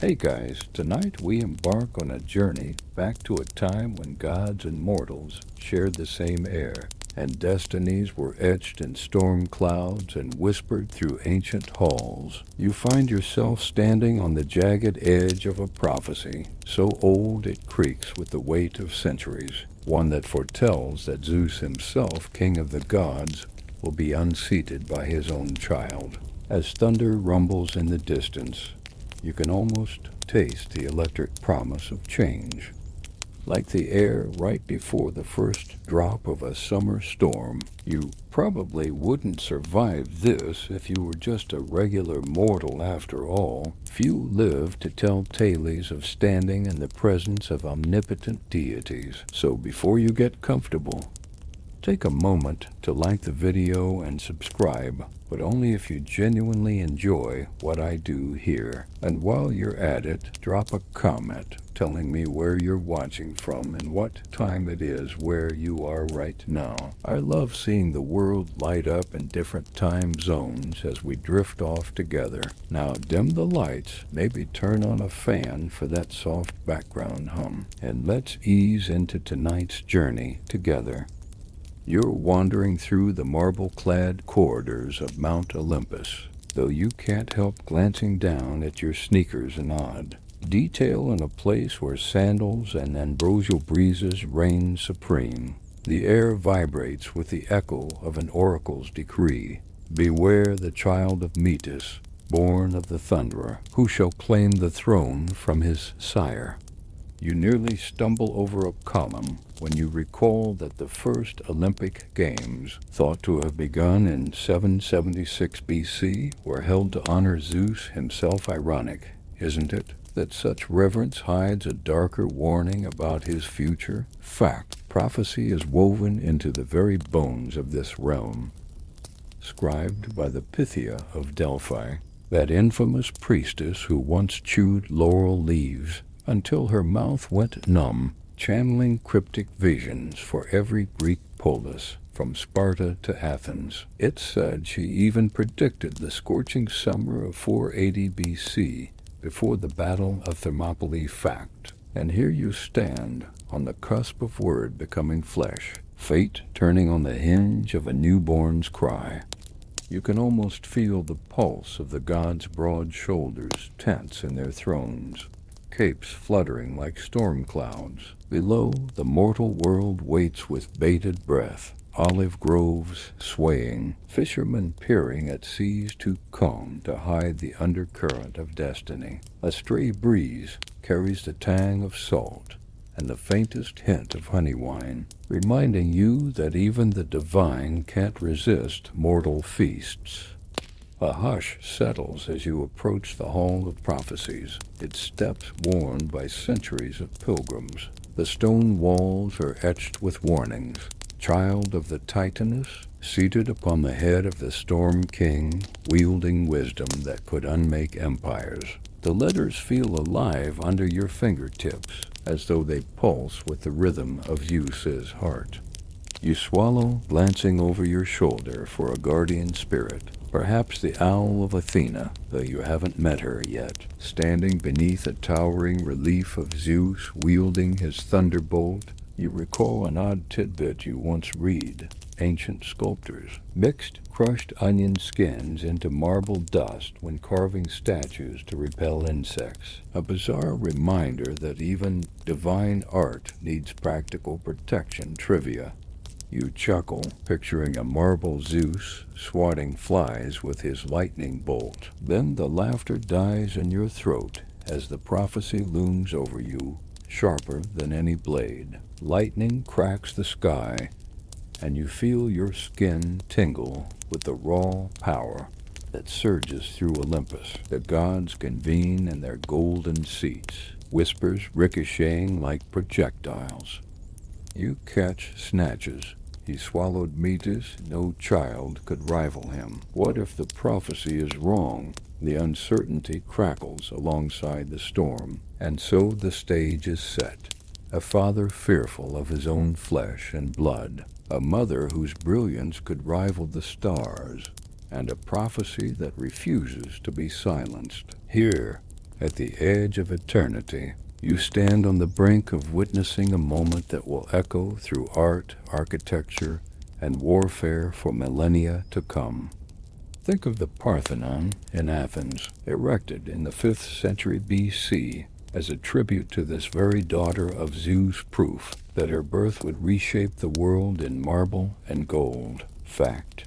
Hey guys, tonight we embark on a journey back to a time when gods and mortals shared the same air, and destinies were etched in storm clouds and whispered through ancient halls. You find yourself standing on the jagged edge of a prophecy, so old it creaks with the weight of centuries, one that foretells that Zeus himself, king of the gods, will be unseated by his own child. As thunder rumbles in the distance, you can almost taste the electric promise of change. Like the air right before the first drop of a summer storm, you probably wouldn't survive this if you were just a regular mortal after all. Few live to tell tales of standing in the presence of omnipotent deities. So before you get comfortable, take a moment to like the video and subscribe, but only if you genuinely enjoy what I do here. And while you're at it, drop a comment telling me where you're watching from and what time it is where you are right now. I love seeing the world light up in different time zones as we drift off together. Now dim the lights, maybe turn on a fan for that soft background hum, and let's ease into tonight's journey together. You're wandering through the marble-clad corridors of Mount Olympus, though you can't help glancing down at your sneakers and nod. Detail in a place where sandals and ambrosial breezes reign supreme. The air vibrates with the echo of an oracle's decree. Beware the child of Metis, born of the Thunderer, who shall claim the throne from his sire. You nearly stumble over a column when you recall that the first Olympic Games, thought to have begun in 776 BC, were held to honor Zeus himself. Ironic, isn't it, that such reverence hides a darker warning about his future? Fact, prophecy is woven into the very bones of this realm. Scribed by the Pythia of Delphi, that infamous priestess who once chewed laurel leaves until her mouth went numb, channeling cryptic visions for every Greek polis, from Sparta to Athens. It's said she even predicted the scorching summer of 480 BC before the Battle of Thermopylae. Fact. And here you stand, on the cusp of word becoming flesh, fate turning on the hinge of a newborn's cry. You can almost feel the pulse of the gods' broad shoulders tense in their thrones, capes fluttering like storm clouds. Below, the mortal world waits with bated breath, olive groves swaying, fishermen peering at seas too calm to hide the undercurrent of destiny. A stray breeze carries the tang of salt and the faintest hint of honey wine, reminding you that even the divine can't resist mortal feasts. A hush settles as you approach the Hall of Prophecies, its steps worn by centuries of pilgrims. The stone walls are etched with warnings. Child of the Titaness, seated upon the head of the Storm King, wielding wisdom that could unmake empires. The letters feel alive under your fingertips, as though they pulse with the rhythm of Zeus's heart. You swallow, glancing over your shoulder for a guardian spirit, perhaps the owl of Athena, though you haven't met her yet, standing beneath a towering relief of Zeus wielding his thunderbolt. You recall an odd tidbit you once read. Ancient sculptors mixed crushed onion skins into marble dust when carving statues to repel insects. A bizarre reminder that even divine art needs practical protection. Trivia. You chuckle, picturing a marble Zeus swatting flies with his lightning bolt. Then the laughter dies in your throat as the prophecy looms over you, sharper than any blade. Lightning cracks the sky, and you feel your skin tingle with the raw power that surges through Olympus. The gods convene in their golden seats, whispers ricocheting like projectiles. You catch snatches. He swallowed Metis, no child could rival him. What if the prophecy is wrong? The uncertainty crackles alongside the storm, and so the stage is set. A father fearful of his own flesh and blood, a mother whose brilliance could rival the stars, and a prophecy that refuses to be silenced. Here, At the edge of eternity, you stand on the brink of witnessing a moment that will echo through art, architecture, and warfare for millennia to come. Think of the Parthenon in Athens, erected in the 5th century BC as a tribute to this very daughter of Zeus, proof that her birth would reshape the world in marble and gold. Fact.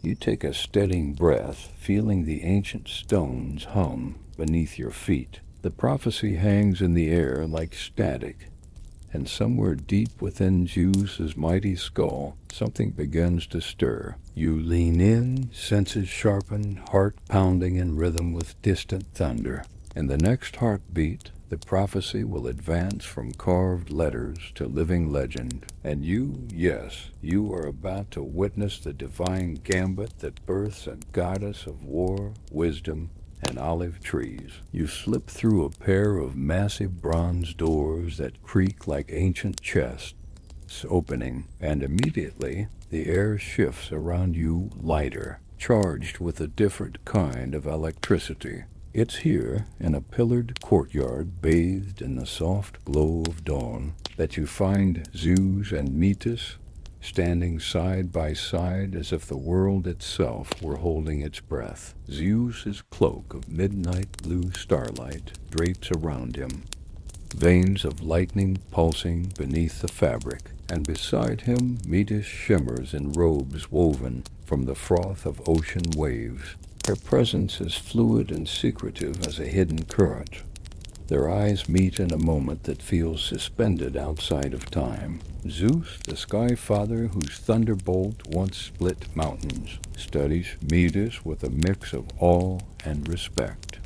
You take a steadying breath, feeling the ancient stones hum beneath your feet. The prophecy hangs in the air like static, and somewhere deep within Zeus's mighty skull, something begins to stir. You lean in, senses sharpen, heart pounding in rhythm with distant thunder. In the next heartbeat, the prophecy will advance from carved letters to living legend. And you, yes, you are about to witness the divine gambit that births a goddess of war, wisdom, and olive trees. You slip through a pair of massive bronze doors that creak like ancient chests opening, and immediately the air shifts around you lighter, charged with a different kind of electricity. It's here, in a pillared courtyard bathed in the soft glow of dawn, that you find Zeus and Metis standing side by side as if the world itself were holding its breath. Zeus's cloak of midnight blue starlight drapes around him, veins of lightning pulsing beneath the fabric, and beside him Metis shimmers in robes woven from the froth of ocean waves. Her presence is fluid and secretive as a hidden current. Their eyes meet in a moment that feels suspended outside of time. Zeus, the sky father whose thunderbolt once split mountains, studies Metis with a mix of awe and respect.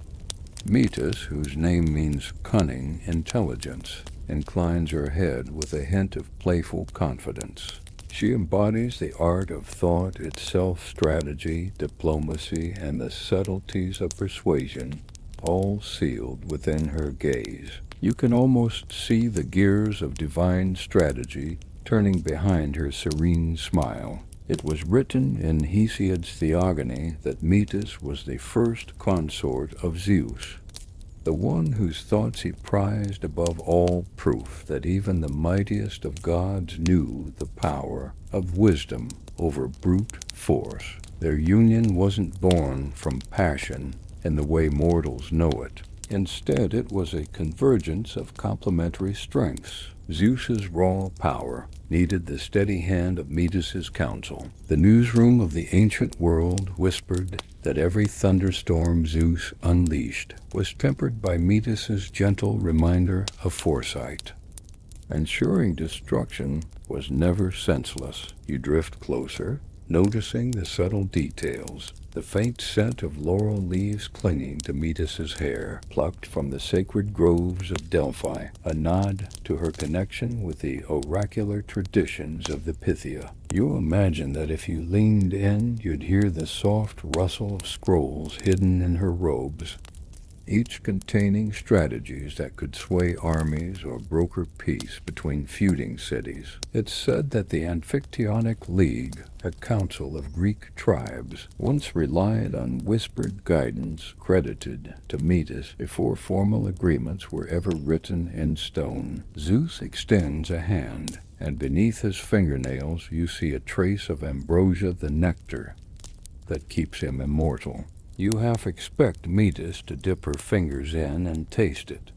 Metis, whose name means cunning intelligence, inclines her head with a hint of playful confidence. She embodies the art of thought itself, strategy, diplomacy, and the subtleties of persuasion, all sealed within her gaze. You can almost see the gears of divine strategy turning behind her serene smile. It was written in Hesiod's Theogony that Metis was the first consort of Zeus, the one whose thoughts he prized above all proof that even the mightiest of gods knew the power of wisdom over brute force. Their union wasn't born from passion in the way mortals know it. Instead, it was a convergence of complementary strengths. Zeus's raw power needed the steady hand of Metis's counsel. The newsroom of the ancient world whispered that every thunderstorm Zeus unleashed was tempered by Metis's gentle reminder of foresight. Ensuring destruction was never senseless. You drift closer, noticing the subtle details, the faint scent of laurel leaves clinging to Metis's hair, plucked from the sacred groves of Delphi, a nod to her connection with the oracular traditions of the Pythia. You imagine that if you leaned in, you'd hear the soft rustle of scrolls hidden in her robes, each containing strategies that could sway armies or broker peace between feuding cities. It's said that the Amphictyonic League, a council of Greek tribes, once relied on whispered guidance credited to Metis before formal agreements were ever written in stone. Zeus extends a hand, and beneath his fingernails you see a trace of ambrosia, the nectar that keeps him immortal. You half expect Metis to dip her fingers in and taste it,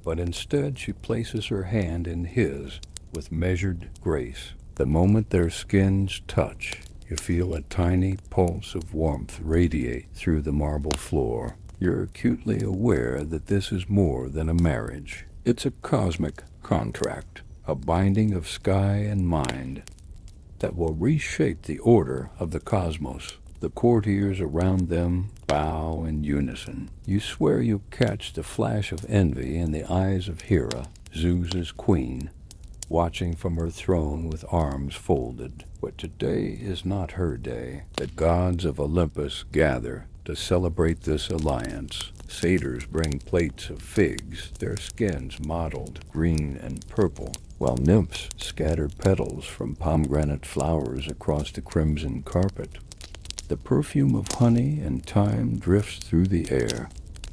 but instead she places her hand in his with measured grace. The moment their skins touch, you feel a tiny pulse of warmth radiate through the marble floor. You're acutely aware that this is more than a marriage. It's a cosmic contract, a binding of sky and mind that will reshape the order of the cosmos. The courtiers around them bow in unison. You swear you catch the flash of envy in the eyes of Hera, Zeus's queen, watching from her throne with arms folded. But today is not her day. The gods of Olympus gather to celebrate this alliance. Satyrs bring plates of figs, their skins mottled green and purple, while nymphs scatter petals from pomegranate flowers across the crimson carpet. The perfume of honey and thyme drifts through the air,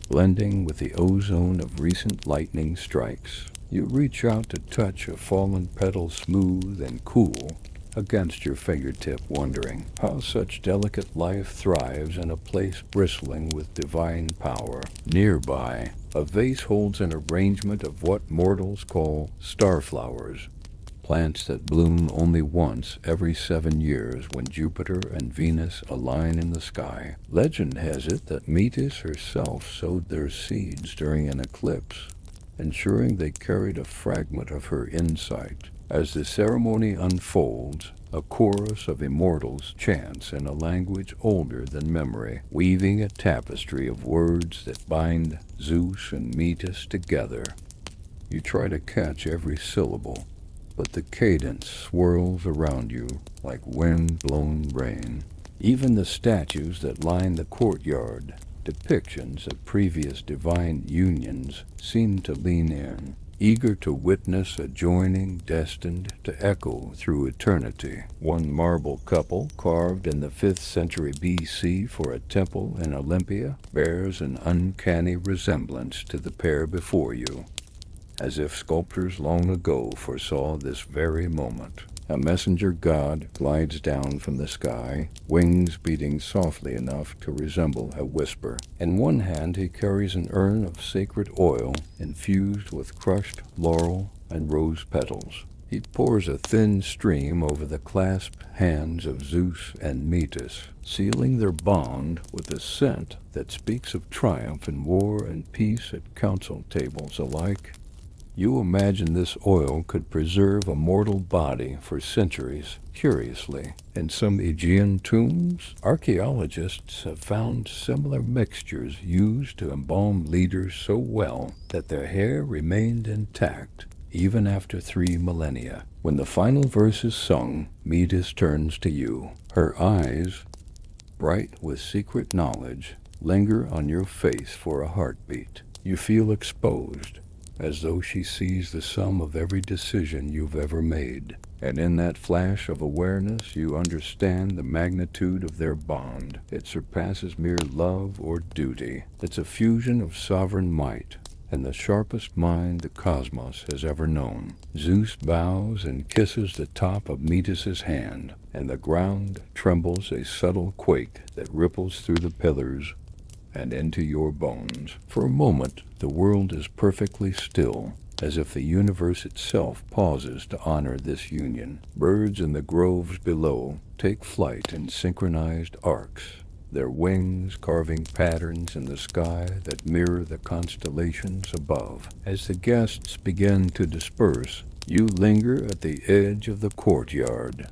blending with the ozone of recent lightning strikes. You reach out to touch a fallen petal smooth and cool against your fingertip, wondering how such delicate life thrives in a place bristling with divine power. Nearby, a vase holds an arrangement of what mortals call starflowers, plants that bloom only once every 7 years when Jupiter and Venus align in the sky. Legend has it that Metis herself sowed their seeds during an eclipse, ensuring they carried a fragment of her insight. As the ceremony unfolds, a chorus of immortals chants in a language older than memory, weaving a tapestry of words that bind Zeus and Metis together. You try to catch every syllable, but the cadence swirls around you like wind-blown rain. Even the statues that line the courtyard, depictions of previous divine unions, seem to lean in, eager to witness a joining destined to echo through eternity. One marble couple, carved in the 5th century BC for a temple in Olympia, bears an uncanny resemblance to the pair before you, as if sculptors long ago foresaw this very moment. A messenger god glides down from the sky, wings beating softly enough to resemble a whisper. In one hand he carries an urn of sacred oil infused with crushed laurel and rose petals. He pours a thin stream over the clasped hands of Zeus and Metis, sealing their bond with a scent that speaks of triumph in war and peace at council tables alike. You imagine this oil could preserve a mortal body for centuries. Curiously, in some Aegean tombs, archaeologists have found similar mixtures used to embalm leaders so well that their hair remained intact even after 3 millennia. When the final verse is sung, Metis turns to you. Her eyes, bright with secret knowledge, linger on your face for a heartbeat. You feel exposed, as though she sees the sum of every decision you've ever made. And in that flash of awareness, you understand the magnitude of their bond. It surpasses mere love or duty. It's a fusion of sovereign might and the sharpest mind the cosmos has ever known. Zeus bows and kisses the top of Metis' hand, and the ground trembles a subtle quake that ripples through the pillars and into your bones. For a moment, the world is perfectly still, as if the universe itself pauses to honor this union. Birds in the groves below take flight in synchronized arcs, their wings carving patterns in the sky that mirror the constellations above. As the guests begin to disperse, you linger at the edge of the courtyard.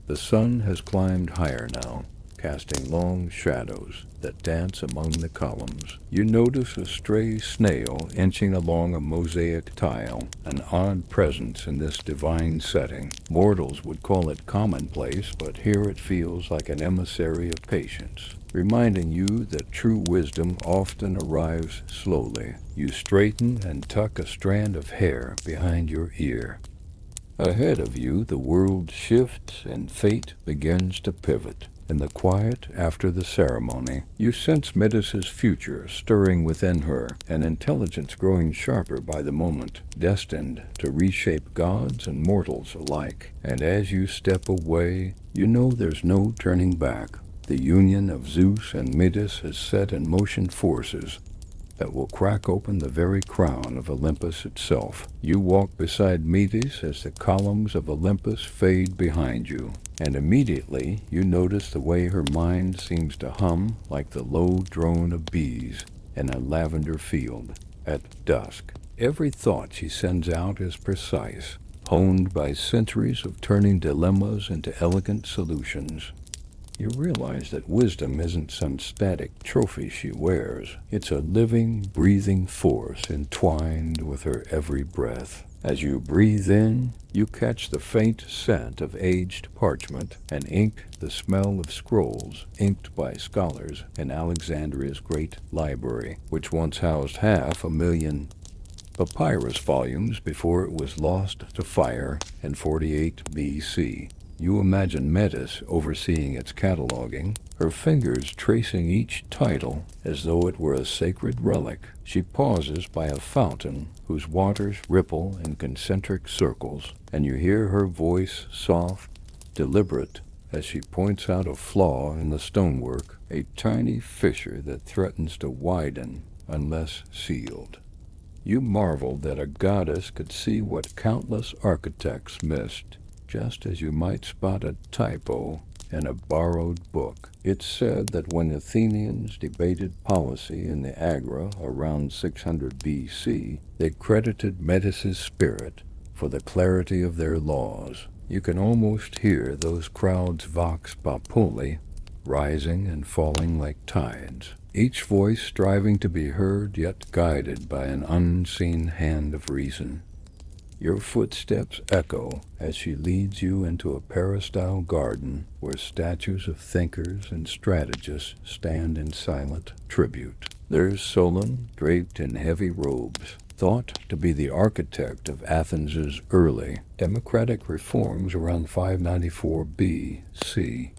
The sun has climbed higher now, casting long shadows that dance among the columns. You notice a stray snail inching along a mosaic tile, an odd presence in this divine setting. Mortals would call it commonplace, but here it feels like an emissary of patience, reminding you that true wisdom often arrives slowly. You straighten and tuck a strand of hair behind your ear. Ahead of you, the world shifts and fate begins to pivot. In the quiet after the ceremony, you sense Metis' future stirring within her, an intelligence growing sharper by the moment, destined to reshape gods and mortals alike. And as you step away, you know there's no turning back. The union of Zeus and Metis has set in motion forces that will crack open the very crown of Olympus itself. You walk beside Metis as the columns of Olympus fade behind you, and immediately you notice the way her mind seems to hum like the low drone of bees in a lavender field at dusk. Every thought she sends out is precise, honed by centuries of turning dilemmas into elegant solutions. You realize that wisdom isn't some static trophy she wears. It's a living, breathing force entwined with her every breath. As you breathe in, you catch the faint scent of aged parchment and ink, the smell of scrolls inked by scholars in Alexandria's great library, which once housed 500,000 papyrus volumes before it was lost to fire in 48 BC. You imagine Metis overseeing its cataloging, her fingers tracing each title as though it were a sacred relic. She pauses by a fountain whose waters ripple in concentric circles, and you hear her voice soft, deliberate, as she points out a flaw in the stonework, a tiny fissure that threatens to widen unless sealed. You marvel that a goddess could see what countless architects missed, just as you might spot a typo in a borrowed book. It's said that when Athenians debated policy in the Agora around 600 BC, they credited Metis' spirit for the clarity of their laws. You can almost hear those crowds vox populi, rising and falling like tides, each voice striving to be heard yet guided by an unseen hand of reason. Your footsteps echo as she leads you into a peristyle garden where statues of thinkers and strategists stand in silent tribute. There's Solon, draped in heavy robes, thought to be the architect of Athens' early democratic reforms around 594 BC.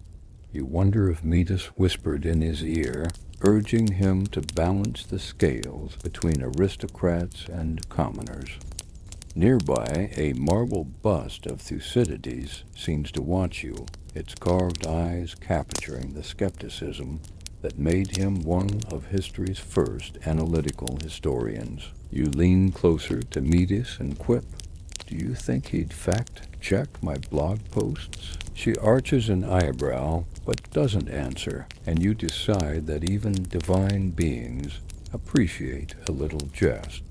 You wonder if Metis whispered in his ear, urging him to balance the scales between aristocrats and commoners. Nearby, a marble bust of Thucydides seems to watch you, its carved eyes capturing the skepticism that made him one of history's first analytical historians. You lean closer to Metis and quip, "Do you think he'd fact-check my blog posts?" She arches an eyebrow, but doesn't answer, and you decide that even divine beings appreciate a little jest.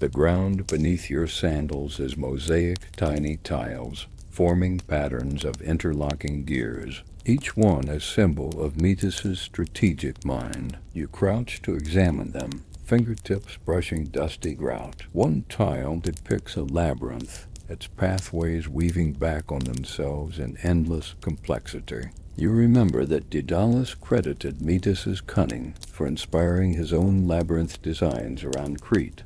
The ground beneath your sandals is mosaic tiny tiles, forming patterns of interlocking gears, each one a symbol of Metis' strategic mind. You crouch to examine them, fingertips brushing dusty grout. One tile depicts a labyrinth, its pathways weaving back on themselves in endless complexity. You remember that Daedalus credited Metis' cunning for inspiring his own labyrinth designs around Crete,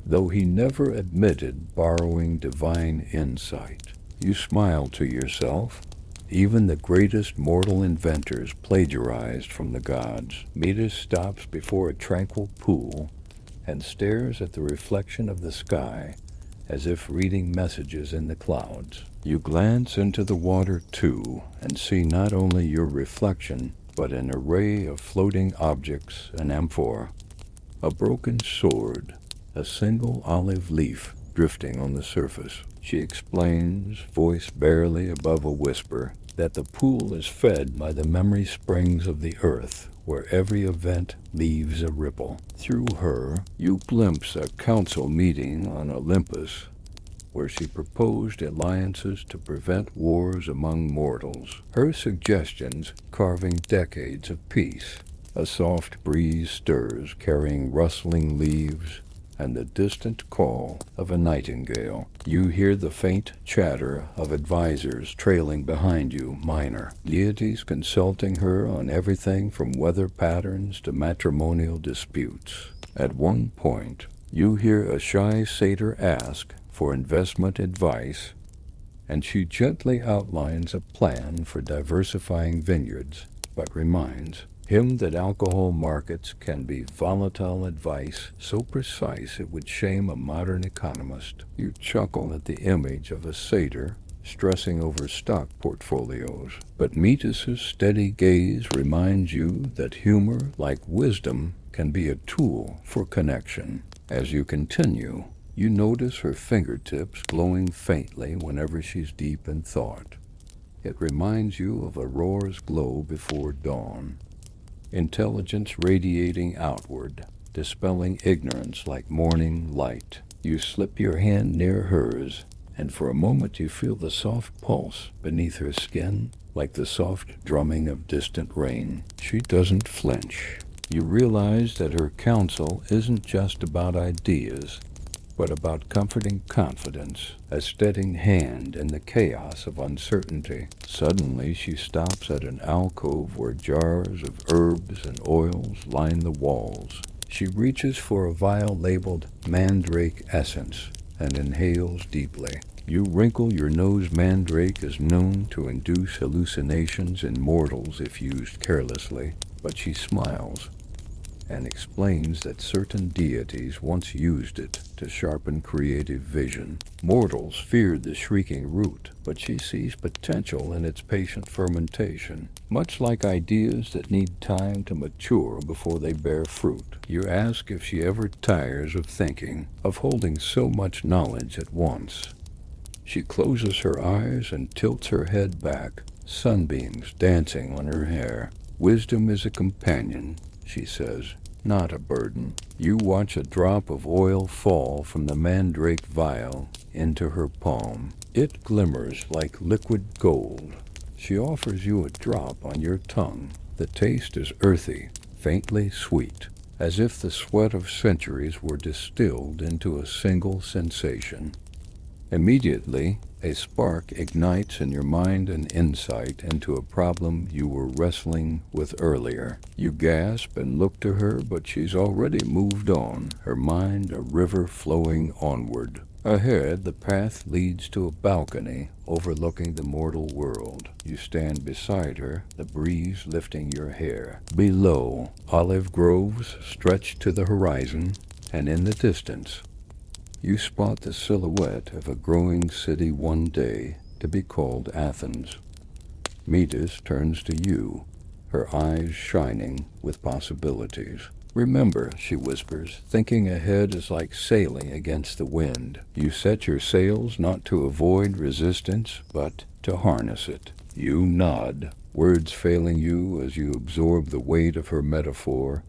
though he never admitted borrowing divine insight. You smile to yourself. Even the greatest mortal inventors plagiarized from the gods. Metis stops before a tranquil pool and stares at the reflection of the sky as if reading messages in the clouds. You glance into the water too and see not only your reflection, but an array of floating objects, an amphora, a broken sword, a single olive leaf drifting on the surface. She explains, voice barely above a whisper, that the pool is fed by the memory springs of the earth, where every event leaves a ripple. Through her, you glimpse a council meeting on Olympus, where she proposed alliances to prevent wars among mortals, her suggestions carving decades of peace. A soft breeze stirs, carrying rustling leaves and the distant call of a nightingale. You hear the faint chatter of advisors trailing behind you, minor deities consulting her on everything from weather patterns to matrimonial disputes. At one point, you hear a shy satyr ask for investment advice, and she gently outlines a plan for diversifying vineyards, but reminds him that alcohol markets can be volatile advice so precise it would shame a modern economist. You chuckle at the image of a satyr stressing over stock portfolios, but Metis' steady gaze reminds you that humor, like wisdom, can be a tool for connection. As you continue, you notice her fingertips glowing faintly whenever she's deep in thought. It reminds you of Aurora's glow before dawn. Intelligence radiating outward, dispelling ignorance like morning light. You slip your hand near hers, and for a moment you feel the soft pulse beneath her skin, like the soft drumming of distant rain. She doesn't flinch. You realize that her counsel isn't just about ideas, but about comforting confidence, a steadying hand in the chaos of uncertainty. Suddenly she stops at an alcove where jars of herbs and oils line the walls. She reaches for a vial labeled mandrake essence, and inhales deeply. You wrinkle your nose. Mandrake is known to induce hallucinations in mortals if used carelessly, but she smiles and explains that certain deities once used it to sharpen creative vision. Mortals feared the shrieking root, but she sees potential in its patient fermentation, much like ideas that need time to mature before they bear fruit. You ask if she ever tires of thinking, of holding so much knowledge at once. She closes her eyes and tilts her head back, sunbeams dancing on her hair. Wisdom is a companion, she says, not a burden. You watch a drop of oil fall from the mandrake vial into her palm. It glimmers like liquid gold. She offers you a drop on your tongue. The taste is earthy, faintly sweet, as if the sweat of centuries were distilled into a single sensation. Immediately, a spark ignites in your mind an insight into a problem you were wrestling with earlier. You gasp and look to her, but she's already moved on, her mind a river flowing onward. Ahead, the path leads to a balcony overlooking the mortal world. You stand beside her, the breeze lifting your hair. Below, olive groves stretch to the horizon, and in the distance, you spot the silhouette of a growing city one day to be called Athens. Metis turns to you, her eyes shining with possibilities. Remember, she whispers, thinking ahead is like sailing against the wind. You set your sails not to avoid resistance, but to harness it. You nod, words failing you as you absorb the weight of her metaphor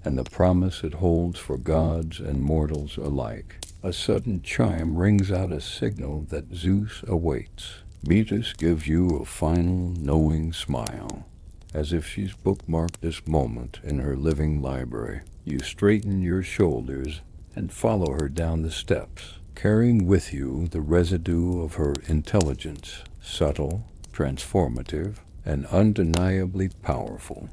and the promise it holds for gods and mortals alike. A sudden chime rings out a signal that Zeus awaits. Metis gives you a final, knowing smile, as if she's bookmarked this moment in her living library. You straighten your shoulders and follow her down the steps, carrying with you the residue of her intelligence, subtle, transformative, and undeniably powerful.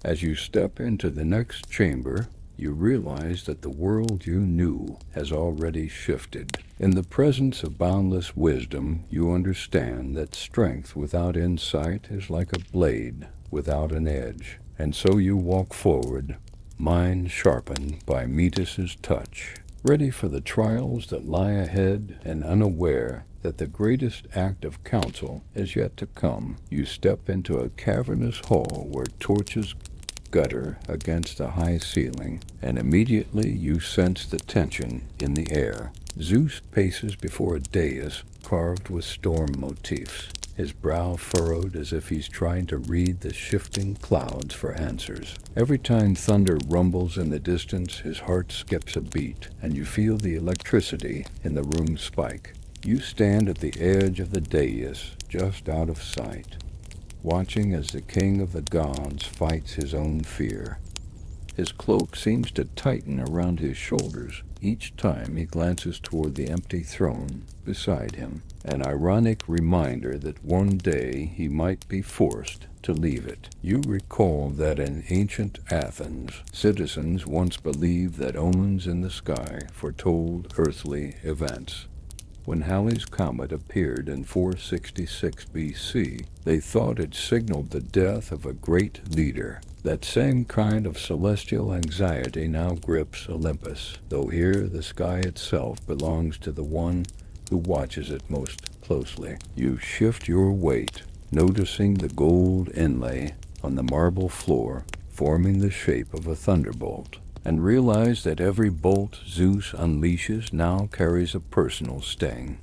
As you step into the next chamber, you realize that the world you knew has already shifted. In the presence of boundless wisdom, you understand that strength without insight is like a blade without an edge. And so you walk forward, mind sharpened by Metis's touch, ready for the trials that lie ahead and unaware that the greatest act of counsel is yet to come. You step into a cavernous hall where torches gutter against the high ceiling, and immediately you sense the tension in the air. Zeus paces before a dais carved with storm motifs, his brow furrowed as if he's trying to read the shifting clouds for answers. Every time thunder rumbles in the distance, his heart skips a beat, and you feel the electricity in the room spike. You stand at the edge of the dais, just out of sight, watching as the king of the gods fights his own fear. His cloak seems to tighten around his shoulders each time he glances toward the empty throne beside him, an ironic reminder that one day he might be forced to leave it. You recall that in ancient Athens, citizens once believed that omens in the sky foretold earthly events. When Halley's Comet appeared in 466 BC, they thought it signaled the death of a great leader. That same kind of celestial anxiety now grips Olympus, though here the sky itself belongs to the one who watches it most closely. You shift your weight, noticing the gold inlay on the marble floor, forming the shape of a thunderbolt, and realize that every bolt Zeus unleashes now carries a personal sting.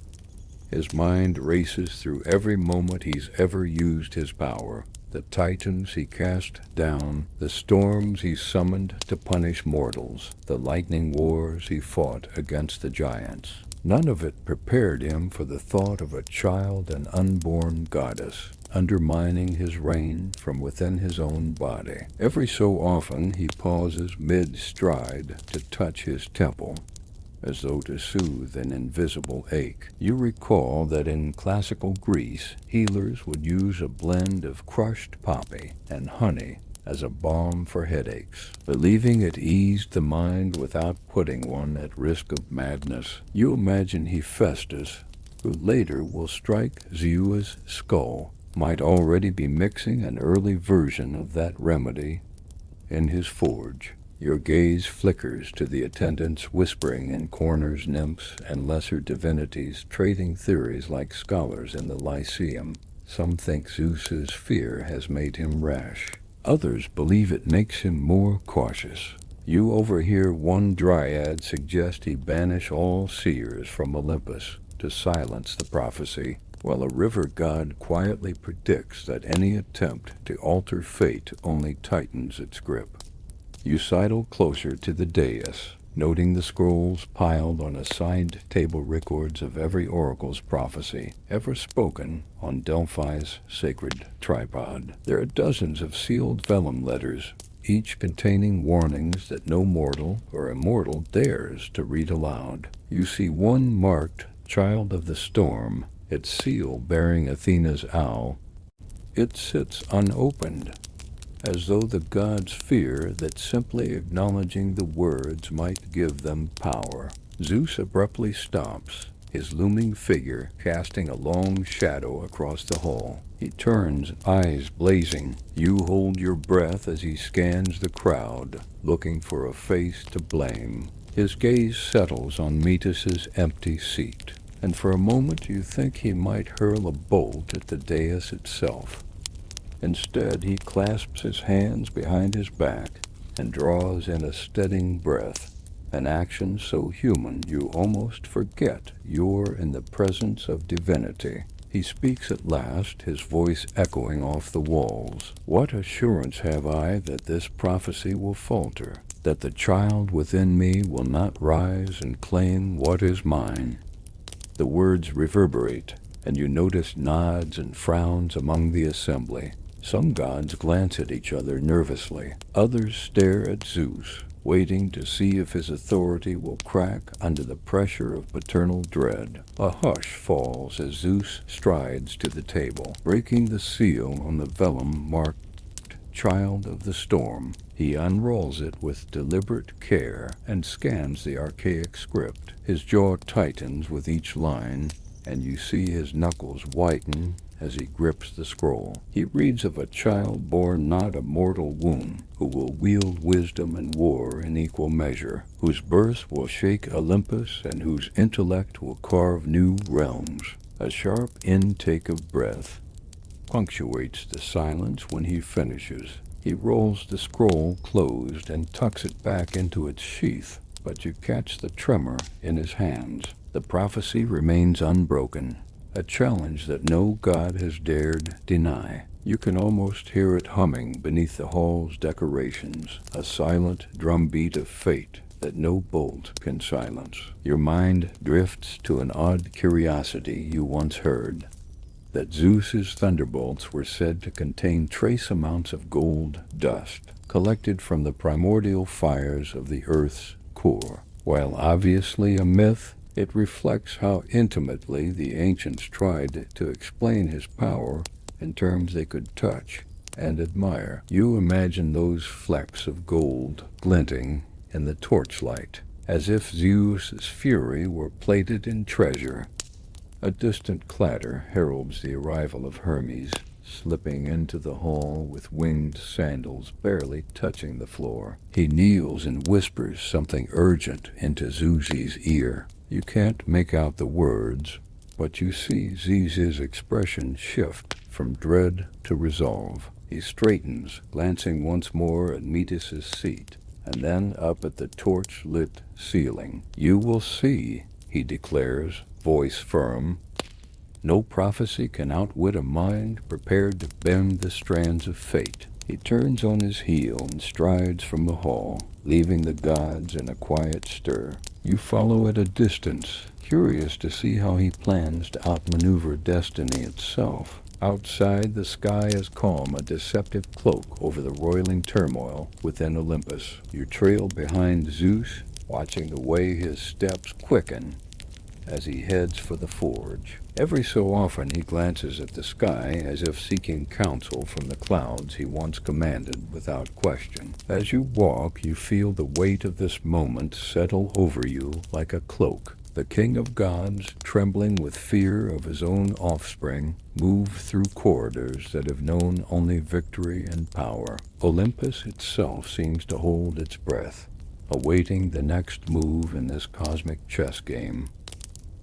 His mind races through every moment he's ever used his power, the titans he cast down, the storms he summoned to punish mortals, the lightning wars he fought against the giants. None of it prepared him for the thought of a child and unborn goddess undermining his reign from within his own body. Every so often he pauses mid-stride to touch his temple, as though to soothe an invisible ache. You recall that in classical Greece, healers would use a blend of crushed poppy and honey as a balm for headaches, believing it eased the mind without putting one at risk of madness. You imagine Hephaestus, who later will strike Zeus' skull, might already be mixing an early version of that remedy in his forge. Your gaze flickers to the attendants whispering in corners, nymphs and lesser divinities trading theories like scholars in the Lyceum. Some think Zeus's fear has made him rash. Others believe it makes him more cautious. You overhear one dryad suggest he banish all seers from Olympus to silence the prophecy, while a river god quietly predicts that any attempt to alter fate only tightens its grip. You sidle closer to the dais, noting the scrolls piled on a side table records of every oracle's prophecy ever spoken on Delphi's sacred tripod. There are dozens of sealed vellum letters, each containing warnings that no mortal or immortal dares to read aloud. You see one marked Child of the Storm, its seal bearing Athena's owl. It sits unopened, as though the gods fear that simply acknowledging the words might give them power. Zeus abruptly stops, his looming figure casting a long shadow across the hall. He turns, eyes blazing. You hold your breath as he scans the crowd, looking for a face to blame. His gaze settles on Metis's empty seat, and for a moment you think he might hurl a bolt at the dais itself. Instead, he clasps his hands behind his back and draws in a steadying breath, an action so human you almost forget you're in the presence of divinity. He speaks at last, his voice echoing off the walls. What assurance have I that this prophecy will falter, that the child within me will not rise and claim what is mine? The words reverberate, and you notice nods and frowns among the assembly. Some gods glance at each other nervously. Others stare at Zeus, waiting to see if his authority will crack under the pressure of paternal dread. A hush falls as Zeus strides to the table, breaking the seal on the vellum marked Child of the Storm. He unrolls it with deliberate care and scans the archaic script. His jaw tightens with each line, and you see his knuckles whiten as he grips the scroll. He reads of a child born not of mortal womb, who will wield wisdom and war in equal measure, whose birth will shake Olympus and whose intellect will carve new realms. A sharp intake of breath punctuates the silence when he finishes. He rolls the scroll closed and tucks it back into its sheath, but you catch the tremor in his hands. The prophecy remains unbroken, a challenge that no god has dared deny. You can almost hear it humming beneath the hall's decorations, a silent drumbeat of fate that no bolt can silence. Your mind drifts to an odd curiosity you once heard, that Zeus's thunderbolts were said to contain trace amounts of gold dust, collected from the primordial fires of the Earth's core. While obviously a myth, it reflects how intimately the ancients tried to explain his power in terms they could touch and admire. You imagine those flecks of gold glinting in the torchlight, as if Zeus's fury were plated in treasure. A distant clatter heralds the arrival of Hermes, slipping into the hall with winged sandals barely touching the floor. He kneels and whispers something urgent into Zeus's ear. You can't make out the words, but you see Zeus's expression shift from dread to resolve. He straightens, glancing once more at Metis's seat, and then up at the torch-lit ceiling. You will see, he declares, voice firm. No prophecy can outwit a mind prepared to bend the strands of fate. He turns on his heel and strides from the hall, leaving the gods in a quiet stir. You follow at a distance, curious to see how he plans to outmaneuver destiny itself. Outside, the sky is calm, a deceptive cloak over the roiling turmoil within Olympus. You trail behind Zeus, watching the way his steps quicken as he heads for the forge. Every so often he glances at the sky as if seeking counsel from the clouds he once commanded without question. As you walk, you feel the weight of this moment settle over you like a cloak. The king of gods, trembling with fear of his own offspring, moved through corridors that have known only victory and power. Olympus itself seems to hold its breath, awaiting the next move in this cosmic chess game.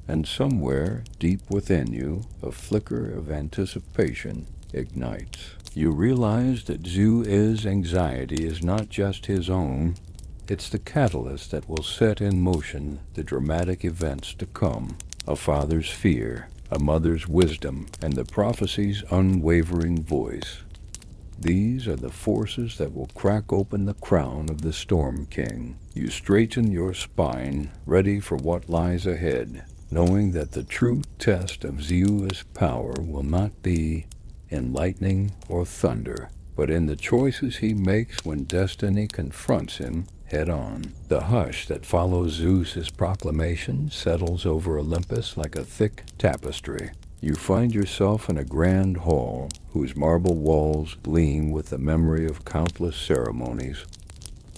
And somewhere, deep within you, a flicker of anticipation ignites. You realize that Zeus's anxiety is not just his own. It's the catalyst that will set in motion the dramatic events to come. A father's fear, a mother's wisdom, and the prophecy's unwavering voice. These are the forces that will crack open the crown of the Storm King. You straighten your spine, ready for what lies ahead, knowing that the true test of Zeus' power will not be in lightning or thunder, but in the choices he makes when destiny confronts him head-on. The hush that follows Zeus's proclamation settles over Olympus like a thick tapestry. You find yourself in a grand hall whose marble walls gleam with the memory of countless ceremonies,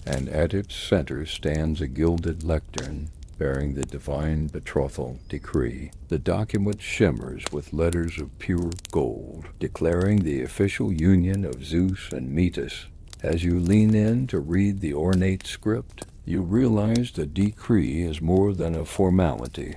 and at its center stands a gilded lectern bearing the divine betrothal decree. The document shimmers with letters of pure gold, declaring the official union of Zeus and Metis. As you lean in to read the ornate script, you realize the decree is more than a formality.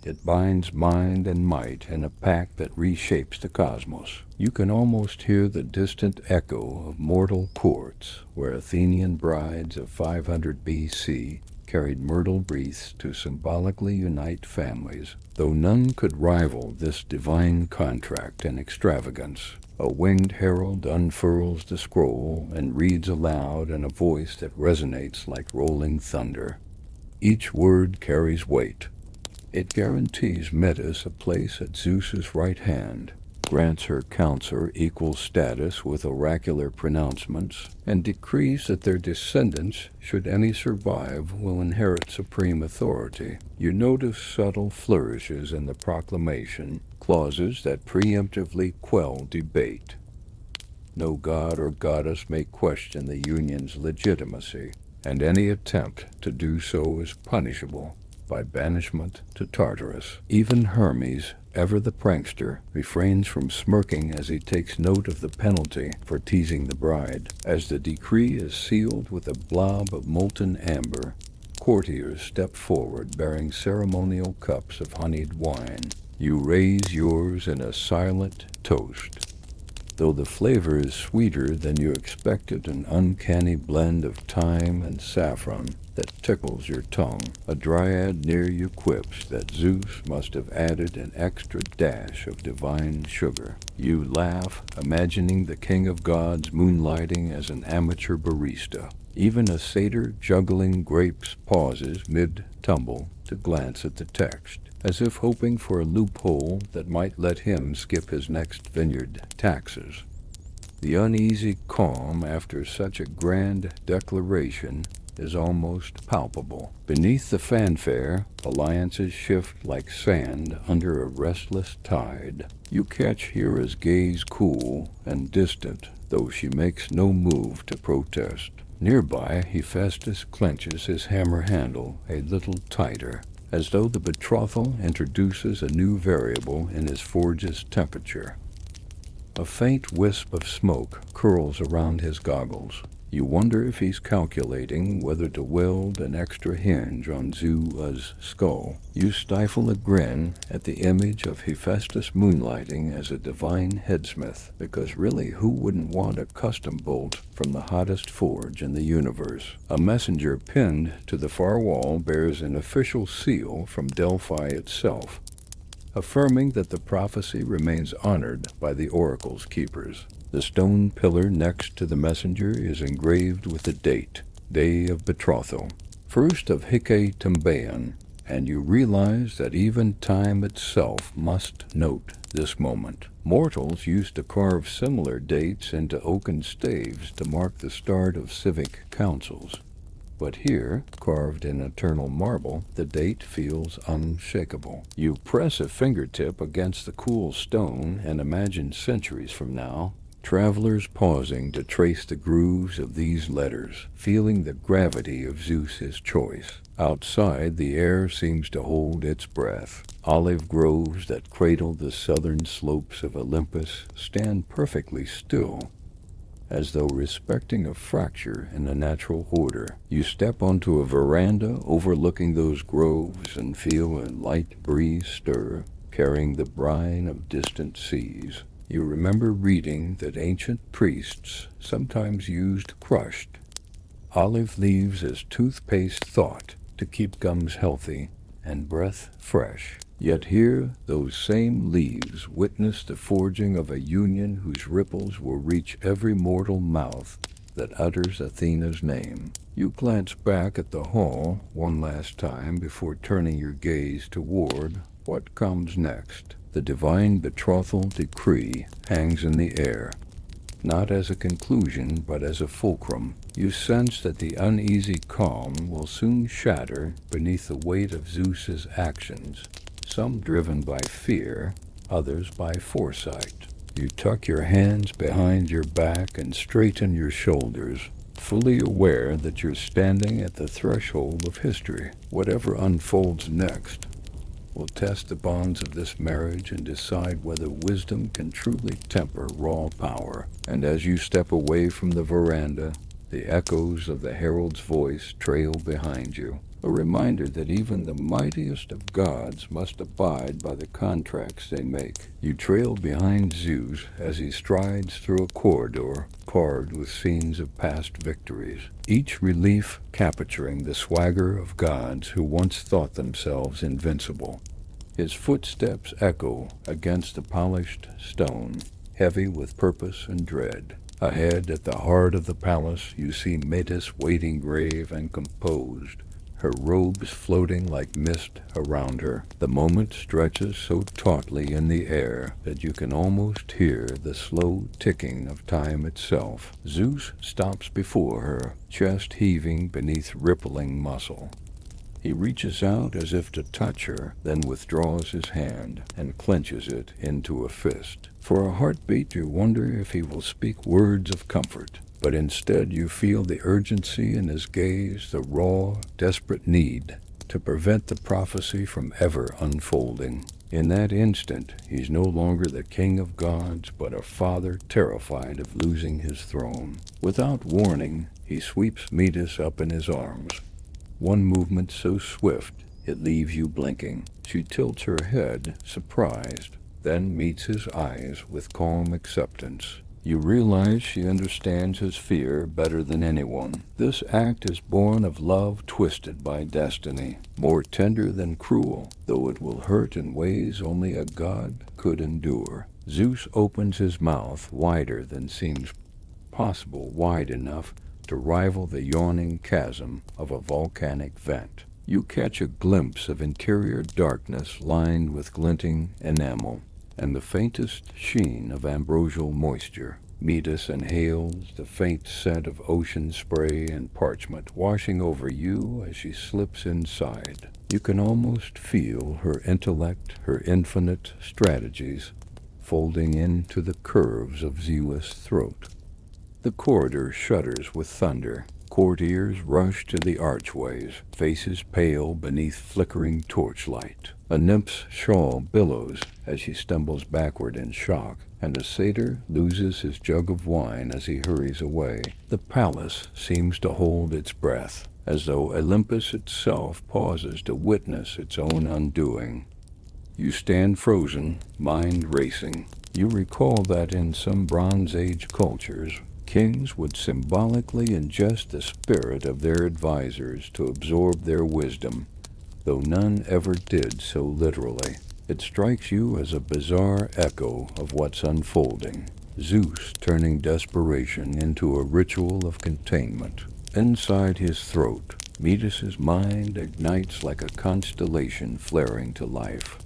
It binds mind and might in a pact that reshapes the cosmos. You can almost hear the distant echo of mortal courts, where Athenian brides of 500 BC carried myrtle wreaths to symbolically unite families, though none could rival this divine contract in extravagance. A winged herald unfurls the scroll and reads aloud in a voice that resonates like rolling thunder. Each word carries weight. It guarantees Metis a place at Zeus's right hand, grants her counselor equal status with oracular pronouncements, and decrees that their descendants, should any survive, will inherit supreme authority. You notice subtle flourishes in the proclamation, clauses that preemptively quell debate. No god or goddess may question the union's legitimacy, and any attempt to do so is punishable by banishment to Tartarus. Even Hermes, ever the prankster, refrains from smirking as he takes note of the penalty for teasing the bride. As the decree is sealed with a blob of molten amber, courtiers step forward bearing ceremonial cups of honeyed wine. You raise yours in a silent toast. Though the flavor is sweeter than you expected, an uncanny blend of thyme and saffron that tickles your tongue. A dryad near you quips that Zeus must have added an extra dash of divine sugar. You laugh, imagining the king of gods moonlighting as an amateur barista. Even a satyr juggling grapes pauses mid-tumble to glance at the text, as if hoping for a loophole that might let him skip his next vineyard taxes. The uneasy calm after such a grand declaration is almost palpable. Beneath the fanfare, alliances shift like sand under a restless tide. You catch Hera's gaze cool and distant, though she makes no move to protest. Nearby, Hephaestus clenches his hammer handle a little tighter, as though the betrothal introduces a new variable in his forge's temperature. A faint wisp of smoke curls around his goggles. You wonder if he's calculating whether to weld an extra hinge on Zeus's skull. You stifle a grin at the image of Hephaestus moonlighting as a divine headsmith, because really, who wouldn't want a custom bolt from the hottest forge in the universe? A messenger pinned to the far wall bears an official seal from Delphi itself, affirming that the prophecy remains honored by the oracle's keepers. The stone pillar next to the messenger is engraved with the date, day of betrothal, 1st of Hecatombean, and you realize that even time itself must note this moment. Mortals used to carve similar dates into oaken staves to mark the start of civic councils, But here, carved in eternal marble, the date feels unshakable. You press a fingertip against the cool stone and imagine centuries from now, travelers pausing to trace the grooves of these letters, feeling the gravity of Zeus's choice. Outside, the air seems to hold its breath. Olive groves that cradle the southern slopes of Olympus stand perfectly still, as though respecting a fracture in the natural order. You step onto a veranda overlooking those groves and feel a light breeze stir, carrying the brine of distant seas. You remember reading that ancient priests sometimes used crushed olive leaves as toothpaste thought to keep gums healthy and breath fresh. Yet here, those same leaves witness the forging of a union whose ripples will reach every mortal mouth that utters Athena's name. You glance back at the hall one last time before turning your gaze toward what comes next. The divine betrothal decree hangs in the air, not as a conclusion but as a fulcrum. You sense that the uneasy calm will soon shatter beneath the weight of Zeus's actions, some driven by fear, others by foresight. You tuck your hands behind your back and straighten your shoulders, fully aware that you're standing at the threshold of history. Whatever unfolds next will test the bonds of this marriage and decide whether wisdom can truly temper raw power. And as you step away from the veranda, the echoes of the herald's voice trail behind you, a reminder that even the mightiest of gods must abide by the contracts they make. You trail behind Zeus as he strides through a corridor carved with scenes of past victories, each relief capturing the swagger of gods who once thought themselves invincible. His footsteps echo against the polished stone, heavy with purpose and dread. Ahead, at the heart of the palace, you see Metis waiting grave and composed, her robes floating like mist around her. The moment stretches so tautly in the air that you can almost hear the slow ticking of time itself. Zeus stops before her, chest heaving beneath rippling muscle. He reaches out as if to touch her, then withdraws his hand and clenches it into a fist. For a heartbeat, you wonder if he will speak words of comfort, but instead you feel the urgency in his gaze, the raw, desperate need to prevent the prophecy from ever unfolding. In that instant, he's no longer the king of gods, but a father terrified of losing his throne. Without warning, he sweeps Metis up in his arms. One movement so swift, it leaves you blinking. She tilts her head, surprised, then meets his eyes with calm acceptance. You realize she understands his fear better than anyone. This act is born of love twisted by destiny, more tender than cruel, though it will hurt in ways only a god could endure. Zeus opens his mouth wider than seems possible, wide enough to rival the yawning chasm of a volcanic vent. You catch a glimpse of interior darkness lined with glinting enamel, and the faintest sheen of ambrosial moisture. Metis inhales the faint scent of ocean spray and parchment washing over you as she slips inside. You can almost feel her intellect, her infinite strategies, folding into the curves of Zeus' throat. The corridor shudders with thunder. Courtiers rush to the archways, faces pale beneath flickering torchlight. A nymph's shawl billows as she stumbles backward in shock, and a satyr loses his jug of wine as he hurries away. The palace seems to hold its breath, as though Olympus itself pauses to witness its own undoing. You stand frozen, mind racing. You recall that in some Bronze Age cultures, kings would symbolically ingest the spirit of their advisors to absorb their wisdom, though none ever did so literally. It strikes you as a bizarre echo of what's unfolding. Zeus turning desperation into a ritual of containment. Inside his throat, Metis' mind ignites like a constellation flaring to life.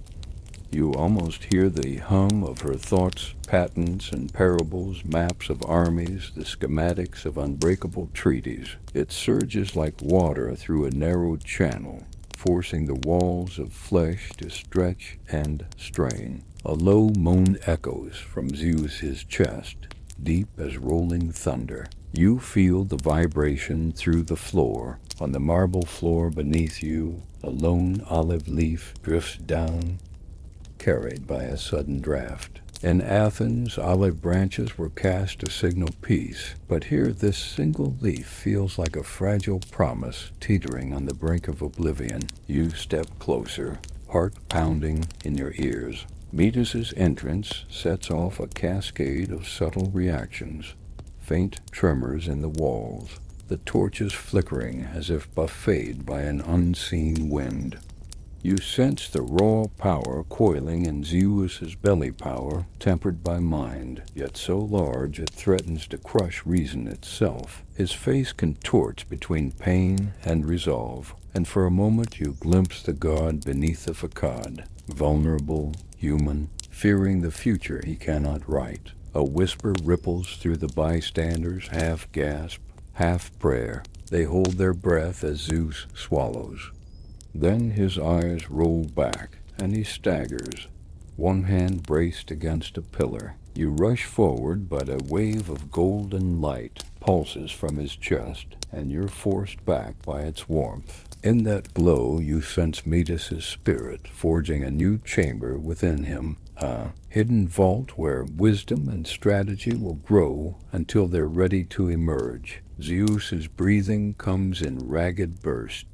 You almost hear the hum of her thoughts, patents and parables, maps of armies, the schematics of unbreakable treaties. It surges like water through a narrowed channel, forcing the walls of flesh to stretch and strain. A low moan echoes from Zeus's chest, deep as rolling thunder. You feel the vibration through the floor. On the marble floor beneath you, a lone olive leaf drifts down, carried by a sudden draft. In Athens, olive branches were cast to signal peace, but here this single leaf feels like a fragile promise teetering on the brink of oblivion. You step closer, heart pounding in your ears. Medus's entrance sets off a cascade of subtle reactions, faint tremors in the walls, the torches flickering as if buffeted by an unseen wind. You sense the raw power coiling in Zeus's belly power, tempered by mind, yet so large it threatens to crush reason itself. His face contorts between pain and resolve, and for a moment you glimpse the god beneath the facade, vulnerable, human, fearing the future he cannot write. A whisper ripples through the bystanders, half gasp, half prayer. They hold their breath as Zeus swallows. Then his eyes roll back, and he staggers, one hand braced against a pillar. You rush forward, but a wave of golden light pulses from his chest, and you're forced back by its warmth. In that glow you sense Medus's spirit forging a new chamber within him, a hidden vault where wisdom and strategy will grow until they're ready to emerge. Zeus's breathing comes in ragged bursts.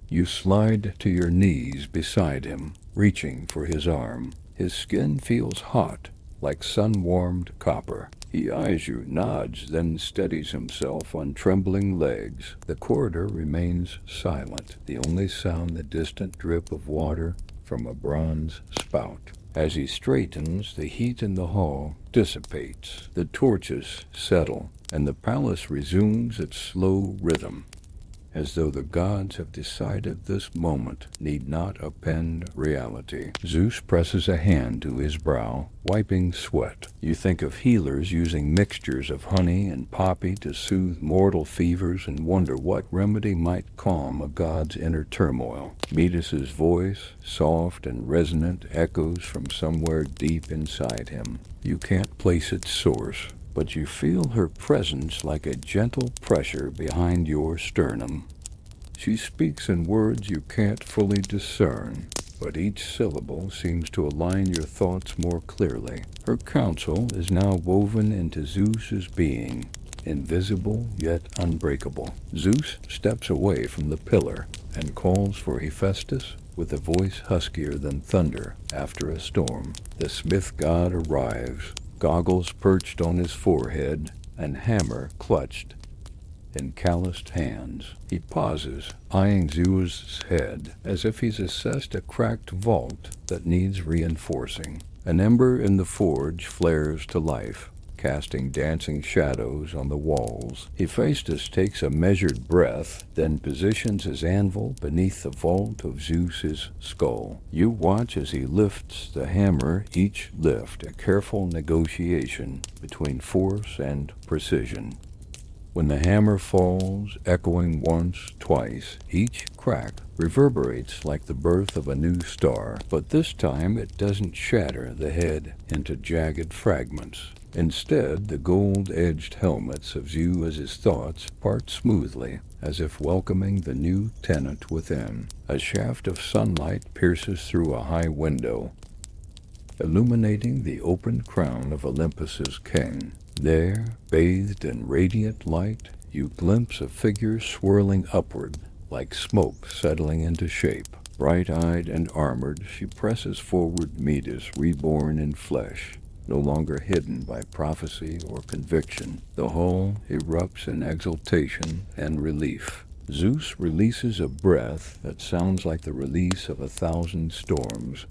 You slide to your knees beside him, reaching for his arm. His skin feels hot, like sun-warmed copper. He eyes you, nods, then steadies himself on trembling legs. The corridor remains silent, the only sound the distant drip of water from a bronze spout. As he straightens, the heat in the hall dissipates. The torches settle, and the palace resumes its slow rhythm, as though the gods have decided this moment need not append reality. Zeus presses a hand to his brow, wiping sweat. You think of healers using mixtures of honey and poppy to soothe mortal fevers and wonder what remedy might calm a god's inner turmoil. Medus's voice, soft and resonant, echoes from somewhere deep inside him. You can't place its source, but you feel her presence like a gentle pressure behind your sternum. She speaks in words you can't fully discern, but each syllable seems to align your thoughts more clearly. Her counsel is now woven into Zeus's being, invisible yet unbreakable. Zeus steps away from the pillar and calls for Hephaestus with a voice huskier than thunder after a storm. The smith god arrives, goggles perched on his forehead, and hammer clutched in calloused hands. He pauses, eyeing Zeus's head, as if he's assessed a cracked vault that needs reinforcing. An ember in the forge flares to life, casting dancing shadows on the walls. Hephaestus takes a measured breath, then positions his anvil beneath the vault of Zeus's skull. You watch as he lifts the hammer, each lift a careful negotiation between force and precision. When the hammer falls, echoing once, twice, each crack reverberates like the birth of a new star, but this time it doesn't shatter the head into jagged fragments. Instead, the gold-edged helmets of Zeus's thoughts part smoothly, as if welcoming the new tenant within. A shaft of sunlight pierces through a high window, illuminating the open crown of Olympus's king. There, bathed in radiant light, you glimpse a figure swirling upward, like smoke settling into shape. Bright-eyed and armored, she presses forward Medus, reborn in flesh, no longer hidden by prophecy or conviction. The hall erupts in exultation and relief. Zeus releases a breath that sounds like the release of 1,000 storms,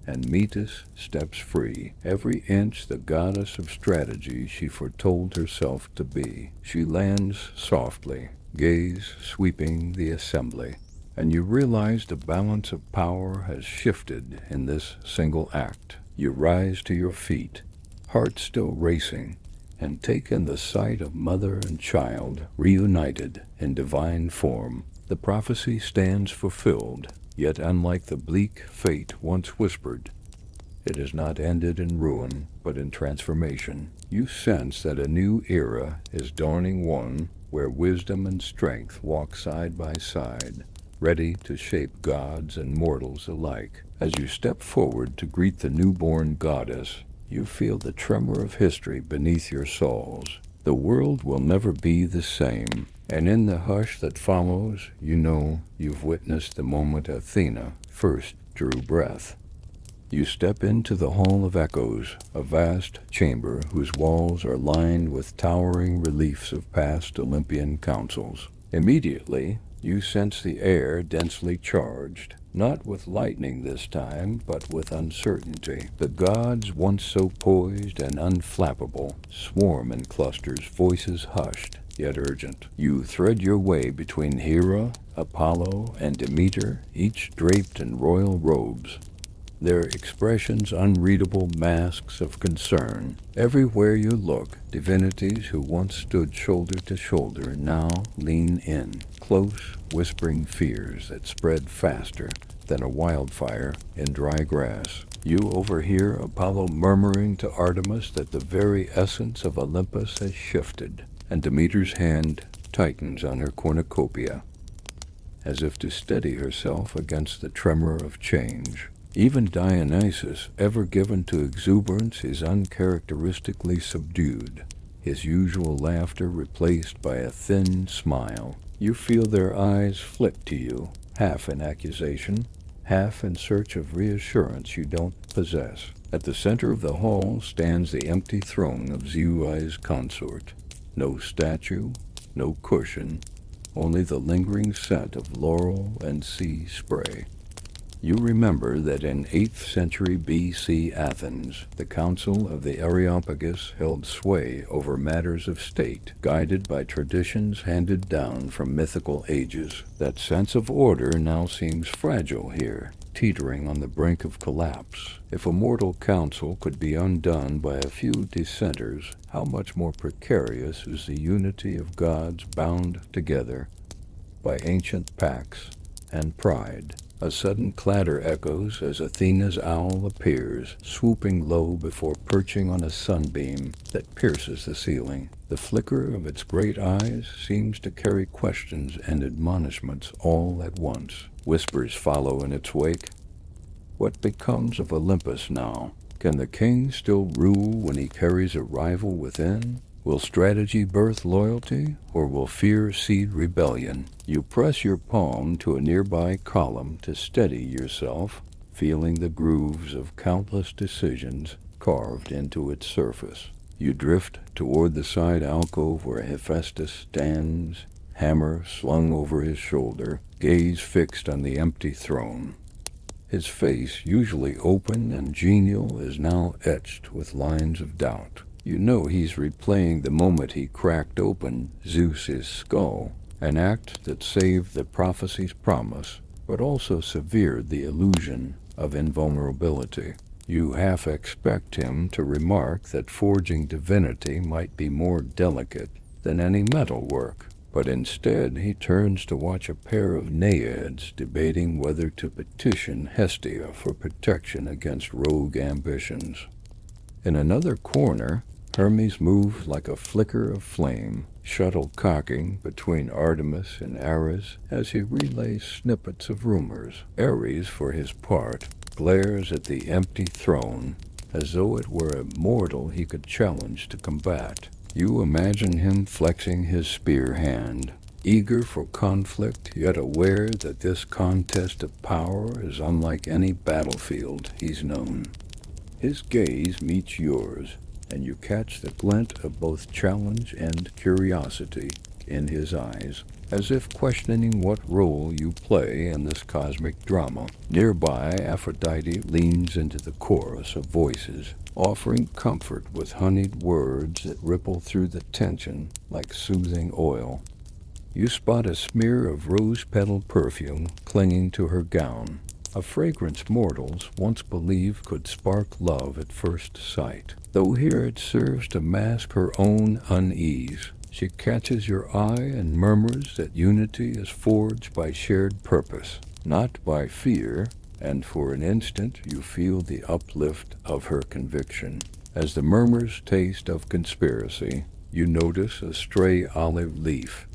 and Medus steps free, every inch the goddess of strategy she foretold herself to be. She lands softly, gaze sweeping the assembly. and you realize the balance of power has shifted in this single act. You rise to your feet, heart still racing, and take in the sight of mother and child reunited in divine form. The prophecy stands fulfilled, yet unlike the bleak fate once whispered, it is not ended in ruin, but in transformation. You sense that a new era is dawning, one where wisdom and strength walk side by side, ready to shape gods and mortals alike. As you step forward to greet the newborn goddess, you feel the tremor of history beneath your soles. The world will never be the same, and in the hush that follows, you know you've witnessed the moment Athena first drew breath. You step into the Hall of Echoes, a vast chamber whose walls are lined with towering reliefs of past Olympian councils. Immediately, you sense the air densely charged, not with lightning this time, but with uncertainty. The gods, once so poised and unflappable, swarm in clusters, voices hushed, yet urgent. You thread your way between Hera, Apollo, and Demeter, each draped in royal robes, their expressions unreadable masks of concern. Everywhere you look, divinities who once stood shoulder to shoulder now lean in, close, whispering fears that spread faster than a wildfire in dry grass. You overhear Apollo murmuring to Artemis that the very essence of Olympus has shifted, and Demeter's hand tightens on her cornucopia, as if to steady herself against the tremor of change. Even Dionysus, ever given to exuberance, is uncharacteristically subdued, his usual laughter replaced by a thin smile. You feel their eyes flick to you, half in accusation, half in search of reassurance you don't possess. At the center of the hall stands the empty throne of Zeus's consort. No statue, no cushion, only the lingering scent of laurel and sea spray. You remember that in 8th century BC Athens, the Council of the Areopagus held sway over matters of state, guided by traditions handed down from mythical ages. That sense of order now seems fragile here, teetering on the brink of collapse. If a mortal council could be undone by a few dissenters, how much more precarious is the unity of gods bound together by ancient pacts and pride. A sudden clatter echoes as Athena's owl appears, swooping low before perching on a sunbeam that pierces the ceiling. The flicker of its great eyes seems to carry questions and admonishments all at once. Whispers follow in its wake. What becomes of Olympus now? Can the king still rule when he carries a rival within? Will strategy birth loyalty, or will fear seed rebellion? You press your palm to a nearby column to steady yourself, feeling the grooves of countless decisions carved into its surface. You drift toward the side alcove where Hephaestus stands, hammer slung over his shoulder, gaze fixed on the empty throne. His face, usually open and genial, is now etched with lines of doubt. You know he's replaying the moment he cracked open Zeus's skull, an act that saved the prophecy's promise, but also severed the illusion of invulnerability. You half expect him to remark that forging divinity might be more delicate than any metal work, but instead he turns to watch a pair of naiads debating whether to petition Hestia for protection against rogue ambitions. In another corner, Hermes moves like a flicker of flame, shuttle-cocking between Artemis and Ares as he relays snippets of rumors. Ares, for his part, glares at the empty throne as though it were a mortal he could challenge to combat. You imagine him flexing his spear hand, eager for conflict, yet aware that this contest of power is unlike any battlefield he's known. His gaze meets yours, and you catch the glint of both challenge and curiosity in his eyes, as if questioning what role you play in this cosmic drama. Nearby, Aphrodite leans into the chorus of voices, offering comfort with honeyed words that ripple through the tension like soothing oil. You spot a smear of rose-petal perfume clinging to her gown, a fragrance mortals once believed could spark love at first sight. Though here it serves to mask her own unease, she catches your eye and murmurs that unity is forged by shared purpose, not by fear, and for an instant you feel the uplift of her conviction. As the murmurs taste of conspiracy, you notice a stray olive leaf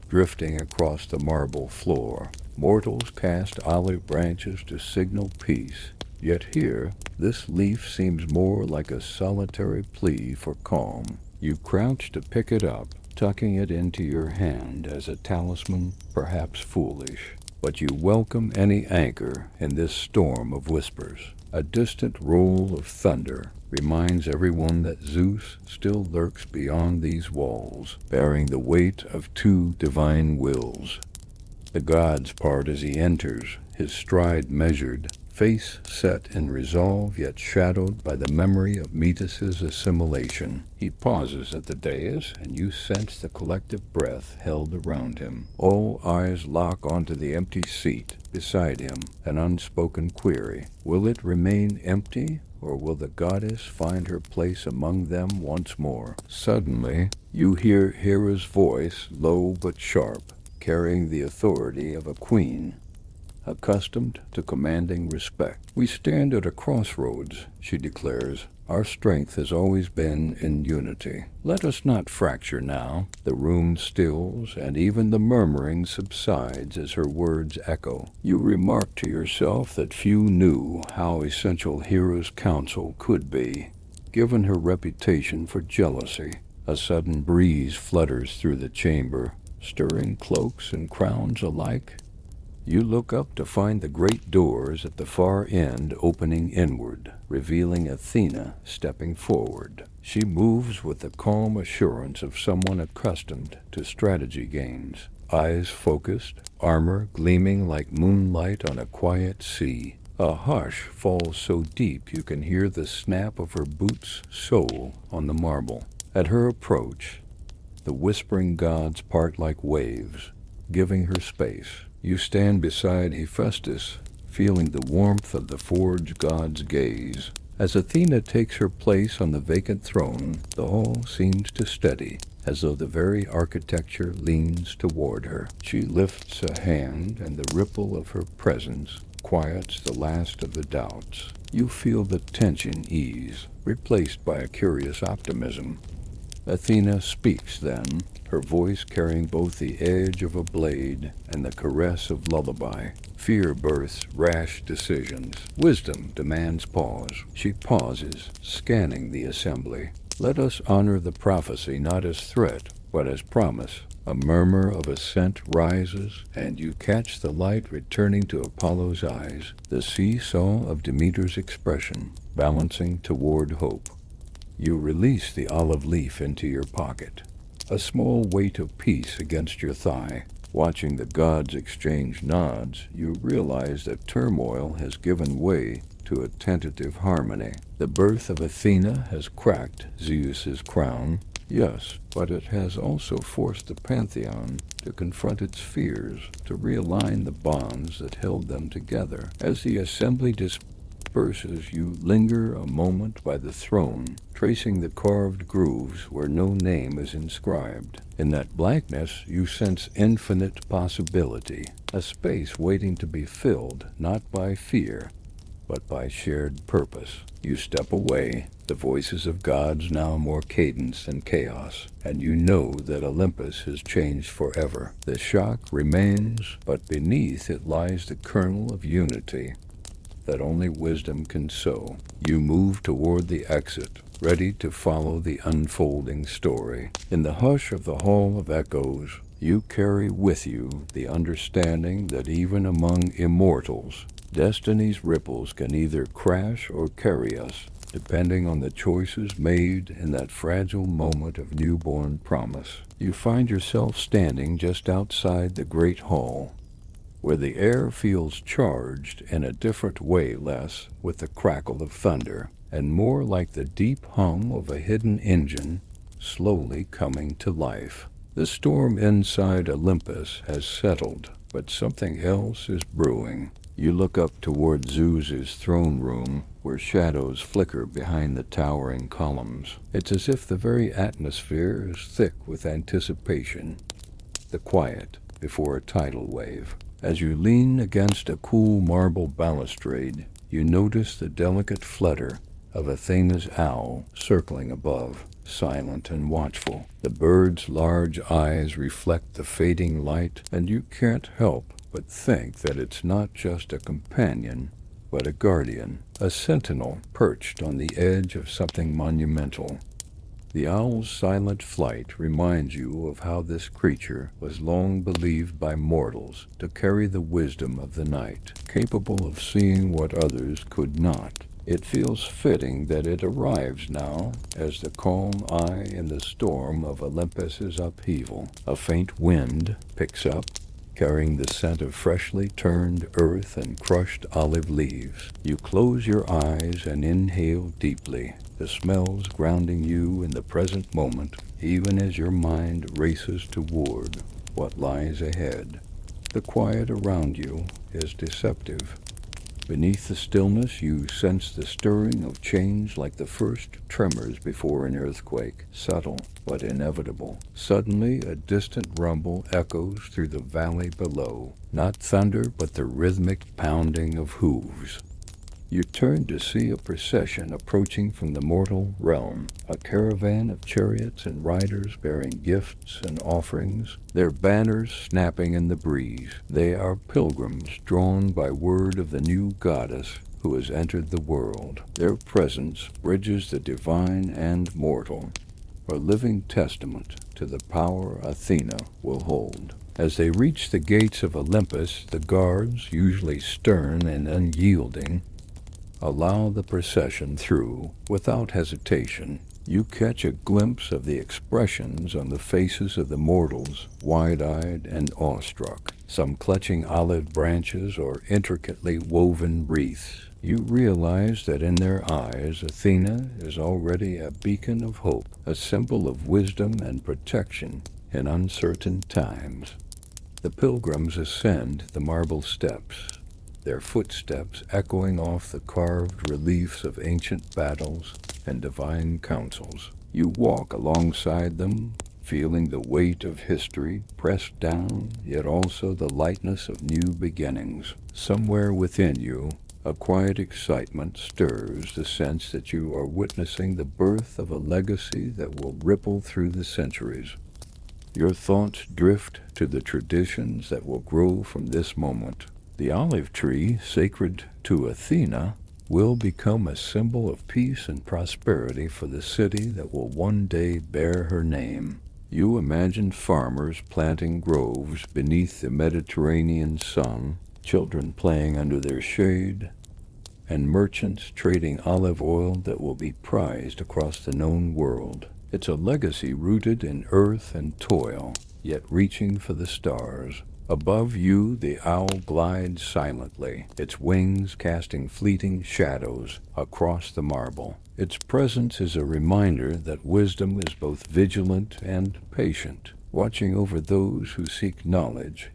drifting across the marble floor. Mortals cast olive branches to signal peace, yet here, this leaf seems more like a solitary plea for calm. You crouch to pick it up, tucking it into your hand as a talisman, perhaps foolish. But you welcome any anchor in this storm of whispers. A distant roll of thunder reminds everyone that Zeus still lurks beyond these walls, bearing the weight of two divine wills. The god's part as he enters, his stride measured, face set in resolve yet shadowed by the memory of Metis's assimilation. He pauses at the dais, and you sense the collective breath held around him. All eyes lock onto the empty seat beside him, an unspoken query. Will it remain empty, or will the goddess find her place among them once more? Suddenly, you hear Hera's voice, low but sharp, carrying the authority of a queen, accustomed to commanding respect. We stand at a crossroads, she declares. Our strength has always been in unity. Let us not fracture now. The room stills, and even the murmuring subsides as her words echo. You remark to yourself that few knew how essential Hera's counsel could be, given her reputation for jealousy. A sudden breeze flutters through the chamber, stirring cloaks and crowns alike. You look up to find the great doors at the far end opening inward, revealing Athena stepping forward. She moves with the calm assurance of someone accustomed to strategy games, eyes focused, armor gleaming like moonlight on a quiet sea. A hush falls so deep you can hear the snap of her boots' sole on the marble. At her approach, the whispering gods part like waves, giving her space. You stand beside Hephaestus, feeling the warmth of the forge god's gaze. As Athena takes her place on the vacant throne, the hall seems to steady, as though the very architecture leans toward her. She lifts a hand, and the ripple of her presence quiets the last of the doubts. You feel the tension ease, replaced by a curious optimism. Athena speaks then, her voice carrying both the edge of a blade and the caress of lullaby. Fear births rash decisions. Wisdom demands pause. She pauses, scanning the assembly. Let us honor the prophecy not as threat, but as promise. A murmur of assent rises, and you catch the light returning to Apollo's eyes, the seesaw of Demeter's expression, balancing toward hope. You release the olive leaf into your pocket, a small weight of peace against your thigh. Watching the gods exchange nods, you realize that turmoil has given way to a tentative harmony. The birth of Athena has cracked Zeus's crown, yes, but it has also forced the pantheon to confront its fears, to realign the bonds that held them together. As the assembly disperses, you linger a moment by the throne, tracing the carved grooves where no name is inscribed. In that blankness, you sense infinite possibility, a space waiting to be filled not by fear, but by shared purpose. You step away, the voices of gods now more cadence than chaos, and you know that Olympus has changed forever. The shock remains, but beneath it lies the kernel of unity that only wisdom can sow. You move toward the exit, ready to follow the unfolding story. In the hush of the Hall of Echoes, you carry with you the understanding that even among immortals, destiny's ripples can either crash or carry us, depending on the choices made in that fragile moment of newborn promise. You find yourself standing just outside the great hall, where the air feels charged in a different way, less with the crackle of thunder, and more like the deep hum of a hidden engine slowly coming to life. The storm inside Olympus has settled, but something else is brewing. You look up toward Zeus's throne room, where shadows flicker behind the towering columns. It's as if the very atmosphere is thick with anticipation, the quiet before a tidal wave. As you lean against a cool marble balustrade, you notice the delicate flutter of Athena's owl circling above, silent and watchful. The bird's large eyes reflect the fading light, and you can't help but think that it's not just a companion, but a guardian, a sentinel perched on the edge of something monumental. The owl's silent flight reminds you of how this creature was long believed by mortals to carry the wisdom of the night, capable of seeing what others could not. It feels fitting that it arrives now as the calm eye in the storm of Olympus's upheaval. A faint wind picks up, carrying the scent of freshly turned earth and crushed olive leaves. You close your eyes and inhale deeply, the smells grounding you in the present moment, even as your mind races toward what lies ahead. The quiet around you is deceptive. Beneath the stillness, you sense the stirring of change like the first tremors before an earthquake, subtle but inevitable. Suddenly, a distant rumble echoes through the valley below, not thunder but the rhythmic pounding of hooves. You turn to see a procession approaching from the mortal realm, a caravan of chariots and riders bearing gifts and offerings, their banners snapping in the breeze. They are pilgrims drawn by word of the new goddess who has entered the world. Their presence bridges the divine and mortal, a living testament to the power Athena will hold. As they reach the gates of Olympus, the guards, usually stern and unyielding, allow the procession through without hesitation. You catch a glimpse of the expressions on the faces of the mortals, wide-eyed and awestruck, some clutching olive branches or intricately woven wreaths. You realize that in their eyes, Athena is already a beacon of hope, a symbol of wisdom and protection in uncertain times. The pilgrims ascend the marble steps, their footsteps echoing off the carved reliefs of ancient battles and divine councils. You walk alongside them, feeling the weight of history pressed down, yet also the lightness of new beginnings. Somewhere within you, a quiet excitement stirs the sense that you are witnessing the birth of a legacy that will ripple through the centuries. Your thoughts drift to the traditions that will grow from this moment. The olive tree, sacred to Athena, will become a symbol of peace and prosperity for the city that will one day bear her name. You imagine farmers planting groves beneath the Mediterranean sun, children playing under their shade, and merchants trading olive oil that will be prized across the known world. It's a legacy rooted in earth and toil, yet reaching for the stars. Above you, the owl glides silently, its wings casting fleeting shadows across the marble. Its presence is a reminder that wisdom is both vigilant and patient, watching over those who seek knowledge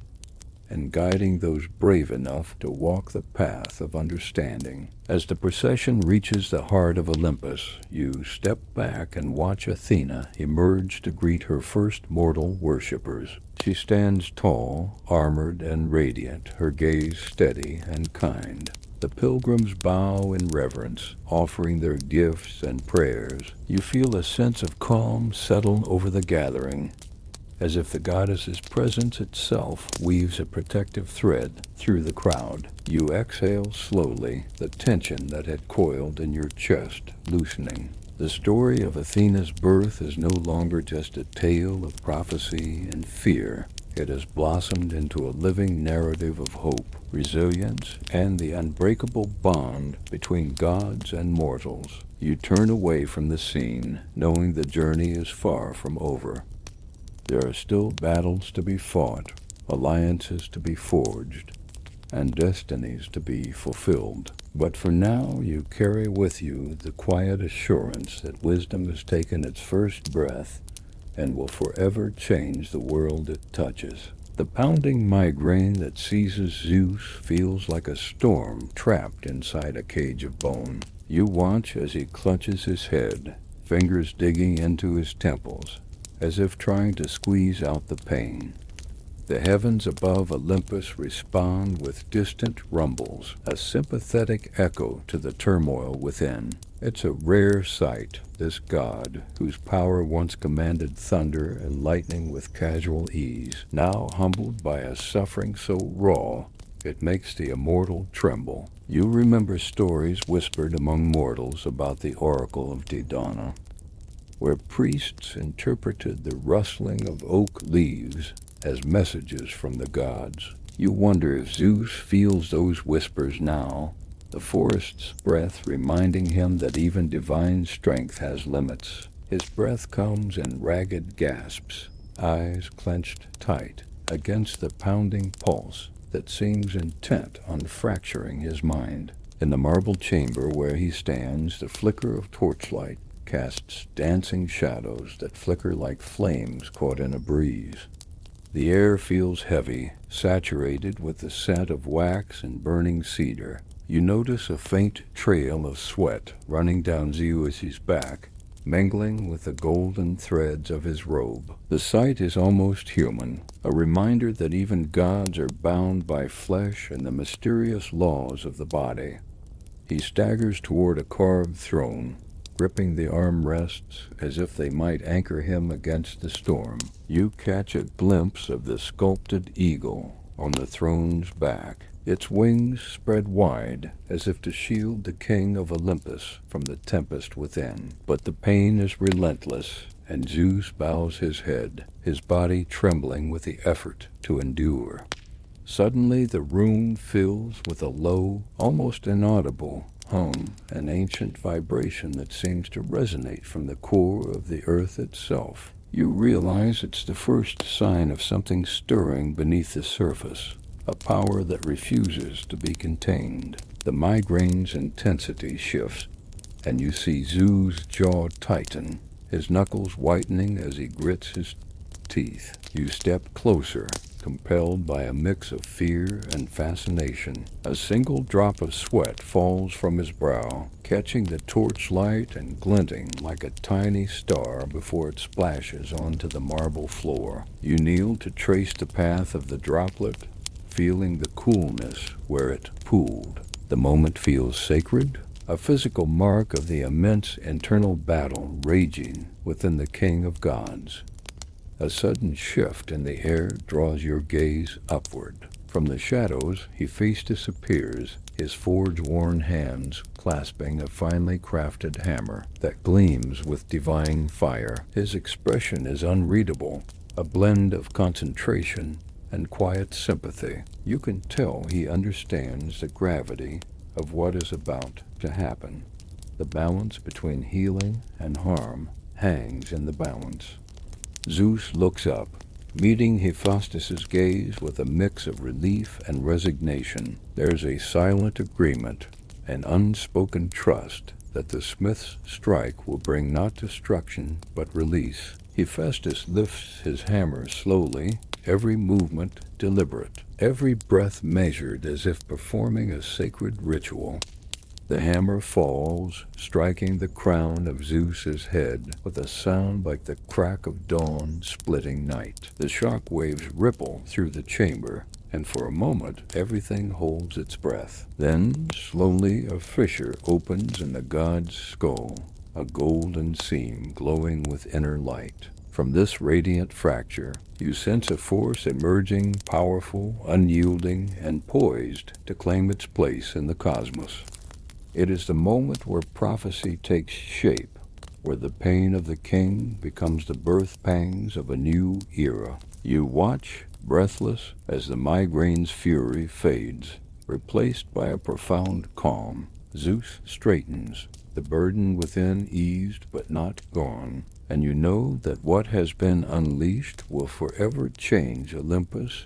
and guiding those brave enough to walk the path of understanding. As the procession reaches the heart of Olympus, you step back and watch Athena emerge to greet her first mortal worshippers. She stands tall, armored, and radiant, her gaze steady and kind. The pilgrims bow in reverence, offering their gifts and prayers. You feel a sense of calm settle over the gathering, as if the goddess's presence itself weaves a protective thread through the crowd. You exhale slowly, the tension that had coiled in your chest loosening. The story of Athena's birth is no longer just a tale of prophecy and fear. It has blossomed into a living narrative of hope, resilience, and the unbreakable bond between gods and mortals. You turn away from the scene, knowing the journey is far from over. There are still battles to be fought, alliances to be forged, and destinies to be fulfilled. But for now, you carry with you the quiet assurance that wisdom has taken its first breath and will forever change the world it touches. The pounding migraine that seizes Zeus feels like a storm trapped inside a cage of bone. You watch as he clutches his head, fingers digging into his temples, as if trying to squeeze out the pain. The heavens above Olympus respond with distant rumbles, a sympathetic echo to the turmoil within. It's a rare sight, this god, whose power once commanded thunder and lightning with casual ease, now humbled by a suffering so raw it makes the immortal tremble. You remember stories whispered among mortals about the oracle of Didana, where priests interpreted the rustling of oak leaves as messages from the gods. You wonder if Zeus feels those whispers now, the forest's breath reminding him that even divine strength has limits. His breath comes in ragged gasps, eyes clenched tight against the pounding pulse that seems intent on fracturing his mind. In the marble chamber where he stands, the flicker of torchlight casts dancing shadows that flicker like flames caught in a breeze. The air feels heavy, saturated with the scent of wax and burning cedar. You notice a faint trail of sweat running down Zeus's back, mingling with the golden threads of his robe. The sight is almost human, a reminder that even gods are bound by flesh and the mysterious laws of the body. He staggers toward a carved throne, gripping the armrests as if they might anchor him against the storm. You catch a glimpse of the sculpted eagle on the throne's back, its wings spread wide as if to shield the king of Olympus from the tempest within. But the pain is relentless, and Zeus bows his head, his body trembling with the effort to endure. Suddenly the room fills with a low, almost inaudible hum, an ancient vibration that seems to resonate from the core of the earth itself. You realize it's the first sign of something stirring beneath the surface, a power that refuses to be contained. The migraine's intensity shifts, and you see Zeus' jaw tighten, his knuckles whitening as he grits his teeth. You step closer, compelled by a mix of fear and fascination. A single drop of sweat falls from his brow, catching the torchlight and glinting like a tiny star before it splashes onto the marble floor. You kneel to trace the path of the droplet, feeling the coolness where it pooled. The moment feels sacred, a physical mark of the immense internal battle raging within the king of gods. A sudden shift in the air draws your gaze upward. From the shadows, Hephaestus disappears, his forge-worn hands clasping a finely crafted hammer that gleams with divine fire. His expression is unreadable, a blend of concentration and quiet sympathy. You can tell he understands the gravity of what is about to happen. The balance between healing and harm hangs in the balance. Zeus looks up, meeting Hephaestus's gaze with a mix of relief and resignation. There's a silent agreement, an unspoken trust that the smith's strike will bring not destruction but release. Hephaestus lifts his hammer slowly, every movement deliberate, every breath measured as if performing a sacred ritual. The hammer falls, striking the crown of Zeus's head with a sound like the crack of dawn splitting night. The shock waves ripple through the chamber, and for a moment everything holds its breath. Then, slowly, a fissure opens in the god's skull, a golden seam glowing with inner light. From this radiant fracture, you sense a force emerging, powerful, unyielding, and poised to claim its place in the cosmos. It is the moment where prophecy takes shape, where the pain of the king becomes the birth pangs of a new era. You watch, breathless, as the migraine's fury fades, replaced by a profound calm. Zeus straightens, the burden within eased but not gone, and you know that what has been unleashed will forever change Olympus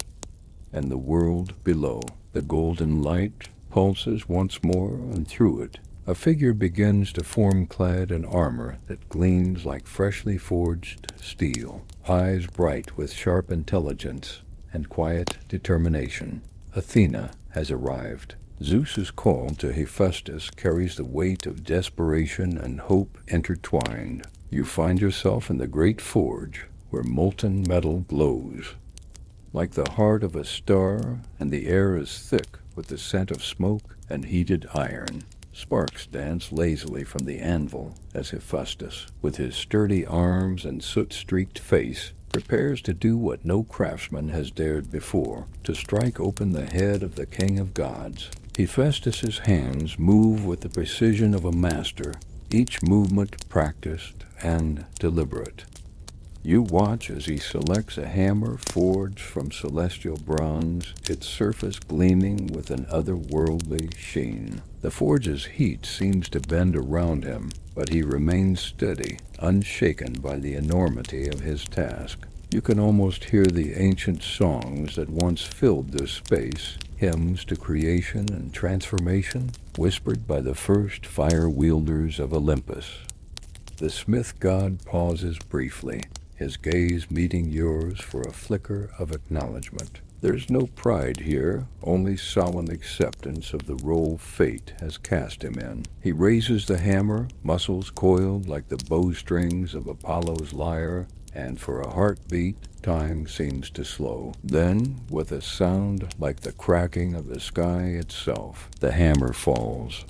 and the world below. The golden light pulses once more, and through it, A figure begins to form clad in armor that gleams like freshly forged steel, eyes bright with sharp intelligence and quiet determination. Athena has arrived. Zeus's call to Hephaestus carries the weight of desperation and hope intertwined. You find yourself in the great forge where molten metal glows like the heart of a star, and the air is thick with the scent of smoke and heated iron. Sparks dance lazily from the anvil as Hephaestus, with his sturdy arms and soot-streaked face, prepares to do what no craftsman has dared before, to strike open the head of the king of gods. Hephaestus's hands move with the precision of a master, each movement practiced and deliberate. You watch as he selects a hammer forged from celestial bronze, its surface gleaming with an otherworldly sheen. The forge's heat seems to bend around him, but he remains steady, unshaken by the enormity of his task. You can almost hear the ancient songs that once filled this space, hymns to creation and transformation, whispered by the first fire-wielders of Olympus. The smith god pauses briefly, his gaze meeting yours for a flicker of acknowledgement. There's no pride here, only solemn acceptance of the role fate has cast him in. He raises the hammer, muscles coiled like the bowstrings of Apollo's lyre, and for a heartbeat, time seems to slow. Then, with a sound like the cracking of the sky itself, the hammer falls.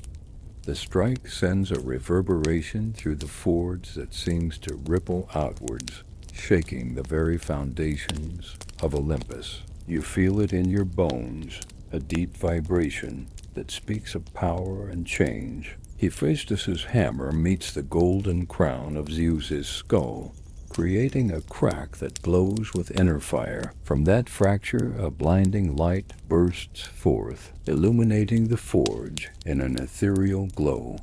The strike sends a reverberation through the forge that seems to ripple outwards, shaking the very foundations of Olympus. You feel it in your bones, a deep vibration that speaks of power and change. Hephaestus's hammer meets the golden crown of Zeus's skull, creating a crack that glows with inner fire. From that fracture, a blinding light bursts forth, illuminating the forge in an ethereal glow.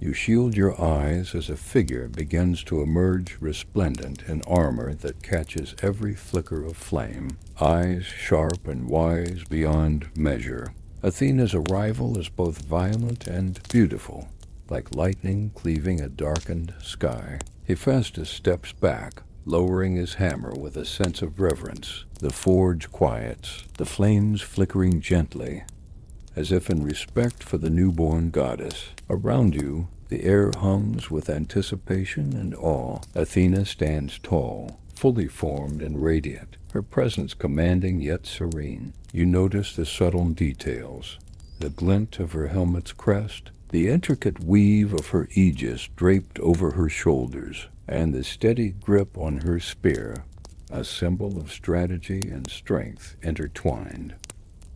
You shield your eyes as a figure begins to emerge resplendent in armor that catches every flicker of flame, eyes sharp and wise beyond measure. Athena's arrival is both violent and beautiful, like lightning cleaving a darkened sky. Hephaestus steps back, lowering his hammer with a sense of reverence. The forge quiets, the flames flickering gently, as if in respect for the newborn goddess. Around you, the air hums with anticipation and awe. Athena stands tall, fully formed and radiant, her presence commanding yet serene. You notice the subtle details, the glint of her helmet's crest, the intricate weave of her aegis draped over her shoulders, and the steady grip on her spear, a symbol of strategy and strength intertwined.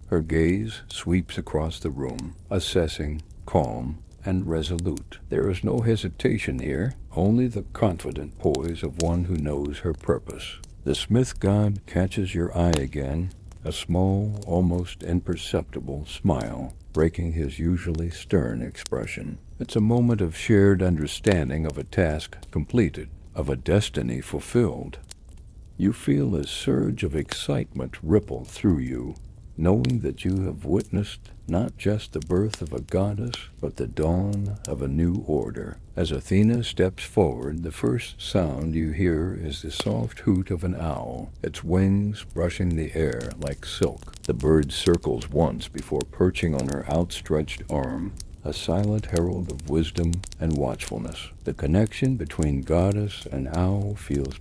Her gaze sweeps across the room, assessing, calm, and resolute. There is no hesitation here, only the confident poise of one who knows her purpose. The smith god catches your eye again, a small, almost imperceptible smile, breaking his usually stern expression. It's a moment of shared understanding of a task completed, of a destiny fulfilled. You feel a surge of excitement ripple through you, knowing that you have witnessed not just the birth of a goddess, but the dawn of a new order. As Athena steps forward, the first sound you hear is the soft hoot of an owl, its wings brushing the air like silk. The bird circles once before perching on her outstretched arm, a silent herald of wisdom and watchfulness. The connection between goddess and owl feels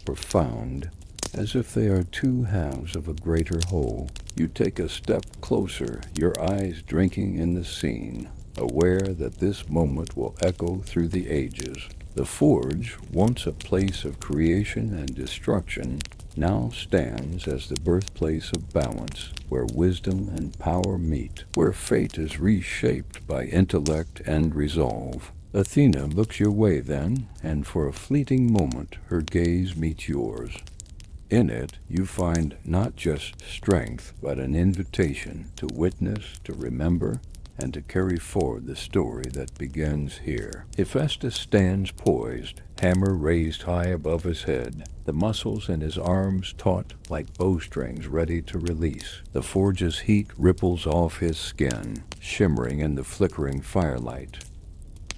profound, as if they are two halves of a greater whole. You take a step closer, your eyes drinking in the scene, aware that this moment will echo through the ages. The forge, once a place of creation and destruction, now stands as the birthplace of balance, where wisdom and power meet, where fate is reshaped by intellect and resolve. Athena looks your way then, and for a fleeting moment her gaze meets yours. In it, you find not just strength, but an invitation to witness, to remember, and to carry forward the story that begins here. Hephaestus stands poised, hammer raised high above his head, the muscles in his arms taut like bowstrings ready to release. The forge's heat ripples off his skin, shimmering in the flickering firelight.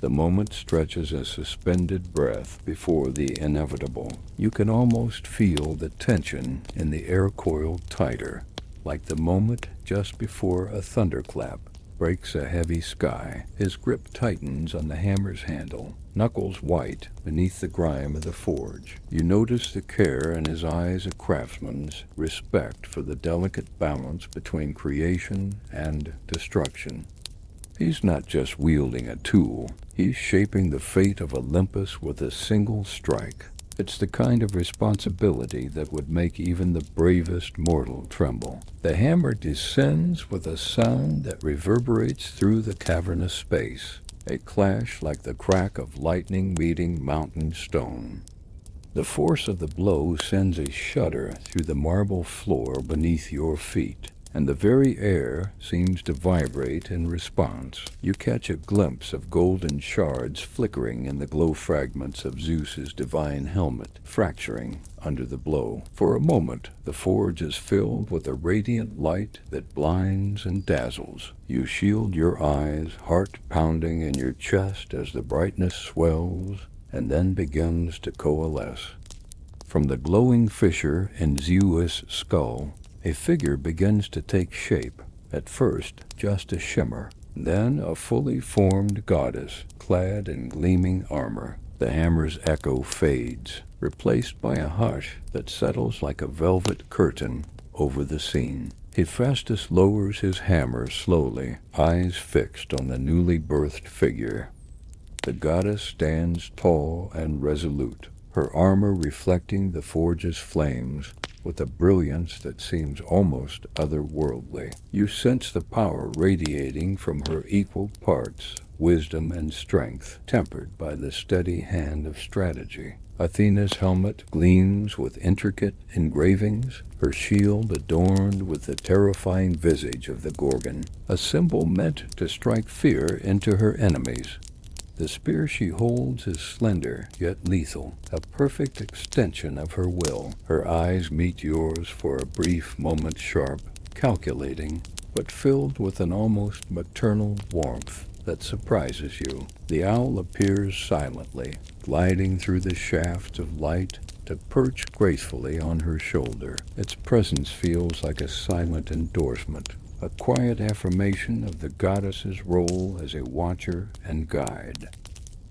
The moment stretches a suspended breath before the inevitable. You can almost feel the tension in the air coiled tighter, like the moment just before a thunderclap breaks a heavy sky. His grip tightens on the hammer's handle, knuckles white beneath the grime of the forge. You notice the care in his eyes, a craftsman's respect for the delicate balance between creation and destruction. He's not just wielding a tool, he's shaping the fate of Olympus with a single strike. It's the kind of responsibility that would make even the bravest mortal tremble. The hammer descends with a sound that reverberates through the cavernous space, a clash like the crack of lightning meeting mountain stone. The force of the blow sends a shudder through the marble floor beneath your feet, and the very air seems to vibrate in response. You catch a glimpse of golden shards flickering in the glow fragments of Zeus's divine helmet, fracturing under the blow. For a moment, the forge is filled with a radiant light that blinds and dazzles. You shield your eyes, heart pounding in your chest as the brightness swells and then begins to coalesce. From the glowing fissure in Zeus' skull, a figure begins to take shape, at first just a shimmer, then a fully formed goddess, clad in gleaming armor. The hammer's echo fades, replaced by a hush that settles like a velvet curtain over the scene. Hephaestus lowers his hammer slowly, eyes fixed on the newly birthed figure. The goddess stands tall and resolute, her armor reflecting the forge's flames with a brilliance that seems almost otherworldly. You sense the power radiating from her equal parts, wisdom and strength, tempered by the steady hand of strategy. Athena's helmet gleams with intricate engravings, her shield adorned with the terrifying visage of the Gorgon, a symbol meant to strike fear into her enemies. The spear she holds is slender, yet lethal, a perfect extension of her will. Her eyes meet yours for a brief moment, sharp, calculating, but filled with an almost maternal warmth that surprises you. The owl appears silently, gliding through the shafts of light to perch gracefully on her shoulder. Its presence feels like a silent endorsement, a quiet affirmation of the goddess's role as a watcher and guide.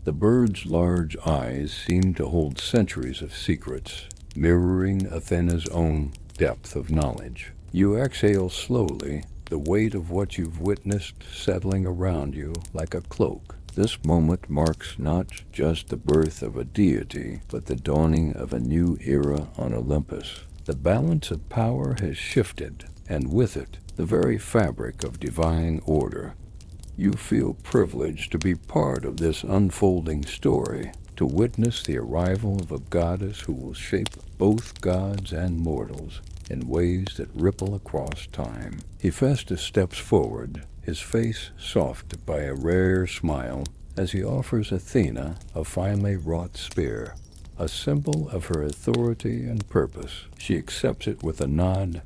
The bird's large eyes seem to hold centuries of secrets, mirroring Athena's own depth of knowledge. You exhale slowly, the weight of what you've witnessed settling around you like a cloak. This moment marks not just the birth of a deity, but the dawning of a new era on Olympus. The balance of power has shifted, and with it, the very fabric of divine order. You feel privileged to be part of this unfolding story, to witness the arrival of a goddess who will shape both gods and mortals in ways that ripple across time. Hephaestus steps forward, his face softened by a rare smile as he offers Athena a finely wrought spear, a symbol of her authority and purpose. She accepts it with a nod,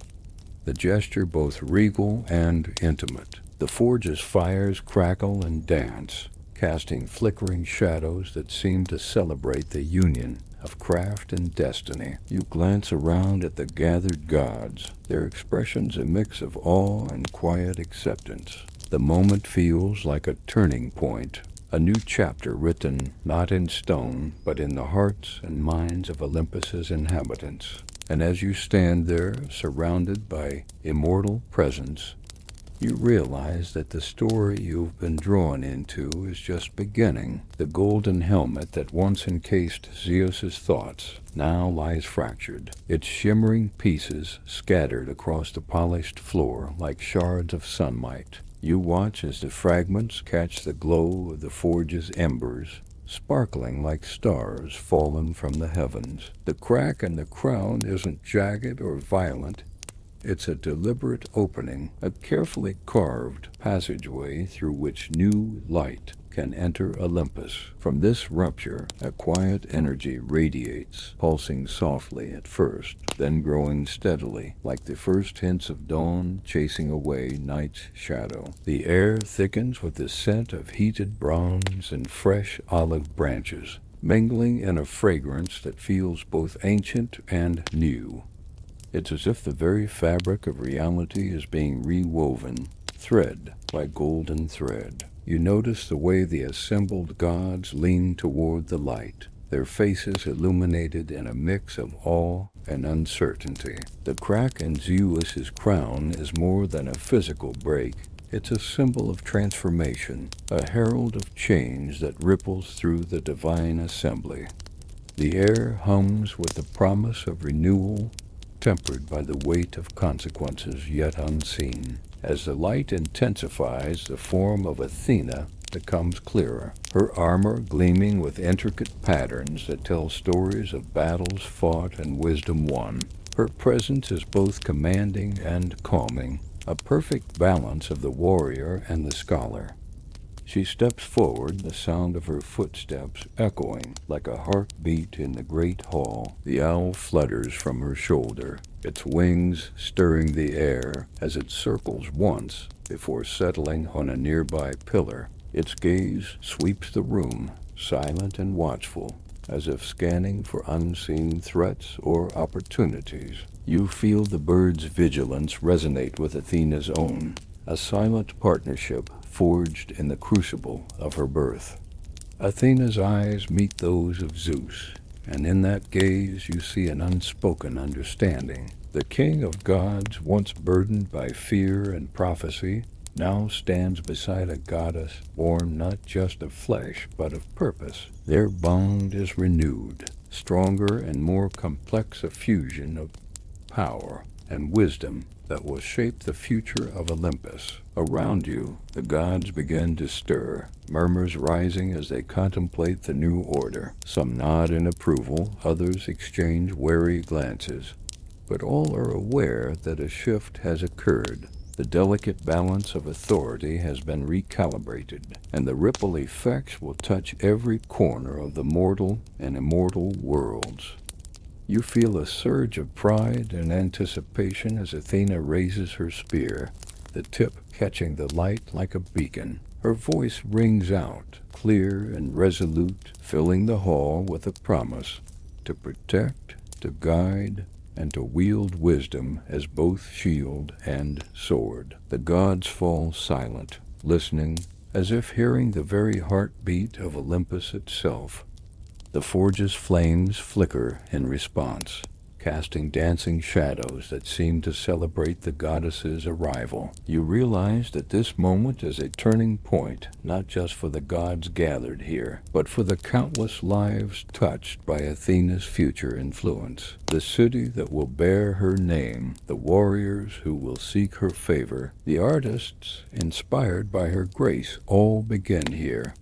the gesture both regal and intimate. The forge's fires crackle and dance, casting flickering shadows that seem to celebrate the union of craft and destiny. You glance around at the gathered gods, their expressions a mix of awe and quiet acceptance. The moment feels like a turning point, a new chapter written not in stone, but in the hearts and minds of Olympus's inhabitants. And as you stand there, surrounded by immortal presence, you realize that the story you've been drawn into is just beginning. The golden helmet that once encased Zeus's thoughts now lies fractured, its shimmering pieces scattered across the polished floor like shards of sunlight. You watch as the fragments catch the glow of the forge's embers, sparkling like stars fallen from the heavens. The crack in the crown isn't jagged or violent. It's a deliberate opening, a carefully carved passageway through which new light can enter Olympus. From this rupture, a quiet energy radiates, pulsing softly at first, then growing steadily, like the first hints of dawn chasing away night's shadow. The air thickens with the scent of heated bronze and fresh olive branches, mingling in a fragrance that feels both ancient and new. It's as if the very fabric of reality is being rewoven, thread by golden thread. You notice the way the assembled gods lean toward the light, their faces illuminated in a mix of awe and uncertainty. The crack in Zeus's crown is more than a physical break. It's a symbol of transformation, a herald of change that ripples through the divine assembly. The air hums with the promise of renewal, tempered by the weight of consequences yet unseen. As the light intensifies, the form of Athena becomes clearer, her armor gleaming with intricate patterns that tell stories of battles fought and wisdom won. Her presence is both commanding and calming, a perfect balance of the warrior and the scholar. She steps forward, the sound of her footsteps echoing like a heartbeat in the great hall. The owl flutters from her shoulder, its wings stirring the air as it circles once before settling on a nearby pillar. Its gaze sweeps the room, silent and watchful, as if scanning for unseen threats or opportunities. You feel the bird's vigilance resonate with Athena's own, a silent partnership forged in the crucible of her birth. Athena's eyes meet those of Zeus, and in that gaze you see an unspoken understanding. The king of gods, once burdened by fear and prophecy, now stands beside a goddess born not just of flesh, but of purpose. Their bond is renewed, stronger and more complex a fusion of power and wisdom that will shape the future of Olympus. Around you, the gods begin to stir, murmurs rising as they contemplate the new order. Some nod in approval, others exchange wary glances, but all are aware that a shift has occurred. The delicate balance of authority has been recalibrated, and the ripple effects will touch every corner of the mortal and immortal worlds. You feel a surge of pride and anticipation as Athena raises her spear, the tip catching the light like a beacon. Her voice rings out, clear and resolute, filling the hall with a promise to protect, to guide, and to wield wisdom as both shield and sword. The gods fall silent, listening, as if hearing the very heartbeat of Olympus itself. The forge's flames flicker in response, casting dancing shadows that seem to celebrate the goddess's arrival. You realize that this moment is a turning point, not just for the gods gathered here, but for the countless lives touched by Athena's future influence. The city that will bear her name, the warriors who will seek her favor, the artists inspired by her grace, all begin here.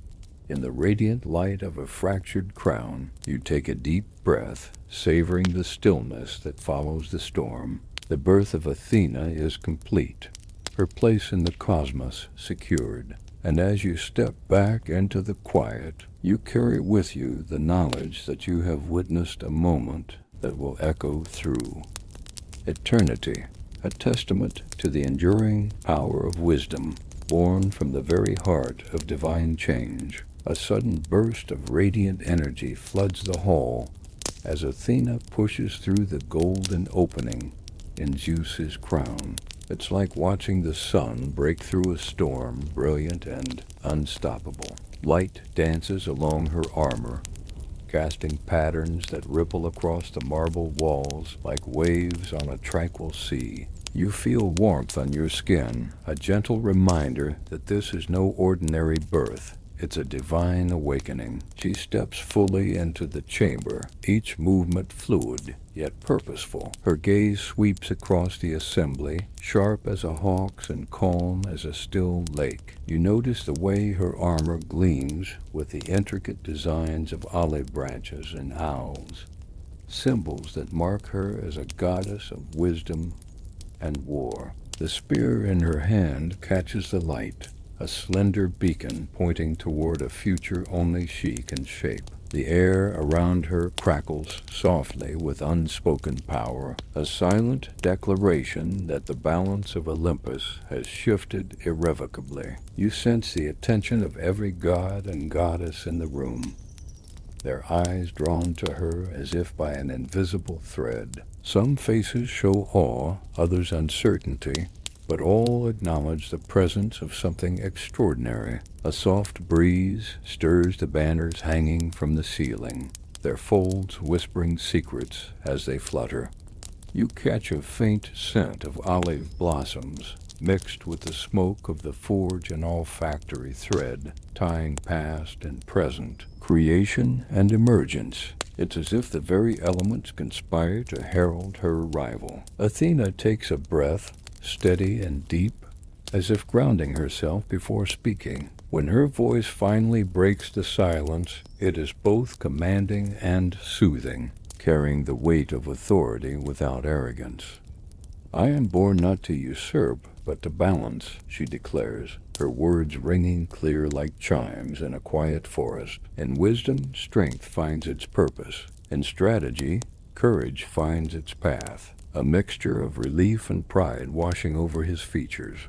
In the radiant light of a fractured crown, you take a deep breath, savoring the stillness that follows the storm. The birth of Athena is complete, her place in the cosmos secured, and as you step back into the quiet, you carry with you the knowledge that you have witnessed a moment that will echo through eternity, a testament to the enduring power of wisdom, born from the very heart of divine change. A sudden burst of radiant energy floods the hall as Athena pushes through the golden opening in Zeus's crown. It's like watching the sun break through a storm, brilliant and unstoppable. Light dances along her armor, casting patterns that ripple across the marble walls like waves on a tranquil sea. You feel warmth on your skin, a gentle reminder that this is no ordinary birth. It's a divine awakening. She steps fully into the chamber, each movement fluid, yet purposeful. Her gaze sweeps across the assembly, sharp as a hawk's and calm as a still lake. You notice the way her armor gleams with the intricate designs of olive branches and owls, symbols that mark her as a goddess of wisdom and war. The spear in her hand catches the light, a slender beacon pointing toward a future only she can shape. The air around her crackles softly with unspoken power, a silent declaration that the balance of Olympus has shifted irrevocably. You sense the attention of every god and goddess in the room, their eyes drawn to her as if by an invisible thread. Some faces show awe, others uncertainty, but all acknowledge the presence of something extraordinary. A soft breeze stirs the banners hanging from the ceiling, their folds whispering secrets as they flutter. You catch a faint scent of olive blossoms, mixed with the smoke of the forge and olfactory thread, tying past and present, creation and emergence. It's as if the very elements conspire to herald her arrival. Athena takes a breath, steady and deep, as if grounding herself before speaking. When her voice finally breaks the silence, it is both commanding and soothing, carrying the weight of authority without arrogance. "I am born not to usurp, but to balance," she declares, her words ringing clear like chimes in a quiet forest. In wisdom, strength finds its purpose. In strategy, courage finds its path, a mixture of relief and pride washing over his features.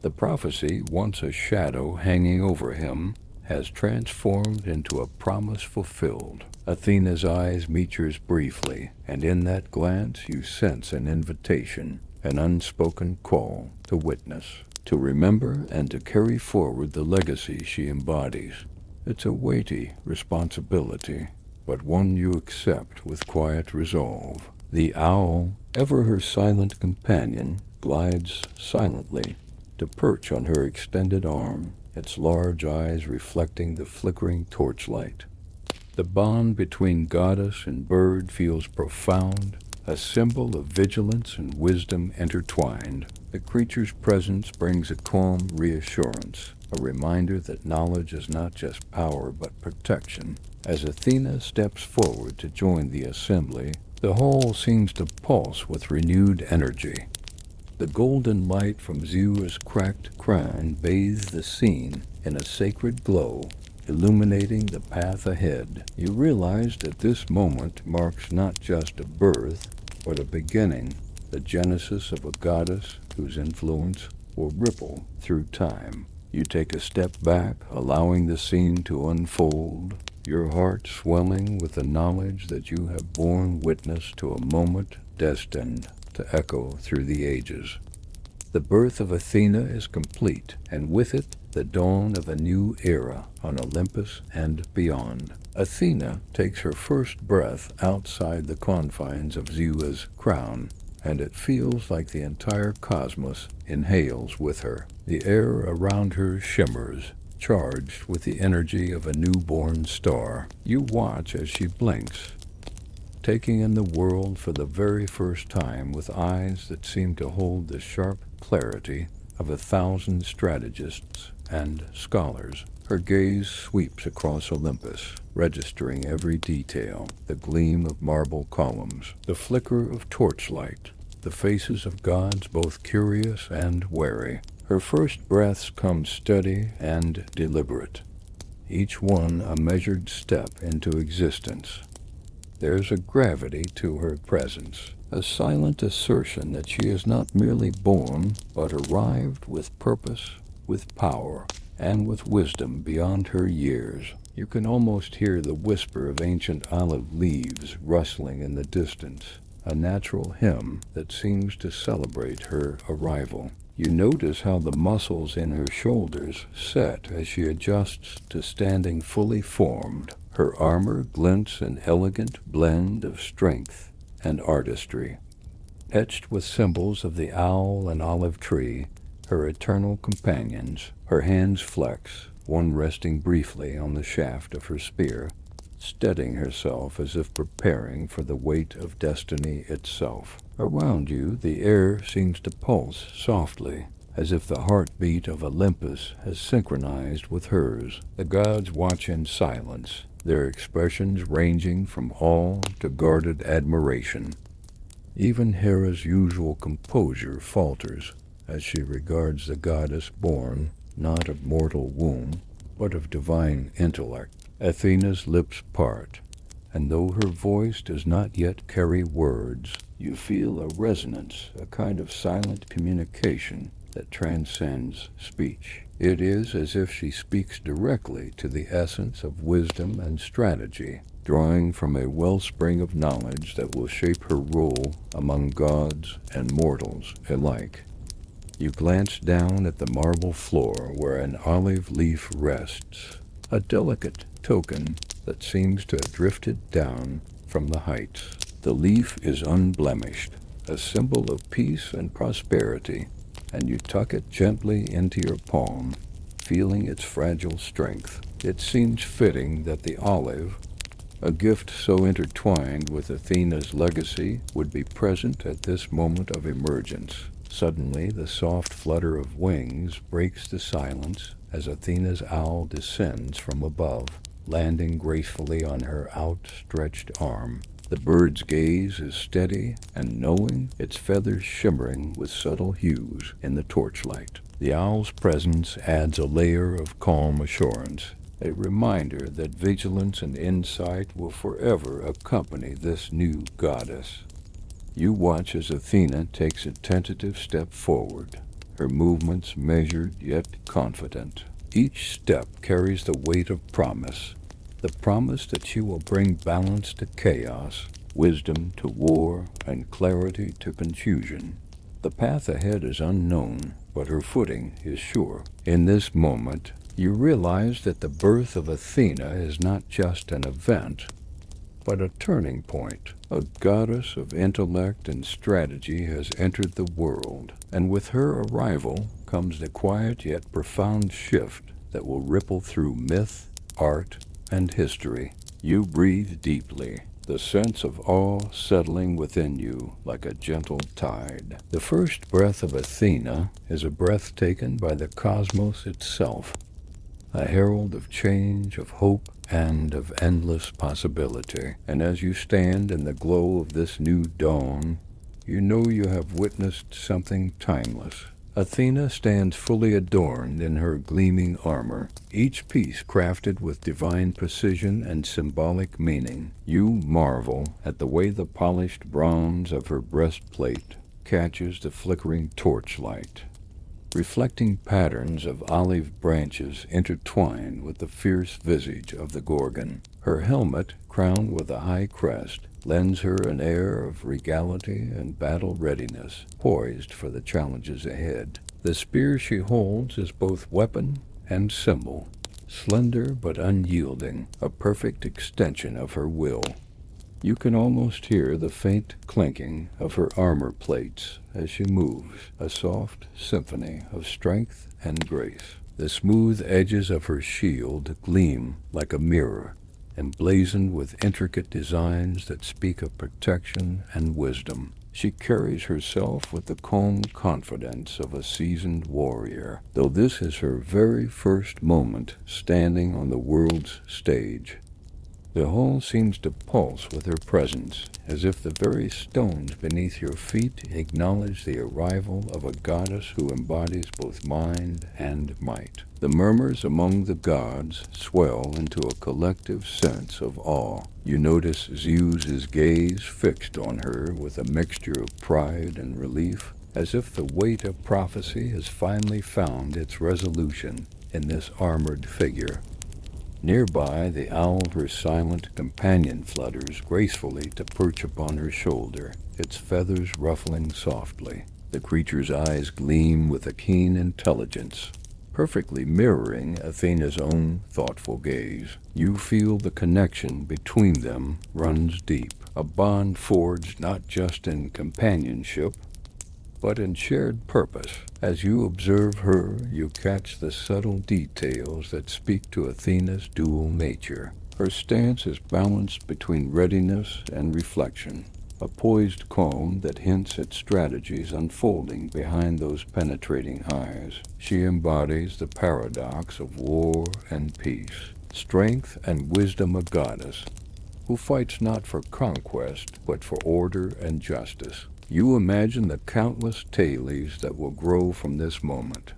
The prophecy, once a shadow hanging over him, has transformed into a promise fulfilled. Athena's eyes meet yours briefly, and in that glance you sense an invitation, an unspoken call to witness, to remember and to carry forward the legacy she embodies. It's a weighty responsibility, but one you accept with quiet resolve. The owl, ever her silent companion, glides silently to perch on her extended arm, its large eyes reflecting the flickering torchlight. The bond between goddess and bird feels profound, a symbol of vigilance and wisdom intertwined. The creature's presence brings a calm reassurance, a reminder that knowledge is not just power but protection. As Athena steps forward to join the assembly, the hall seems to pulse with renewed energy. The golden light from Zeus's cracked crown bathes the scene in a sacred glow, illuminating the path ahead. You realize that this moment marks not just a birth, but a beginning, the genesis of a goddess whose influence will ripple through time. You take a step back, allowing the scene to unfold, your heart swelling with the knowledge that you have borne witness to a moment destined to echo through the ages. The birth of Athena is complete, and with it the dawn of a new era on Olympus and beyond. Athena takes her first breath outside the confines of Zeus's crown, and it feels like the entire cosmos inhales with her. The air around her shimmers, charged with the energy of a newborn star. You watch as she blinks, taking in the world for the very first time with eyes that seem to hold the sharp clarity of 1,000 strategists and scholars. Her gaze sweeps across Olympus, registering every detail, the gleam of marble columns, the flicker of torchlight, the faces of gods both curious and wary. Her first breaths come steady and deliberate, each one a measured step into existence. There's a gravity to her presence, a silent assertion that she is not merely born, but arrived with purpose, with power, and with wisdom beyond her years. You can almost hear the whisper of ancient olive leaves rustling in the distance, a natural hymn that seems to celebrate her arrival. You notice how the muscles in her shoulders set as she adjusts to standing fully formed. Her armor glints an elegant blend of strength and artistry. Etched with symbols of the owl and olive tree, her eternal companions, her hands flex, one resting briefly on the shaft of her spear, steadying herself as if preparing for the weight of destiny itself. Around you, the air seems to pulse softly, as if the heartbeat of Olympus has synchronized with hers. The gods watch in silence, their expressions ranging from awe to guarded admiration. Even Hera's usual composure falters as she regards the goddess born not of mortal womb, but of divine intellect. Athena's lips part, and though her voice does not yet carry words, you feel a resonance, a kind of silent communication that transcends speech. It is as if she speaks directly to the essence of wisdom and strategy, drawing from a wellspring of knowledge that will shape her role among gods and mortals alike. You glance down at the marble floor where an olive leaf rests, a delicate token that seems to have drifted down from the heights. The leaf is unblemished, a symbol of peace and prosperity, and you tuck it gently into your palm, feeling its fragile strength. It seems fitting that the olive, a gift so intertwined with Athena's legacy, would be present at this moment of emergence. Suddenly, the soft flutter of wings breaks the silence as Athena's owl descends from above, landing gracefully on her outstretched arm. The bird's gaze is steady and knowing, its feathers shimmering with subtle hues in the torchlight. The owl's presence adds a layer of calm assurance, a reminder that vigilance and insight will forever accompany this new goddess. You watch as Athena takes a tentative step forward, her movements measured yet confident. Each step carries the weight of promise, the promise that she will bring balance to chaos, wisdom to war, and clarity to confusion. The path ahead is unknown, but her footing is sure. In this moment, you realize that the birth of Athena is not just an event, but a turning point. A goddess of intellect and strategy has entered the world, and with her arrival comes the quiet yet profound shift that will ripple through myth, art, and history. You breathe deeply, the sense of awe settling within you like a gentle tide. The first breath of Athena is a breath taken by the cosmos itself, a herald of change, of hope, and of endless possibility. And as you stand in the glow of this new dawn, you know you have witnessed something timeless. Athena stands fully adorned in her gleaming armor, each piece crafted with divine precision and symbolic meaning. You marvel at the way the polished bronze of her breastplate catches the flickering torchlight, reflecting patterns of olive branches intertwined with the fierce visage of the Gorgon. Her helmet, crowned with a high crest, lends her an air of regality and battle readiness, poised for the challenges ahead. The spear she holds is both weapon and symbol, slender but unyielding, a perfect extension of her will. You can almost hear the faint clinking of her armor plates as she moves, a soft symphony of strength and grace. The smooth edges of her shield gleam like a mirror, emblazoned with intricate designs that speak of protection and wisdom. She carries herself with the calm confidence of a seasoned warrior, though this is her very first moment standing on the world's stage. The hall seems to pulse with her presence, as if the very stones beneath your feet acknowledge the arrival of a goddess who embodies both mind and might. The murmurs among the gods swell into a collective sense of awe. You notice Zeus's gaze fixed on her with a mixture of pride and relief, as if the weight of prophecy has finally found its resolution in this armored figure. Nearby, the owl, her silent companion, flutters gracefully to perch upon her shoulder, its feathers ruffling softly. The creature's eyes gleam with a keen intelligence, perfectly mirroring Athena's own thoughtful gaze. You feel the connection between them runs deep, a bond forged not just in companionship, but in shared purpose. As you observe her, you catch the subtle details that speak to Athena's dual nature. Her stance is balanced between readiness and reflection, a poised calm that hints at strategies unfolding behind those penetrating eyes. She embodies the paradox of war and peace, strength and wisdom a goddess, who fights not for conquest, but for order and justice. You imagine the countless tailies that will grow from this moment.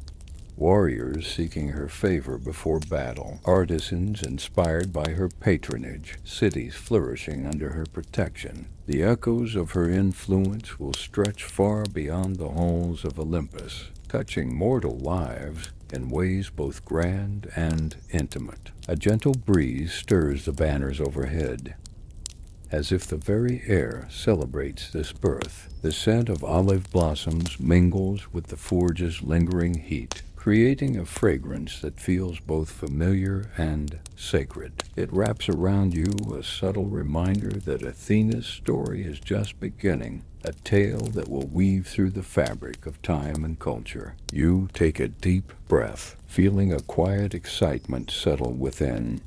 Warriors seeking her favor before battle, artisans inspired by her patronage, cities flourishing under her protection. The echoes of her influence will stretch far beyond the halls of Olympus, touching mortal lives in ways both grand and intimate. A gentle breeze stirs the banners overhead, as if the very air celebrates this birth. The scent of olive blossoms mingles with the forge's lingering heat, creating a fragrance that feels both familiar and sacred. It wraps around you a subtle reminder that Athena's story is just beginning, a tale that will weave through the fabric of time and culture. You take a deep breath, feeling a quiet excitement settle within.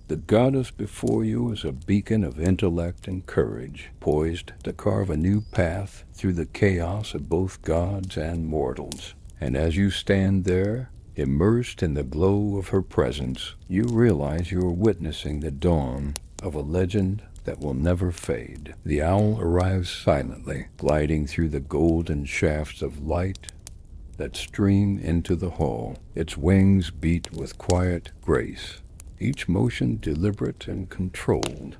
The goddess before you is a beacon of intellect and courage, poised to carve a new path through the chaos of both gods and mortals. And as you stand there, immersed in the glow of her presence, you realize you are witnessing the dawn of a legend that will never fade. The owl arrives silently, gliding through the golden shafts of light that stream into the hall. Its wings beat with quiet grace, each motion deliberate and controlled,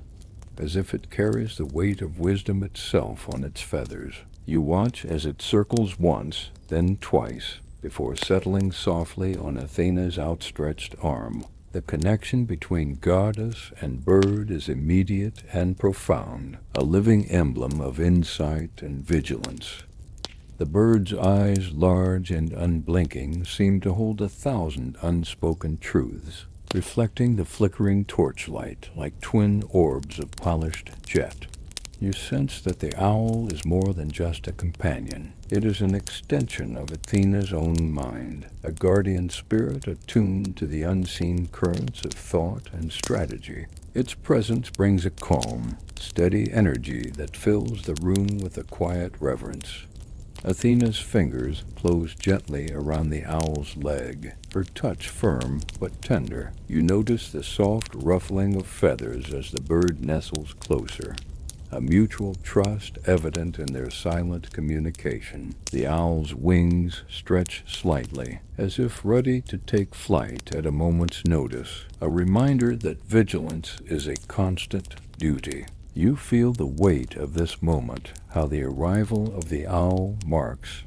as if it carries the weight of wisdom itself on its feathers. You watch as it circles once, then twice, before settling softly on Athena's outstretched arm. The connection between goddess and bird is immediate and profound, a living emblem of insight and vigilance. The bird's eyes, large and unblinking, seem to hold 1,000 unspoken truths, reflecting the flickering torchlight like twin orbs of polished jet. You sense that the owl is more than just a companion. It is an extension of Athena's own mind, a guardian spirit attuned to the unseen currents of thought and strategy. Its presence brings a calm, steady energy that fills the room with a quiet reverence. Athena's fingers close gently around the owl's leg, her touch firm but tender. You notice the soft ruffling of feathers as the bird nestles closer, a mutual trust evident in their silent communication. The owl's wings stretch slightly, as if ready to take flight at a moment's notice, a reminder that vigilance is a constant duty. You feel the weight of this moment, how the arrival of the owl marks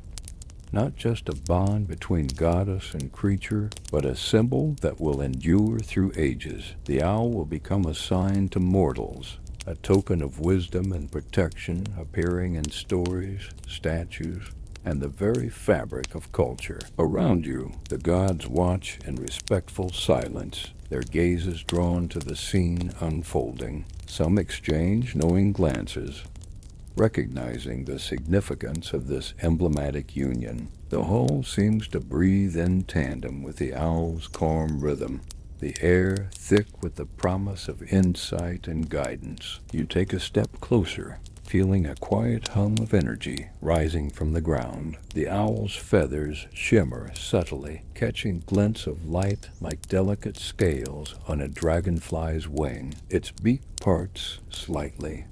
not just a bond between goddess and creature, but a symbol that will endure through ages. The owl will become a sign to mortals, a token of wisdom and protection appearing in stories, statues, and the very fabric of culture. Around you, the gods watch in respectful silence, their gazes drawn to the scene unfolding. Some exchange knowing glances, recognizing the significance of this emblematic union. The whole seems to breathe in tandem with the owl's calm rhythm, the air thick with the promise of insight and guidance. You take a step closer, feeling a quiet hum of energy rising from the ground. The owl's feathers shimmer subtly, catching glints of light like delicate scales on a dragonfly's wing. Its beak parts slightly,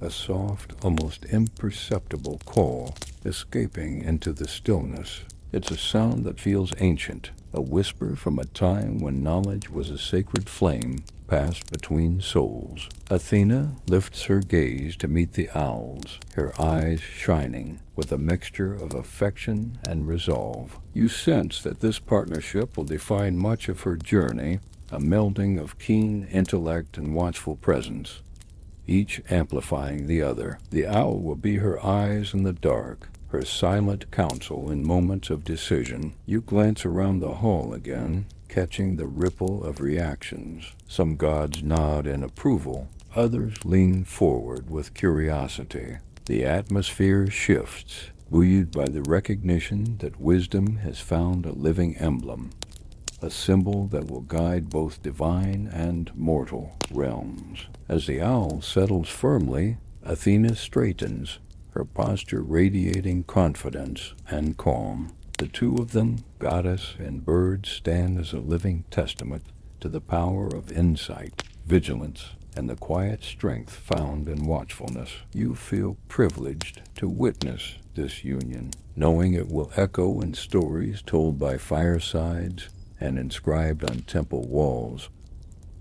a soft, almost imperceptible call escaping into the stillness. It's a sound that feels ancient, a whisper from a time when knowledge was a sacred flame passed between souls. Athena lifts her gaze to meet the owl's, her eyes shining with a mixture of affection and resolve. You sense that this partnership will define much of her journey, a melding of keen intellect and watchful presence, each amplifying the other. The owl will be her eyes in the dark, her silent counsel in moments of decision. You glance around the hall again, catching the ripple of reactions. Some gods nod in approval, others lean forward with curiosity. The atmosphere shifts, buoyed by the recognition that wisdom has found a living emblem, a symbol that will guide both divine and mortal realms. As the owl settles firmly, Athena straightens, her posture radiating confidence and calm. The two of them, goddess and bird, stand as a living testament to the power of insight, vigilance, and the quiet strength found in watchfulness. You feel privileged to witness this union, knowing it will echo in stories told by firesides and inscribed on temple walls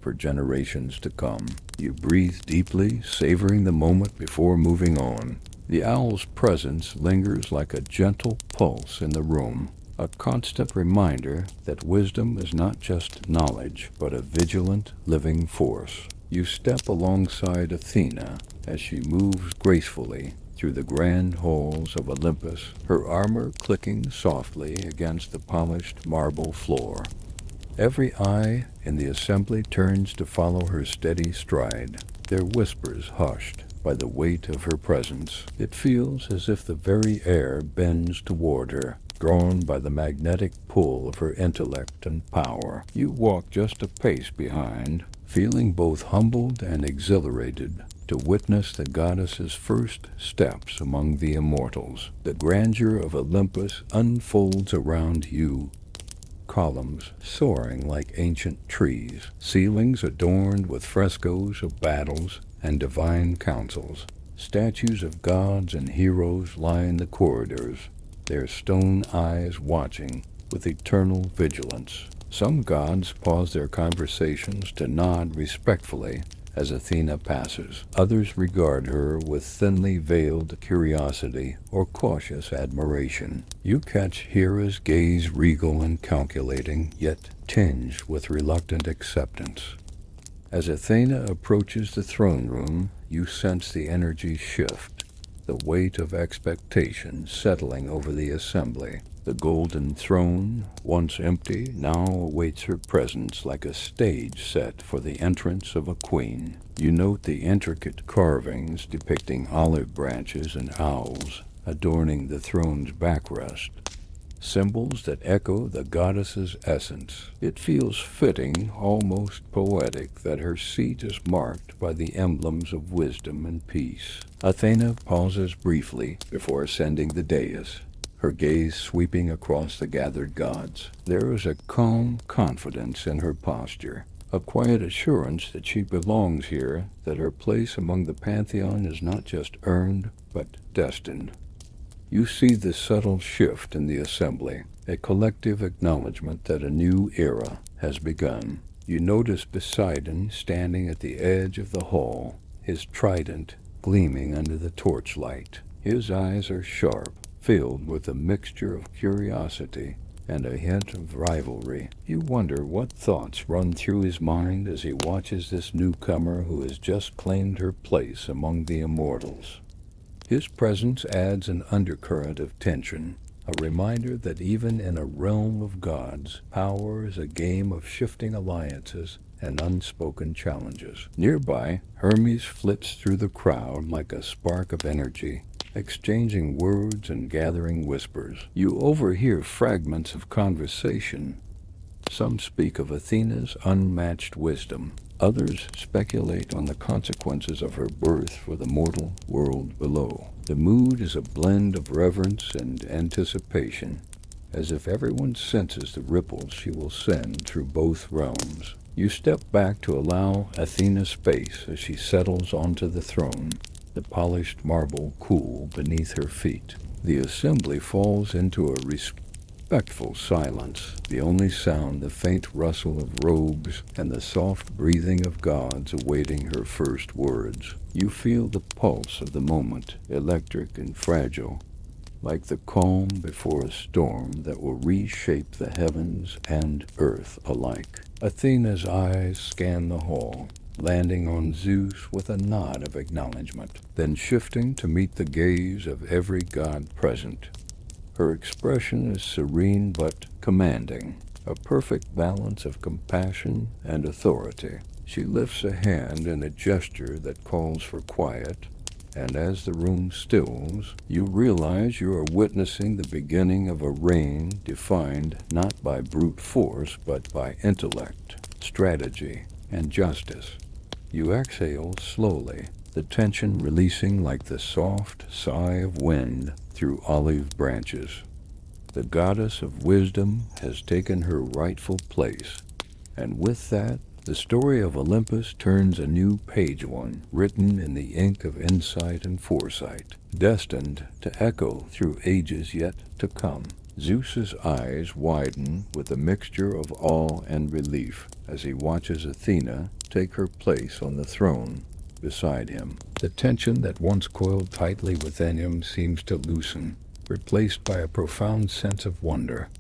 for generations to come. You breathe deeply, savoring the moment before moving on. The owl's presence lingers like a gentle pulse in the room, a constant reminder that wisdom is not just knowledge, but a vigilant, living force. You step alongside Athena as she moves gracefully through the grand halls of Olympus, her armor clicking softly against the polished marble floor. Every eye in the assembly turns to follow her steady stride, their whispers hushed by the weight of her presence. It feels as if the very air bends toward her, drawn by the magnetic pull of her intellect and power. You walk just a pace behind, feeling both humbled and exhilarated to witness the goddess's first steps among the immortals. The grandeur of Olympus unfolds around you, columns soaring like ancient trees, ceilings adorned with frescoes of battles and divine councils. Statues of gods and heroes line the corridors, their stone eyes watching with eternal vigilance. Some gods pause their conversations to nod respectfully as Athena passes. Others regard her with thinly veiled curiosity or cautious admiration. You catch Hera's gaze, regal and calculating, yet tinged with reluctant acceptance. As Athena approaches the throne room, you sense the energy shift, the weight of expectation settling over the assembly. The golden throne, once empty, now awaits her presence like a stage set for the entrance of a queen. You note the intricate carvings depicting olive branches and owls adorning the throne's backrest, symbols that echo the goddess's essence. It feels fitting, almost poetic, that her seat is marked by the emblems of wisdom and peace. Athena pauses briefly before ascending the dais, her gaze sweeping across the gathered gods. There is a calm confidence in her posture, a quiet assurance that she belongs here, that her place among the pantheon is not just earned, but destined. You see the subtle shift in the assembly, a collective acknowledgement that a new era has begun. You notice Poseidon standing at the edge of the hall, his trident gleaming under the torchlight. His eyes are sharp, filled with a mixture of curiosity and a hint of rivalry. You wonder what thoughts run through his mind as he watches this newcomer who has just claimed her place among the immortals. His presence adds an undercurrent of tension, a reminder that even in a realm of gods, power is a game of shifting alliances and unspoken challenges. Nearby, Hermes flits through the crowd like a spark of energy, exchanging words and gathering whispers. You overhear fragments of conversation. Some speak of Athena's unmatched wisdom. Others speculate on the consequences of her birth for the mortal world below. The mood is a blend of reverence and anticipation, as if everyone senses the ripples she will send through both realms. You step back to allow Athena space as she settles onto the throne, the polished marble cool beneath her feet. The assembly falls into a respectful silence, the only sound the faint rustle of robes and the soft breathing of gods awaiting her first words. You feel the pulse of the moment, electric and fragile, like the calm before a storm that will reshape the heavens and earth alike. Athena's eyes scan the hall, landing on Zeus with a nod of acknowledgement, then shifting to meet the gaze of every god present. Her expression is serene but commanding, a perfect balance of compassion and authority. She lifts a hand in a gesture that calls for quiet, and as the room stills, you realize you are witnessing the beginning of a reign defined not by brute force, but by intellect, strategy, and justice. You exhale slowly, the tension releasing like the soft sigh of wind through olive branches. The goddess of wisdom has taken her rightful place, and with that, The story of Olympus turns a new page, one written in the ink of insight and foresight, destined to echo through ages yet to come. Zeus's eyes widen with a mixture of awe and relief as he watches Athena take her place on the throne beside him. The tension that once coiled tightly within him seems to loosen, replaced by a profound sense of wonder.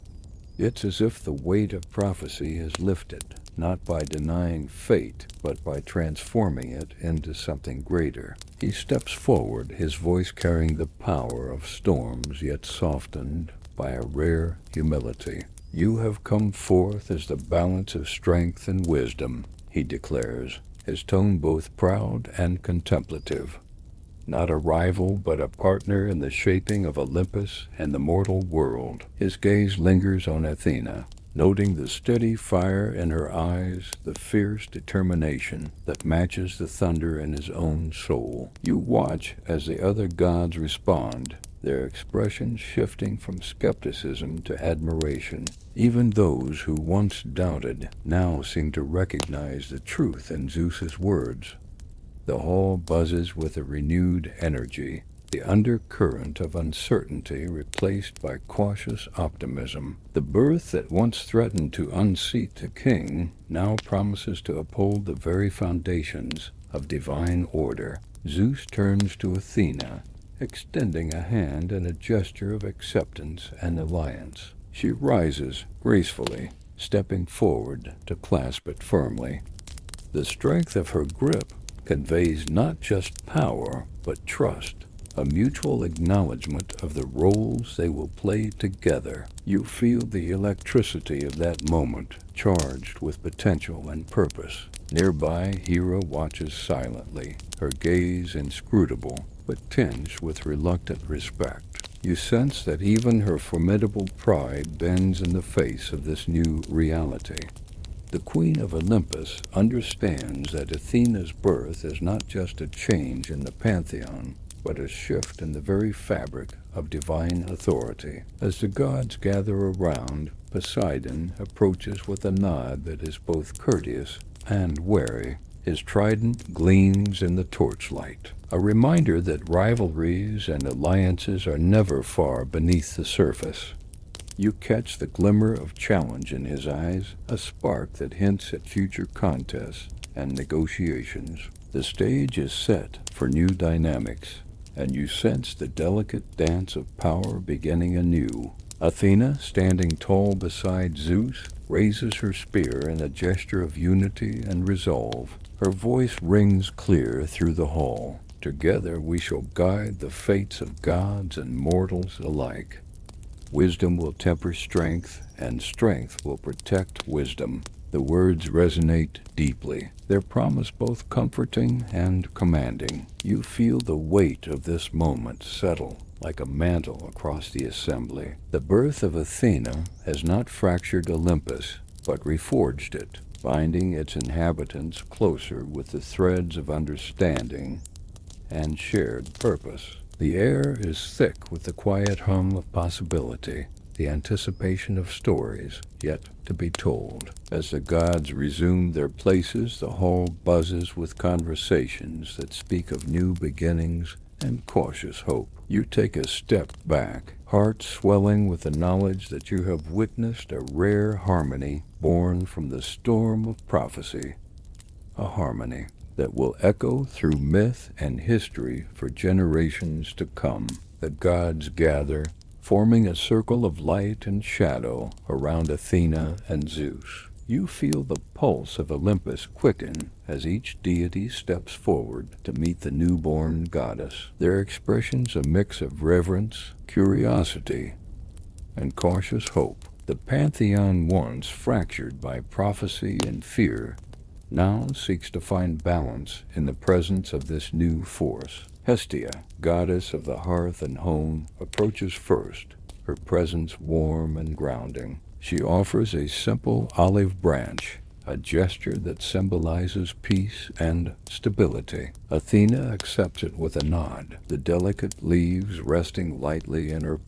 It's as if the weight of prophecy has lifted, not by denying fate, but by transforming it into something greater. He steps forward, his voice carrying the power of storms, yet softened by a rare humility. "You have come forth as the balance of strength and wisdom," he declares, his tone both proud and contemplative. Not a rival, but a partner in the shaping of Olympus and the mortal world. His gaze lingers on Athena, noting the steady fire in her eyes, the fierce determination that matches the thunder in his own soul. You watch as the other gods respond, their expressions shifting from skepticism to admiration. Even those who once doubted now seem to recognize the truth in Zeus's words. The hall buzzes with a renewed energy, the undercurrent of uncertainty replaced by cautious optimism. The birth that once threatened to unseat the king now promises to uphold the very foundations of divine order. Zeus turns to Athena, extending a hand in a gesture of acceptance and alliance. She rises gracefully, stepping forward to clasp it firmly. The strength of her grip conveys not just power, but trust, a mutual acknowledgement of the roles they will play together. You feel the electricity of that moment, charged with potential and purpose. Nearby, Hera watches silently, her gaze inscrutable, but tinged with reluctant respect. You sense that even her formidable pride bends in the face of this new reality. The Queen of Olympus understands that Athena's birth is not just a change in the pantheon, but a shift in the very fabric of divine authority. As the gods gather around, Poseidon approaches with a nod that is both courteous and wary. His trident gleams in the torchlight, a reminder that rivalries and alliances are never far beneath the surface. You catch the glimmer of challenge in his eyes, a spark that hints at future contests and negotiations. The stage is set for new dynamics, and you sense the delicate dance of power beginning anew. Athena, standing tall beside Zeus, raises her spear in a gesture of unity and resolve. Her voice rings clear through the hall. "Together we shall guide the fates of gods and mortals alike. Wisdom will temper strength, and strength will protect wisdom." The words resonate deeply, their promise both comforting and commanding. You feel the weight of this moment settle like a mantle across the assembly. The birth of Athena has not fractured Olympus, but reforged it, binding its inhabitants closer with the threads of understanding and shared purpose. The air is thick with the quiet hum of possibility, the anticipation of stories yet to be told. As the gods resume their places, the hall buzzes with conversations that speak of new beginnings and cautious hope. You take a step back, heart swelling with the knowledge that you have witnessed a rare harmony born from the storm of prophecy, a harmony that will echo through myth and history for generations to come. The gods gather, forming a circle of light and shadow around Athena and Zeus. You feel the pulse of Olympus quicken as each deity steps forward to meet the newborn goddess, their expressions a mix of reverence, curiosity, and cautious hope. The pantheon, once fractured by prophecy and fear, now seeks to find balance in the presence of this new force. Hestia, goddess of the hearth and home, approaches first, her presence warm and grounding. She offers a simple olive branch, a gesture that symbolizes peace and stability. Athena accepts it with a nod, the delicate leaves resting lightly in her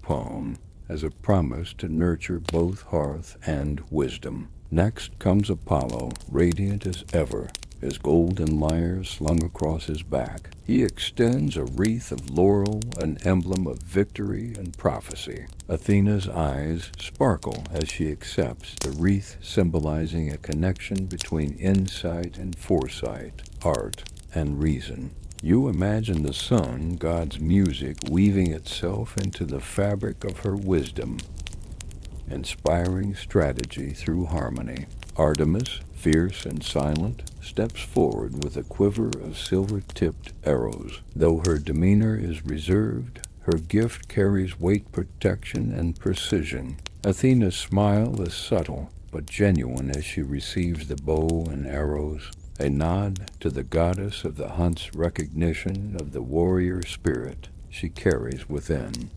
palm as a promise to nurture both hearth and wisdom. Next comes Apollo, radiant as ever, his golden lyre slung across his back. He extends a wreath of laurel, an emblem of victory and prophecy. Athena's eyes sparkle as she accepts the wreath, symbolizing a connection between insight and foresight, art and reason. You imagine the sun, God's music, weaving itself into the fabric of her wisdom, inspiring strategy through harmony. Artemis, fierce and silent, steps forward with a quiver of silver-tipped arrows. Though her demeanor is reserved, her gift carries weight, protection, and precision. Athena's smile is subtle but genuine as she receives the bow and arrows, a nod to the goddess of the hunt's recognition of the warrior spirit she carries within.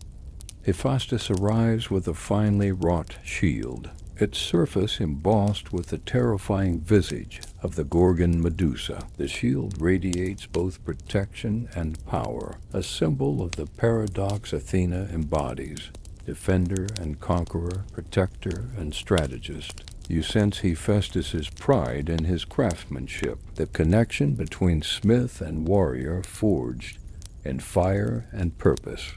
Hephaestus arrives with a finely wrought shield, its surface embossed with the terrifying visage of the Gorgon Medusa. The shield radiates both protection and power, a symbol of the paradox Athena embodies: defender and conqueror, protector and strategist. You sense Hephaestus's pride in his craftsmanship, the connection between smith and warrior forged in fire and purpose.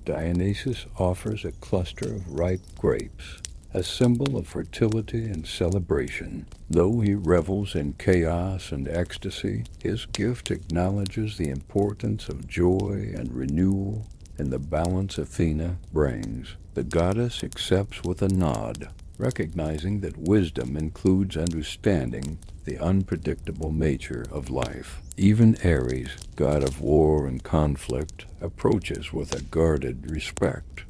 Dionysus offers a cluster of ripe grapes, a symbol of fertility and celebration. Though he revels in chaos and ecstasy, his gift acknowledges the importance of joy and renewal in the balance Athena brings. The goddess accepts with a nod, recognizing that wisdom includes understanding the unpredictable nature of life. Even Ares, god of war and conflict, approaches with a guarded respect.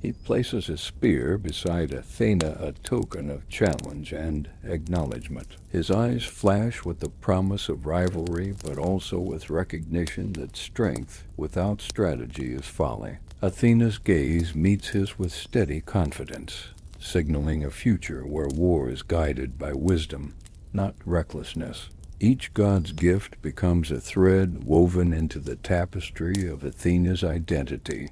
He places a spear beside Athena, a token of challenge and acknowledgement. His eyes flash with the promise of rivalry, but also with recognition that strength without strategy is folly. Athena's gaze meets his with steady confidence, signaling a future where war is guided by wisdom, not recklessness. Each god's gift becomes a thread woven into the tapestry of Athena's identity,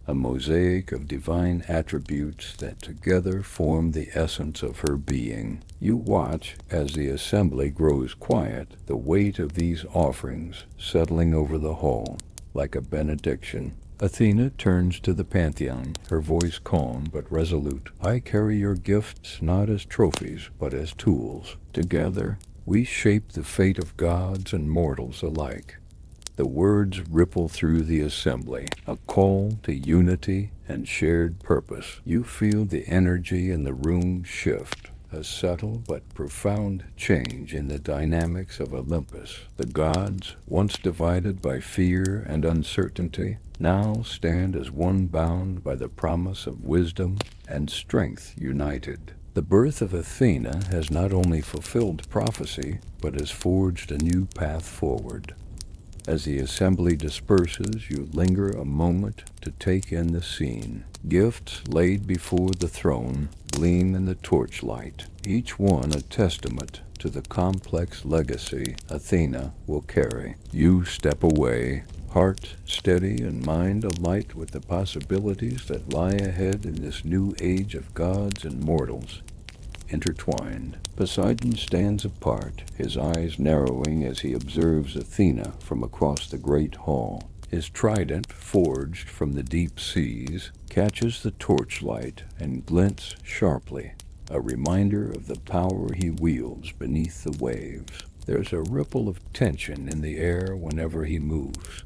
a mosaic of divine attributes that together form the essence of her being. You watch as the assembly grows quiet, the weight of these offerings settling over the hall like a benediction. Athena turns to the pantheon, her voice calm but resolute. I carry your gifts not as trophies, but as tools. Together, we shape the fate of gods and mortals alike. The words ripple through the assembly, a call to unity and shared purpose. You feel the energy in the room shift, a subtle but profound change in the dynamics of Olympus. The gods, once divided by fear and uncertainty, now stand as one bound by the promise of wisdom and strength united. The birth of Athena has not only fulfilled prophecy, but has forged a new path forward. As the assembly disperses, you linger a moment to take in the scene. Gifts laid before the throne gleam in the torchlight, each one a testament to the complex legacy Athena will carry. You step away, heart steady and mind alight with the possibilities that lie ahead in this new age of gods and mortals intertwined. Poseidon stands apart, his eyes narrowing as he observes Athena from across the great hall. His trident, forged from the deep seas, catches the torchlight and glints sharply, a reminder of the power he wields beneath the waves. There's a ripple of tension in the air whenever he moves,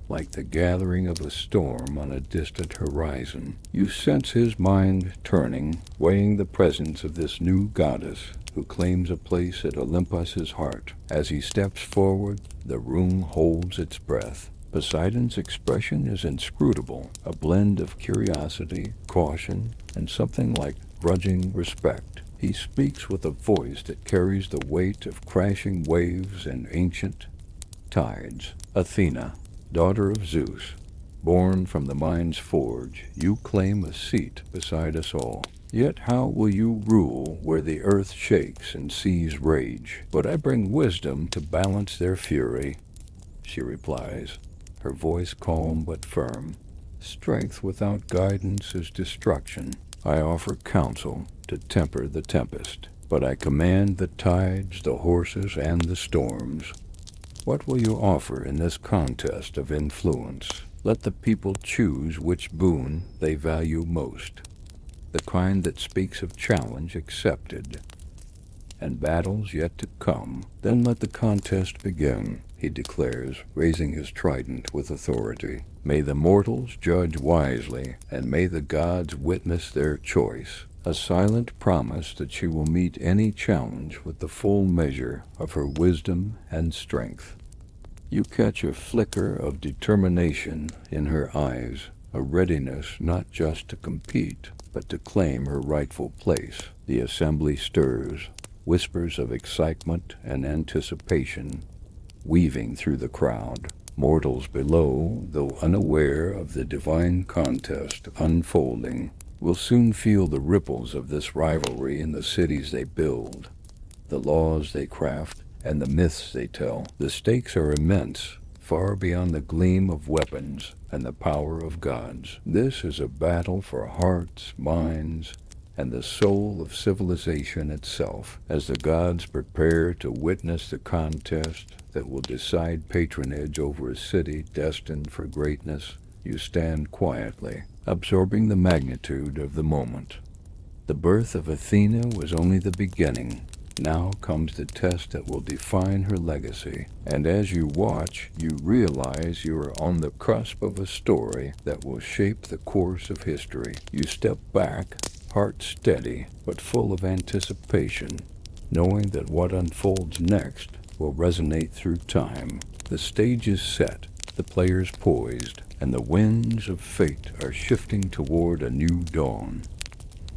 like the gathering of a storm on a distant horizon. You sense his mind turning, weighing the presence of this new goddess who claims a place at Olympus's heart. As he steps forward, the room holds its breath. Poseidon's expression is inscrutable, a blend of curiosity, caution, and something like grudging respect. He speaks with a voice that carries the weight of crashing waves and ancient tides. Athena, daughter of Zeus, born from the mind's forge, you claim a seat beside us all. Yet how will you rule where the earth shakes and seas rage? But I bring wisdom to balance their fury, she replies, her voice calm but firm. Strength without guidance is destruction. I offer counsel, to temper the tempest, but I command the tides, the horses, and the storms. What will you offer in this contest of influence? Let the people choose which boon they value most, the kind that speaks of challenge accepted and battles yet to come. Then let the contest begin, he declares, raising his trident with authority. May the mortals judge wisely, and may the gods witness their choice. A silent promise that she will meet any challenge with the full measure of her wisdom and strength. You catch a flicker of determination in her eyes, a readiness not just to compete, but to claim her rightful place. The assembly stirs, whispers of excitement and anticipation weaving through the crowd. Mortals below, though unaware of the divine contest unfolding, will soon feel the ripples of this rivalry in the cities they build, the laws they craft, and the myths they tell. The stakes are immense, far beyond the gleam of weapons and the power of gods. This is a battle for hearts, minds, and the soul of civilization itself. As the gods prepare to witness the contest that will decide patronage over a city destined for greatness, you stand quietly, absorbing the magnitude of the moment. The birth of Athena was only the beginning. Now comes the test that will define her legacy, and as you watch, you realize you are on the cusp of a story that will shape the course of history. You step back, heart steady, but full of anticipation, knowing that what unfolds next will resonate through time. The stage is set, the players poised, and the winds of fate are shifting toward a new dawn.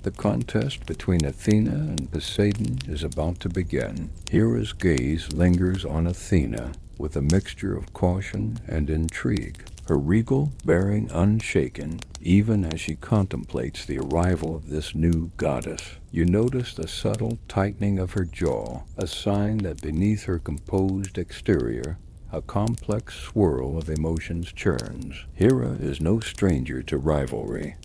The contest between Athena and Poseidon is about to begin. Hera's gaze lingers on Athena with a mixture of caution and intrigue, her regal bearing unshaken even as she contemplates the arrival of this new goddess. You notice the subtle tightening of her jaw, a sign that beneath her composed exterior a complex swirl of emotions churns. Hera is no stranger to rivalry,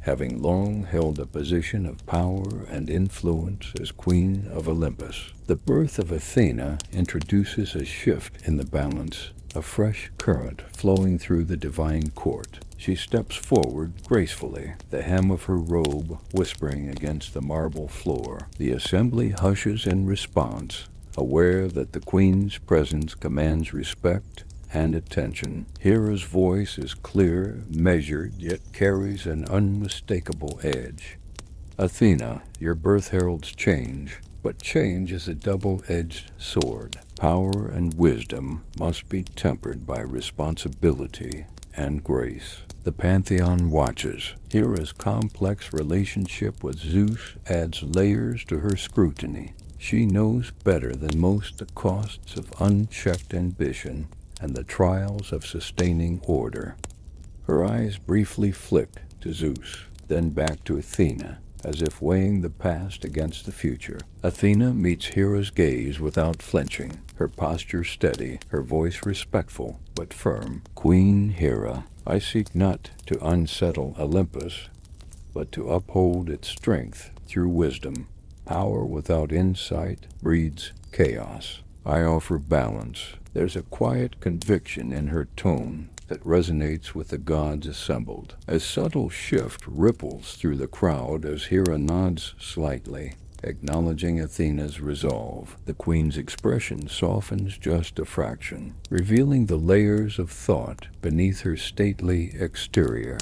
having long held a position of power and influence as Queen of Olympus. The birth of Athena introduces a shift in the balance, a fresh current flowing through the divine court. She steps forward gracefully, the hem of her robe whispering against the marble floor. The assembly hushes in response, aware that the queen's presence commands respect and attention. Hera's voice is clear, measured, yet carries an unmistakable edge. Athena, your birth heralds change, but change is a double-edged sword. Power and wisdom must be tempered by responsibility and grace. The Pantheon watches. Hera's complex relationship with Zeus adds layers to her scrutiny. She knows better than most the costs of unchecked ambition and the trials of sustaining order. Her eyes briefly flick to Zeus, then back to Athena, as if weighing the past against the future. Athena meets Hera's gaze without flinching, her posture steady, her voice respectful but firm. Queen Hera, I seek not to unsettle Olympus, but to uphold its strength through wisdom. Power without insight breeds chaos. I offer balance. There's a quiet conviction in her tone that resonates with the gods assembled. A subtle shift ripples through the crowd as Hera nods slightly, acknowledging Athena's resolve. The queen's expression softens just a fraction, revealing the layers of thought beneath her stately exterior.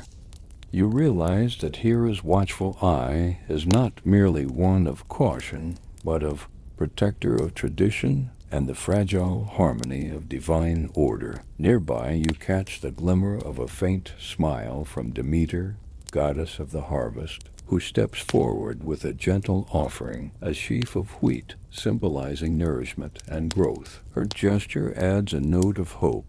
You realize that Hera's watchful eye is not merely one of caution, but of protector of tradition and the fragile harmony of divine order. Nearby, you catch the glimmer of a faint smile from Demeter, goddess of the harvest, who steps forward with a gentle offering, a sheaf of wheat symbolizing nourishment and growth. Her gesture adds a note of hope,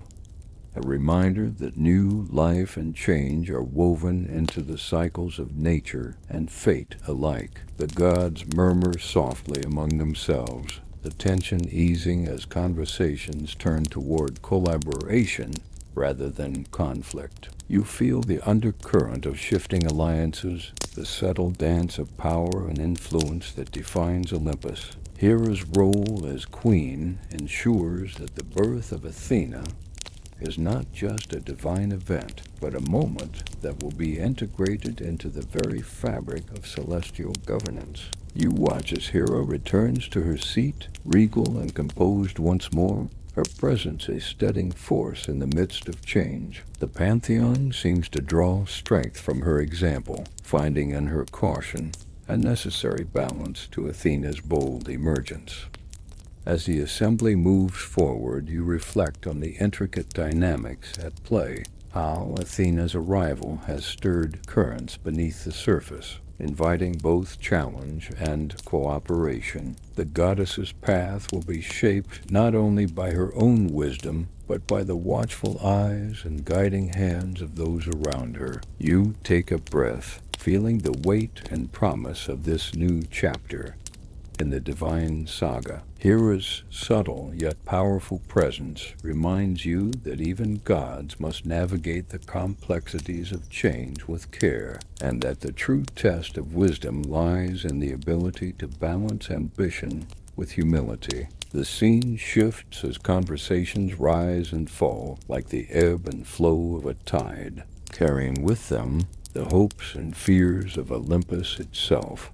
a reminder that new life and change are woven into the cycles of nature and fate alike. The gods murmur softly among themselves, the tension easing as conversations turn toward collaboration rather than conflict. You feel the undercurrent of shifting alliances, the subtle dance of power and influence that defines Olympus. Hera's role as queen ensures that the birth of Athena is not just a divine event, but a moment that will be integrated into the very fabric of celestial governance. You watch as Hera returns to her seat, regal and composed once more, her presence a steadying force in the midst of change. The pantheon seems to draw strength from her example, finding in her caution a necessary balance to Athena's bold emergence. As the assembly moves forward, you reflect on the intricate dynamics at play, how Athena's arrival has stirred currents beneath the surface, inviting both challenge and cooperation. The goddess's path will be shaped not only by her own wisdom, but by the watchful eyes and guiding hands of those around her. You take a breath, feeling the weight and promise of this new chapter in the divine saga. Hera's subtle yet powerful presence reminds you that even gods must navigate the complexities of change with care, and that the true test of wisdom lies in the ability to balance ambition with humility. The scene shifts as conversations rise and fall like the ebb and flow of a tide, carrying with them the hopes and fears of Olympus itself.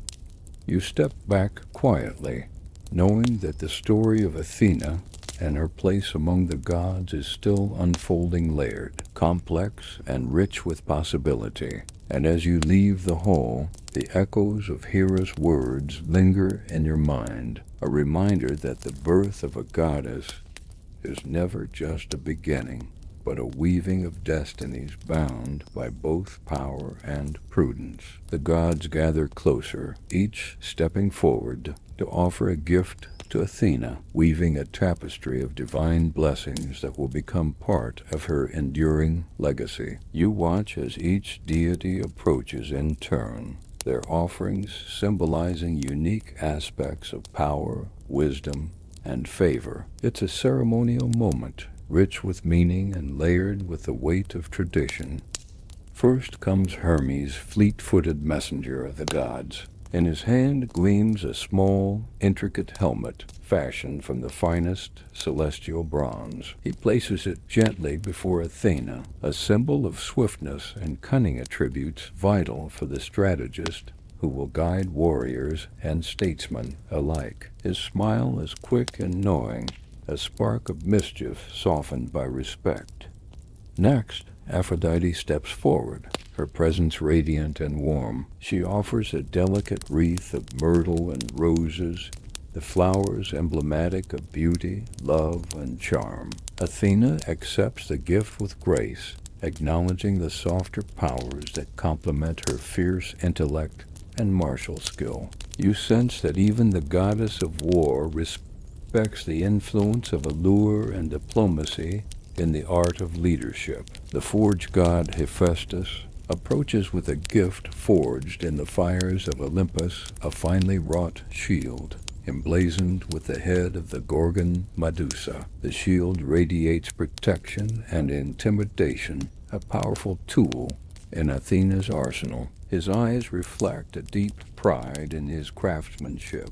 You step back quietly, knowing that the story of Athena and her place among the gods is still unfolding, layered, complex, and rich with possibility. And as you leave the hall, the echoes of Hera's words linger in your mind, a reminder that the birth of a goddess is never just a beginning, but a weaving of destinies bound by both power and prudence. The gods gather closer, each stepping forward to offer a gift to Athena, weaving a tapestry of divine blessings that will become part of her enduring legacy. You watch as each deity approaches in turn, their offerings symbolizing unique aspects of power, wisdom, and favor. It's a ceremonial moment, rich with meaning and layered with the weight of tradition. First comes Hermes, fleet-footed messenger of the gods. In his hand gleams a small, intricate helmet fashioned from the finest celestial bronze. He places it gently before Athena, a symbol of swiftness and cunning attributes vital for the strategist who will guide warriors and statesmen alike. His smile is quick and knowing, a spark of mischief softened by respect. Next, Aphrodite steps forward, her presence radiant and warm. She offers a delicate wreath of myrtle and roses, the flowers emblematic of beauty, love, and charm. Athena accepts the gift with grace, acknowledging the softer powers that complement her fierce intellect and martial skill. You sense that even the goddess of war respects the influence of allure and diplomacy in the art of leadership. The forge god Hephaestus approaches with a gift forged in the fires of Olympus, a finely wrought shield, emblazoned with the head of the Gorgon Medusa. The shield radiates protection and intimidation, a powerful tool in Athena's arsenal. His eyes reflect a deep pride in his craftsmanship,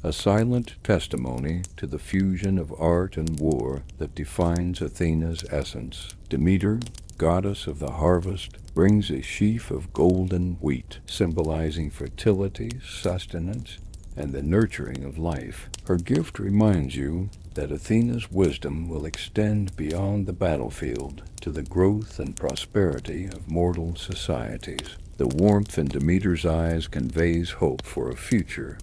a silent testimony to the fusion of art and war that defines Athena's essence. Demeter, goddess of the harvest, brings a sheaf of golden wheat, symbolizing fertility, sustenance, and the nurturing of life. Her gift reminds you that Athena's wisdom will extend beyond the battlefield to the growth and prosperity of mortal societies. The warmth in Demeter's eyes conveys hope for a future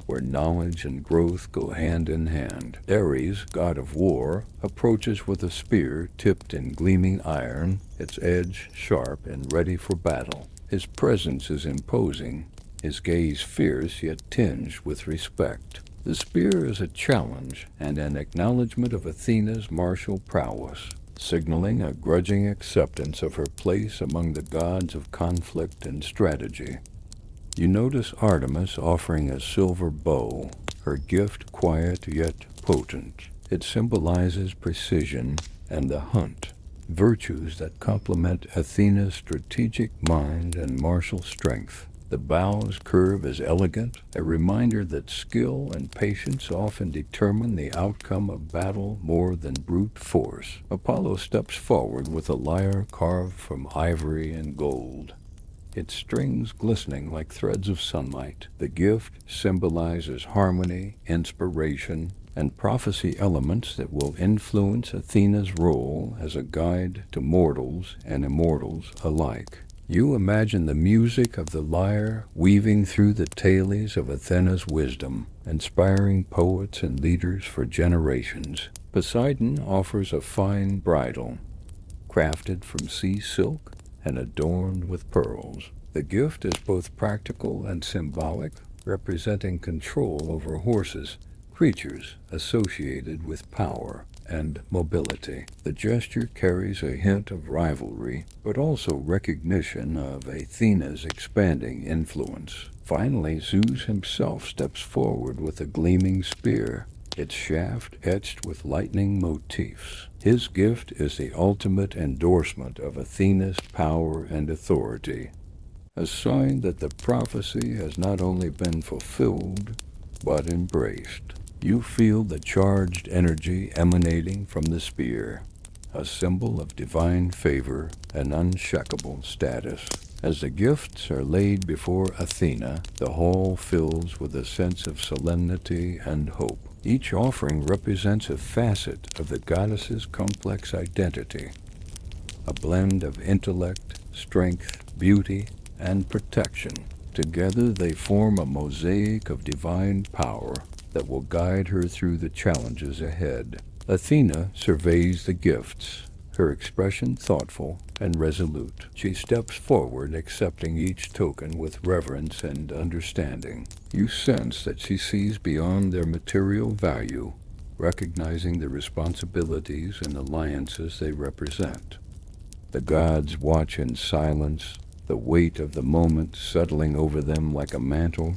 where knowledge and growth go hand in hand. Ares, god of war, approaches with a spear tipped in gleaming iron, its edge sharp and ready for battle. His presence is imposing, his gaze fierce yet tinged with respect. The spear is a challenge and an acknowledgement of Athena's martial prowess, signaling a grudging acceptance of her place among the gods of conflict and strategy. You notice Artemis offering a silver bow, her gift quiet yet potent. It symbolizes precision and the hunt, virtues that complement Athena's strategic mind and martial strength. The bow's curve is elegant, a reminder that skill and patience often determine the outcome of battle more than brute force. Apollo steps forward with a lyre carved from ivory and gold, its strings glistening like threads of sunlight. The gift symbolizes harmony, inspiration, and prophecy, elements that will influence Athena's role as a guide to mortals and immortals alike. You imagine the music of the lyre weaving through the tales of Athena's wisdom, inspiring poets and leaders for generations. Poseidon offers a fine bridle, crafted from sea silk and adorned with pearls. The gift is both practical and symbolic, representing control over horses, creatures associated with power and mobility. The gesture carries a hint of rivalry, but also recognition of Athena's expanding influence. Finally, Zeus himself steps forward with a gleaming spear, its shaft etched with lightning motifs. His gift is the ultimate endorsement of Athena's power and authority, a sign that the prophecy has not only been fulfilled, but embraced. You feel the charged energy emanating from the spear, a symbol of divine favor and unshakable status. As the gifts are laid before Athena, the hall fills with a sense of solemnity and hope. Each offering represents a facet of the goddess's complex identity, a blend of intellect, strength, beauty, and protection. Together they form a mosaic of divine power that will guide her through the challenges ahead. Athena surveys the gifts, her expression thoughtful and resolute. She steps forward, accepting each token with reverence and understanding. You sense that she sees beyond their material value, recognizing the responsibilities and alliances they represent. The gods watch in silence, the weight of the moment settling over them like a mantle.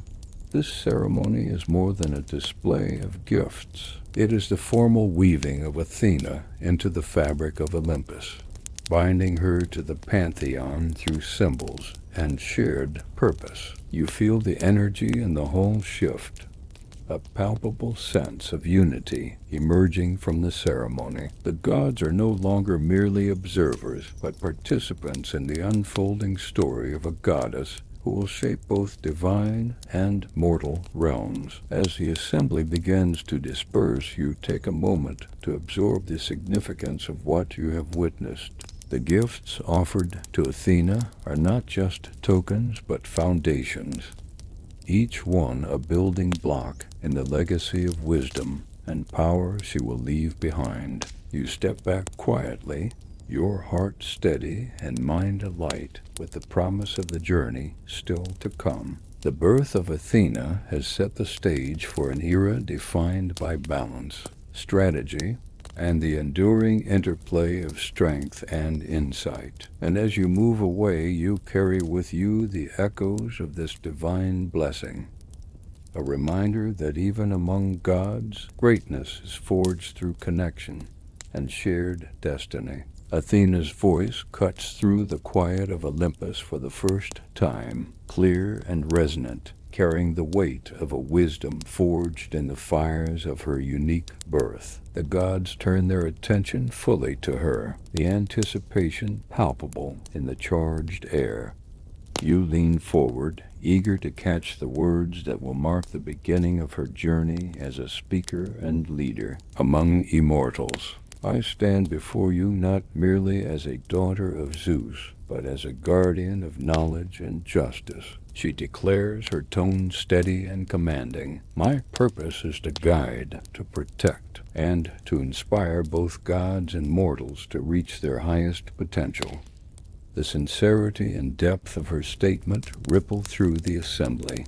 This ceremony is more than a display of gifts. It is the formal weaving of Athena into the fabric of Olympus, binding her to the pantheon through symbols and shared purpose. You feel the energy in the whole shift, a palpable sense of unity emerging from the ceremony. The gods are no longer merely observers, but participants in the unfolding story of a goddess who will shape both divine and mortal realms. As the assembly begins to disperse, you take a moment to absorb the significance of what you have witnessed. The gifts offered to Athena are not just tokens, but foundations, each one a building block in the legacy of wisdom and power she will leave behind. You step back quietly, your heart steady and mind alight with the promise of the journey still to come. The birth of Athena has set the stage for an era defined by balance, strategy, and the enduring interplay of strength and insight. And as you move away, you carry with you the echoes of this divine blessing, a reminder that even among gods, greatness is forged through connection and shared destiny. Athena's voice cuts through the quiet of Olympus for the first time, clear and resonant, carrying the weight of a wisdom forged in the fires of her unique birth. The gods turn their attention fully to her, the anticipation palpable in the charged air. You lean forward, eager to catch the words that will mark the beginning of her journey as a speaker and leader among immortals. I stand before you not merely as a daughter of Zeus, but as a guardian of knowledge and justice. She declares, her tone steady and commanding. My purpose is to guide, to protect, and to inspire both gods and mortals to reach their highest potential. The sincerity and depth of her statement ripple through the assembly,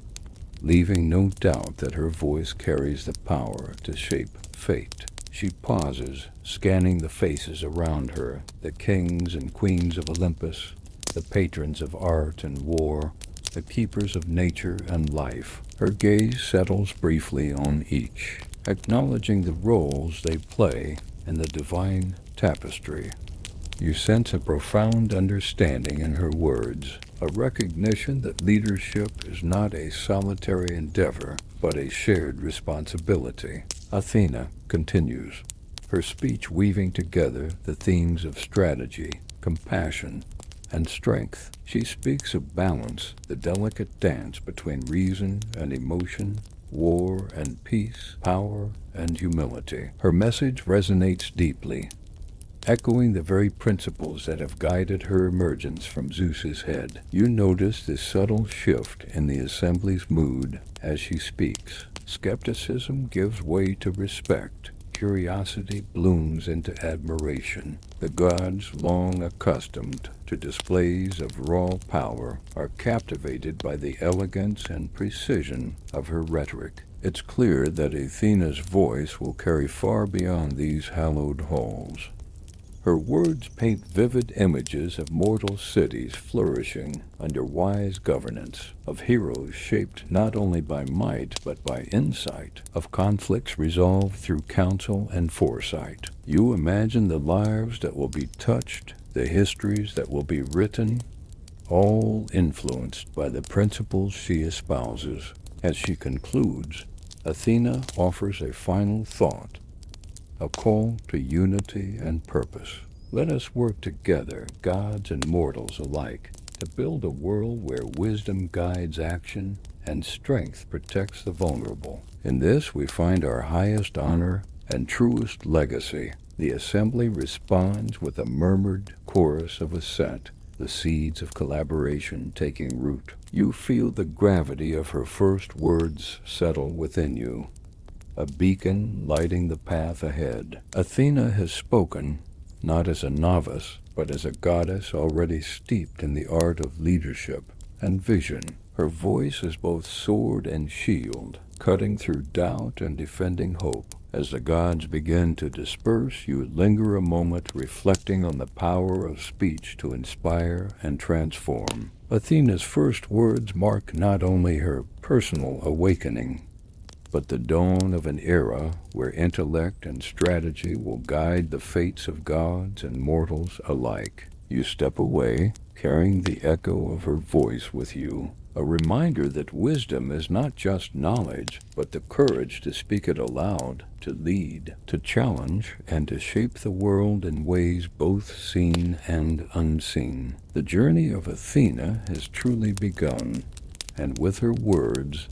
leaving no doubt that her voice carries the power to shape fate. She pauses, scanning the faces around her, the kings and queens of Olympus, the patrons of art and war, the keepers of nature and life. Her gaze settles briefly on each, acknowledging the roles they play in the divine tapestry. You sense a profound understanding in her words, a recognition that leadership is not a solitary endeavor, but a shared responsibility. Athena continues, her speech weaving together the themes of strategy, compassion, and strength. She speaks of balance, the delicate dance between reason and emotion, war and peace, power and humility. Her message resonates deeply, echoing the very principles that have guided her emergence from Zeus's head. You notice this subtle shift in the assembly's mood as she speaks. Skepticism gives way to respect. Curiosity blooms into admiration. The gods, long accustomed to displays of raw power, are captivated by the elegance and precision of her rhetoric. It's clear that Athena's voice will carry far beyond these hallowed halls. Her words paint vivid images of mortal cities flourishing under wise governance, of heroes shaped not only by might but by insight, of conflicts resolved through counsel and foresight. You imagine the lives that will be touched, the histories that will be written, all influenced by the principles she espouses. As she concludes, Athena offers a final thought, a call to unity and purpose. Let us work together, gods and mortals alike, to build a world where wisdom guides action and strength protects the vulnerable. In this we find our highest honor and truest legacy. The assembly responds with a murmured chorus of assent, the seeds of collaboration taking root. You feel the gravity of her first words settle within you, a beacon lighting the path ahead. Athena has spoken, not as a novice, but as a goddess already steeped in the art of leadership and vision. Her voice is both sword and shield, cutting through doubt and defending hope. As the gods begin to disperse, you linger a moment reflecting on the power of speech to inspire and transform. Athena's first words mark not only her personal awakening, but the dawn of an era where intellect and strategy will guide the fates of gods and mortals alike. You step away, carrying the echo of her voice with you, a reminder that wisdom is not just knowledge, but the courage to speak it aloud, to lead, to challenge, and to shape the world in ways both seen and unseen. The journey of Athena has truly begun, and with her words,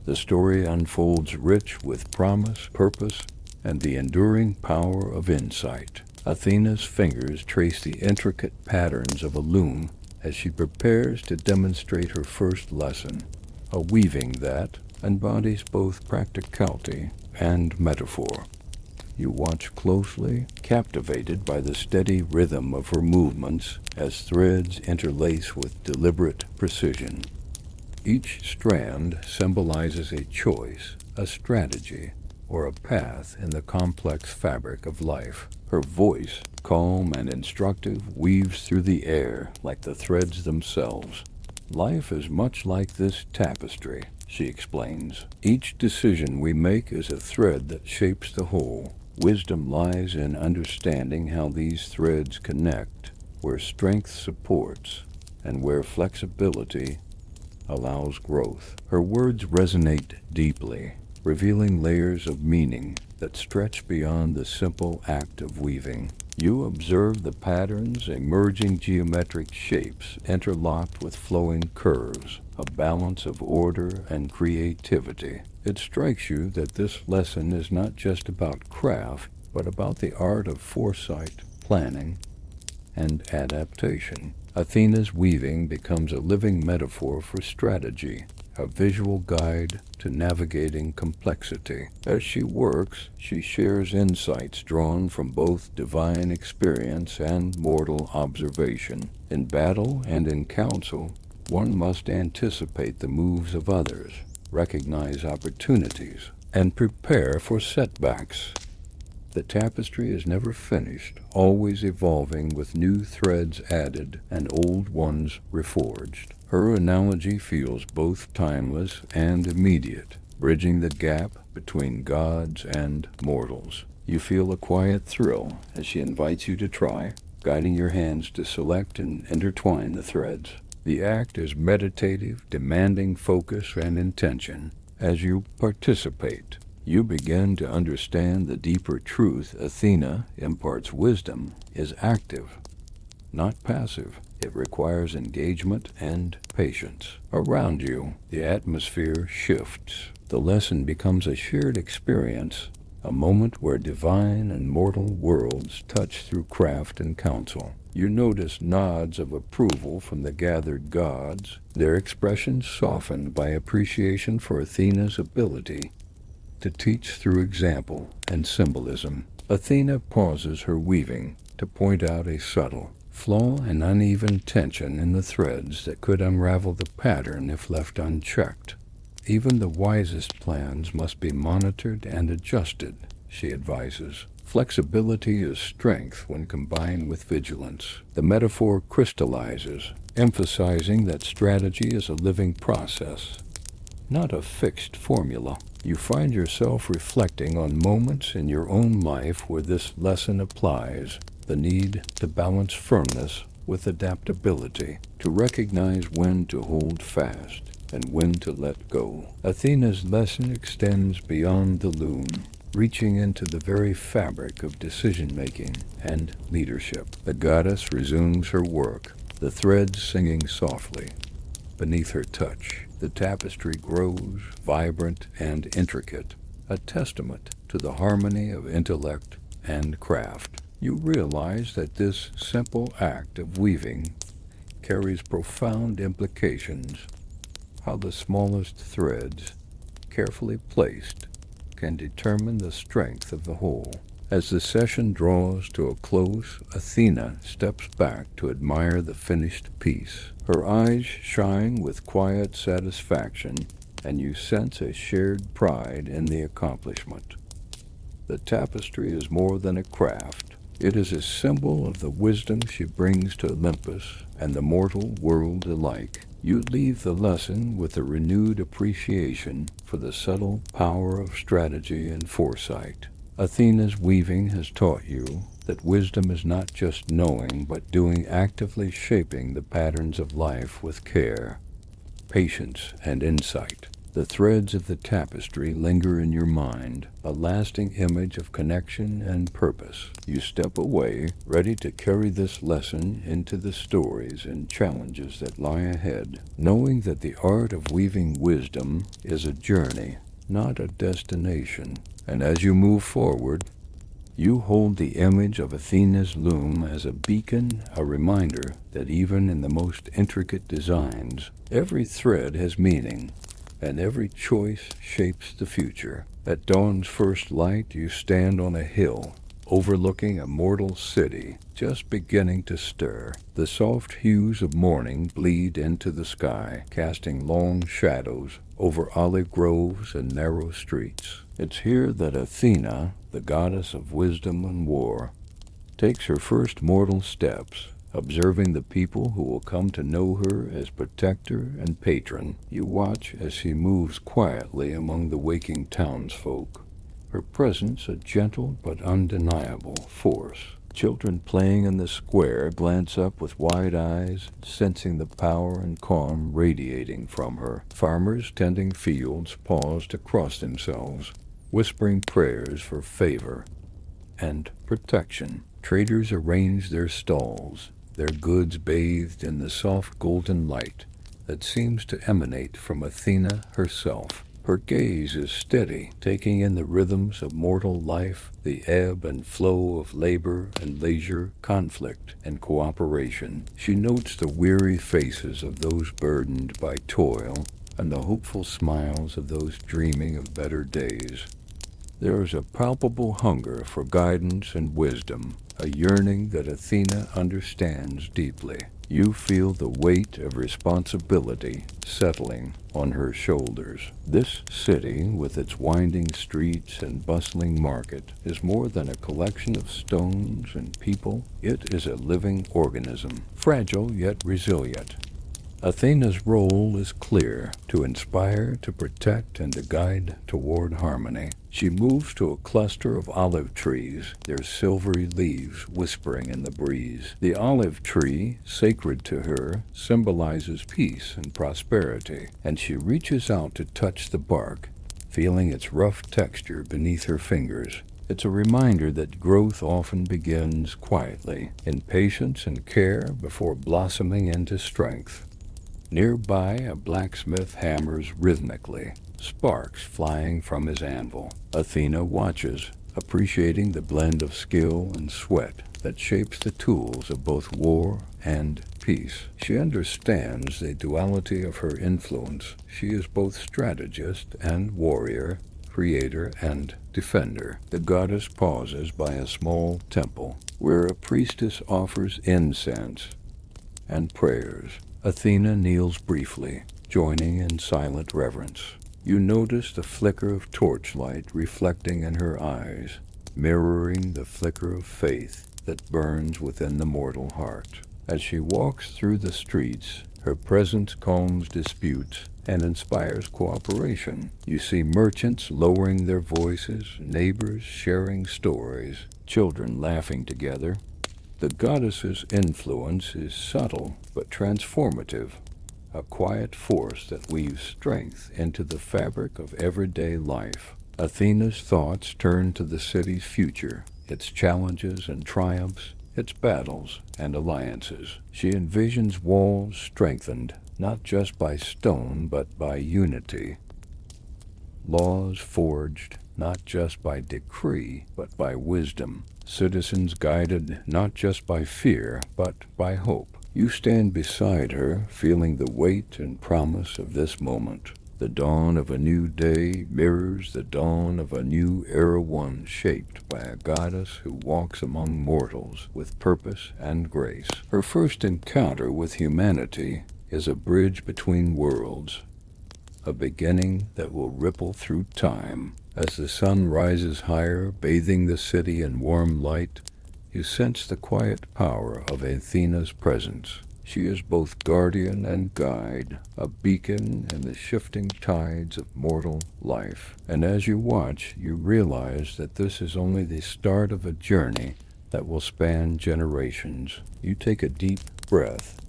the story unfolds rich with promise, purpose, and the enduring power of insight. Athena's fingers trace the intricate patterns of a loom as she prepares to demonstrate her first lesson, a weaving that embodies both practicality and metaphor. You watch closely, captivated by the steady rhythm of her movements as threads interlace with deliberate precision. Each strand symbolizes a choice, a strategy, or a path in the complex fabric of life. Her voice, calm and instructive, weaves through the air like the threads themselves. Life is much like this tapestry, she explains. Each decision we make is a thread that shapes the whole. Wisdom lies in understanding how these threads connect, where strength supports, and where flexibility allows growth. Her words resonate deeply, revealing layers of meaning that stretch beyond the simple act of weaving. You observe the patterns, emerging geometric shapes interlocked with flowing curves, a balance of order and creativity. It strikes you that this lesson is not just about craft, but about the art of foresight, planning, and adaptation. Athena's weaving becomes a living metaphor for strategy, a visual guide to navigating complexity. As she works, she shares insights drawn from both divine experience and mortal observation. In battle and in council, one must anticipate the moves of others, recognize opportunities, and prepare for setbacks. The tapestry is never finished, always evolving with new threads added and old ones reforged. Her analogy feels both timeless and immediate, bridging the gap between gods and mortals. You feel a quiet thrill as she invites you to try, guiding your hands to select and intertwine the threads. The act is meditative, demanding focus and intention. As you participate, you begin to understand the deeper truth. Athena imparts wisdom is active, not passive. It requires engagement and patience. Around you, the atmosphere shifts. The lesson becomes a shared experience, a moment where divine and mortal worlds touch through craft and counsel. You notice nods of approval from the gathered gods, their expressions softened by appreciation for Athena's ability to teach through example and symbolism. Athena pauses her weaving to point out a subtle flaw and uneven tension in the threads that could unravel the pattern if left unchecked. Even the wisest plans must be monitored and adjusted, she advises. Flexibility is strength when combined with vigilance. The metaphor crystallizes, emphasizing that strategy is a living process, not a fixed formula. You find yourself reflecting on moments in your own life where this lesson applies. The need to balance firmness with adaptability, to recognize when to hold fast and when to let go. Athena's lesson extends beyond the loom, reaching into the very fabric of decision-making and leadership. The goddess resumes her work, the threads singing softly beneath her touch. The tapestry grows, vibrant and intricate, a testament to the harmony of intellect and craft. You realize that this simple act of weaving carries profound implications, how the smallest threads, carefully placed, can determine the strength of the whole. As the session draws to a close, Athena steps back to admire the finished piece. Her eyes shine with quiet satisfaction, and you sense a shared pride in the accomplishment. The tapestry is more than a craft. It is a symbol of the wisdom she brings to Olympus and the mortal world alike. You leave the lesson with a renewed appreciation for the subtle power of strategy and foresight. Athena's weaving has taught you that wisdom is not just knowing, but doing, actively shaping the patterns of life with care, patience, and insight. The threads of the tapestry linger in your mind, a lasting image of connection and purpose. You step away, ready to carry this lesson into the stories and challenges that lie ahead, knowing that the art of weaving wisdom is a journey, not a destination. And as you move forward, you hold the image of Athena's loom as a beacon, a reminder that even in the most intricate designs, every thread has meaning, and every choice shapes the future. At dawn's first light, you stand on a hill, overlooking a mortal city just beginning to stir. The soft hues of morning bleed into the sky, casting long shadows over olive groves and narrow streets. It's here that Athena, the goddess of wisdom and war, takes her first mortal steps, observing the people who will come to know her as protector and patron. You watch as she moves quietly among the waking townsfolk, her presence a gentle but undeniable force. Children playing in the square glance up with wide eyes, sensing the power and calm radiating from her. Farmers tending fields pause to cross themselves, whispering prayers for favor and protection. Traders arrange their stalls, their goods bathed in the soft golden light that seems to emanate from Athena herself. Her gaze is steady, taking in the rhythms of mortal life, the ebb and flow of labor and leisure, conflict and cooperation. She notes the weary faces of those burdened by toil and the hopeful smiles of those dreaming of better days. There is a palpable hunger for guidance and wisdom, a yearning that Athena understands deeply. You feel the weight of responsibility settling on her shoulders. This city, with its winding streets and bustling market, is more than a collection of stones and people. It is a living organism, fragile yet resilient, Athena's role is clear: to inspire, to protect, and to guide toward harmony. She moves to a cluster of olive trees, their silvery leaves whispering in the breeze. The olive tree, sacred to her, symbolizes peace and prosperity, and she reaches out to touch the bark, feeling its rough texture beneath her fingers. It's a reminder that growth often begins quietly, in patience and care before blossoming into strength. Nearby, a blacksmith hammers rhythmically, sparks flying from his anvil. Athena watches, appreciating the blend of skill and sweat that shapes the tools of both war and peace. She understands the duality of her influence. She is both strategist and warrior, creator and defender. The goddess pauses by a small temple, where a priestess offers incense and prayers. Athena kneels briefly, joining in silent reverence. You notice the flicker of torchlight reflecting in her eyes, mirroring the flicker of faith that burns within the mortal heart. As she walks through the streets, her presence calms disputes and inspires cooperation. You see merchants lowering their voices, neighbors sharing stories, children laughing together. The goddess's influence is subtle but transformative, a quiet force that weaves strength into the fabric of everyday life. Athena's thoughts turn to the city's future, its challenges and triumphs, its battles and alliances. She envisions walls strengthened, not just by stone but by unity. Laws forged, not just by decree but by wisdom. Citizens guided not just by fear but by hope. You stand beside her, feeling the weight and promise of this moment. The dawn of a new day mirrors the dawn of a new era, one shaped by a goddess who walks among mortals with purpose and grace. Her first encounter with humanity is a bridge between worlds, a beginning that will ripple through time. As the sun rises higher, bathing the city in warm light, you sense the quiet power of Athena's presence. She is both guardian and guide, a beacon in the shifting tides of mortal life. And as you watch, you realize that this is only the start of a journey that will span generations. You take a deep breath,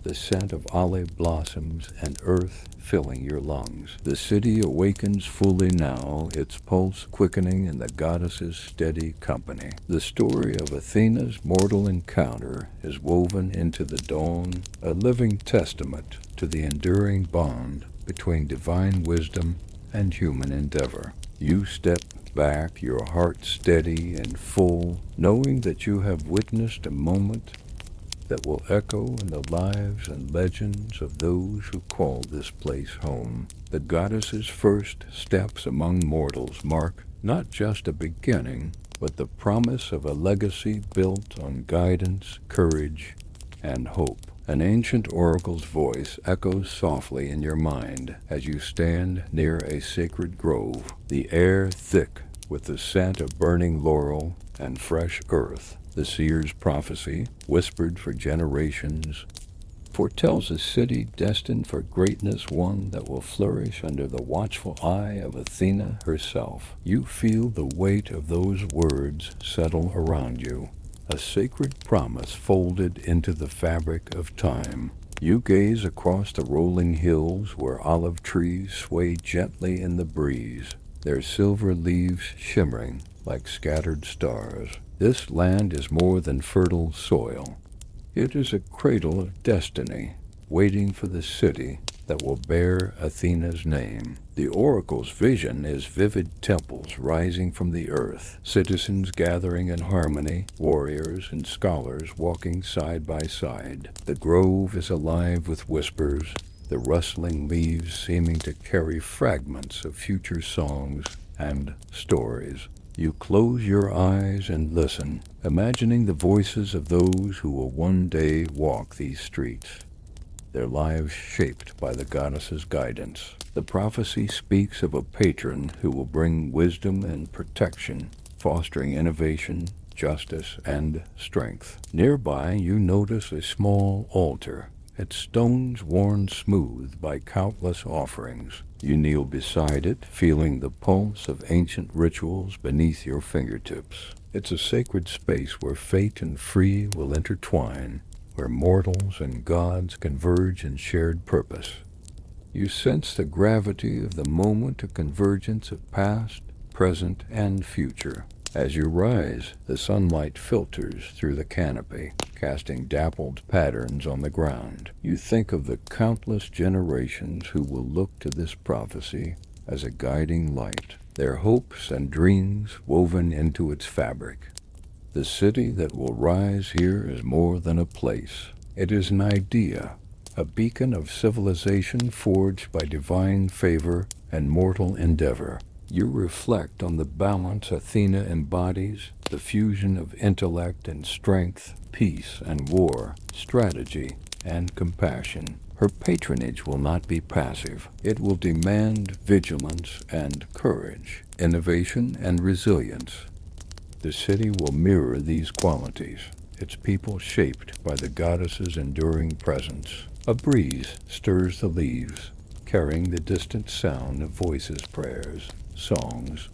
the scent of olive blossoms and earth filling your lungs. The city awakens fully now, its pulse quickening in the goddess's steady company. The story of Athena's mortal encounter is woven into the dawn, a living testament to the enduring bond between divine wisdom and human endeavor. You step back, your heart steady and full, knowing that you have witnessed a moment that will echo in the lives and legends of those who call this place home. The goddess's first steps among mortals mark not just a beginning, but the promise of a legacy built on guidance, courage, and hope. An ancient oracle's voice echoes softly in your mind as you stand near a sacred grove, the air thick with the scent of burning laurel and fresh earth. The seer's prophecy, whispered for generations, foretells a city destined for greatness, one that will flourish under the watchful eye of Athena herself. You feel the weight of those words settle around you, a sacred promise folded into the fabric of time. You gaze across the rolling hills where olive trees sway gently in the breeze, their silver leaves shimmering like scattered stars. This land is more than fertile soil. It is a cradle of destiny, waiting for the city that will bear Athena's name. The oracle's vision is vivid temples rising from the earth, citizens gathering in harmony, warriors and scholars walking side by side. The grove is alive with whispers, the rustling leaves seeming to carry fragments of future songs and stories. You close your eyes and listen, imagining the voices of those who will one day walk these streets, their lives shaped by the goddess's guidance. The prophecy speaks of a patron who will bring wisdom and protection, fostering innovation, justice, and strength. Nearby, you notice a small altar its stones worn smooth by countless offerings. You kneel beside it, feeling the pulse of ancient rituals beneath your fingertips. It's a sacred space where fate and free will intertwine, where mortals and gods converge in shared purpose. You sense the gravity of the moment, a convergence of past, present, and future. As you rise, the sunlight filters through the canopy, casting dappled patterns on the ground. You think of the countless generations who will look to this prophecy as a guiding light, their hopes and dreams woven into its fabric. The city that will rise here is more than a place. It is an idea, a beacon of civilization forged by divine favor and mortal endeavor. You reflect on the balance Athena embodies, the fusion of intellect and strength, peace and war, strategy and compassion. Her patronage will not be passive. It will demand vigilance and courage, innovation and resilience. The city will mirror these qualities, its people shaped by the goddess's enduring presence. A breeze stirs the leaves, carrying the distant sound of voices' prayers, songs,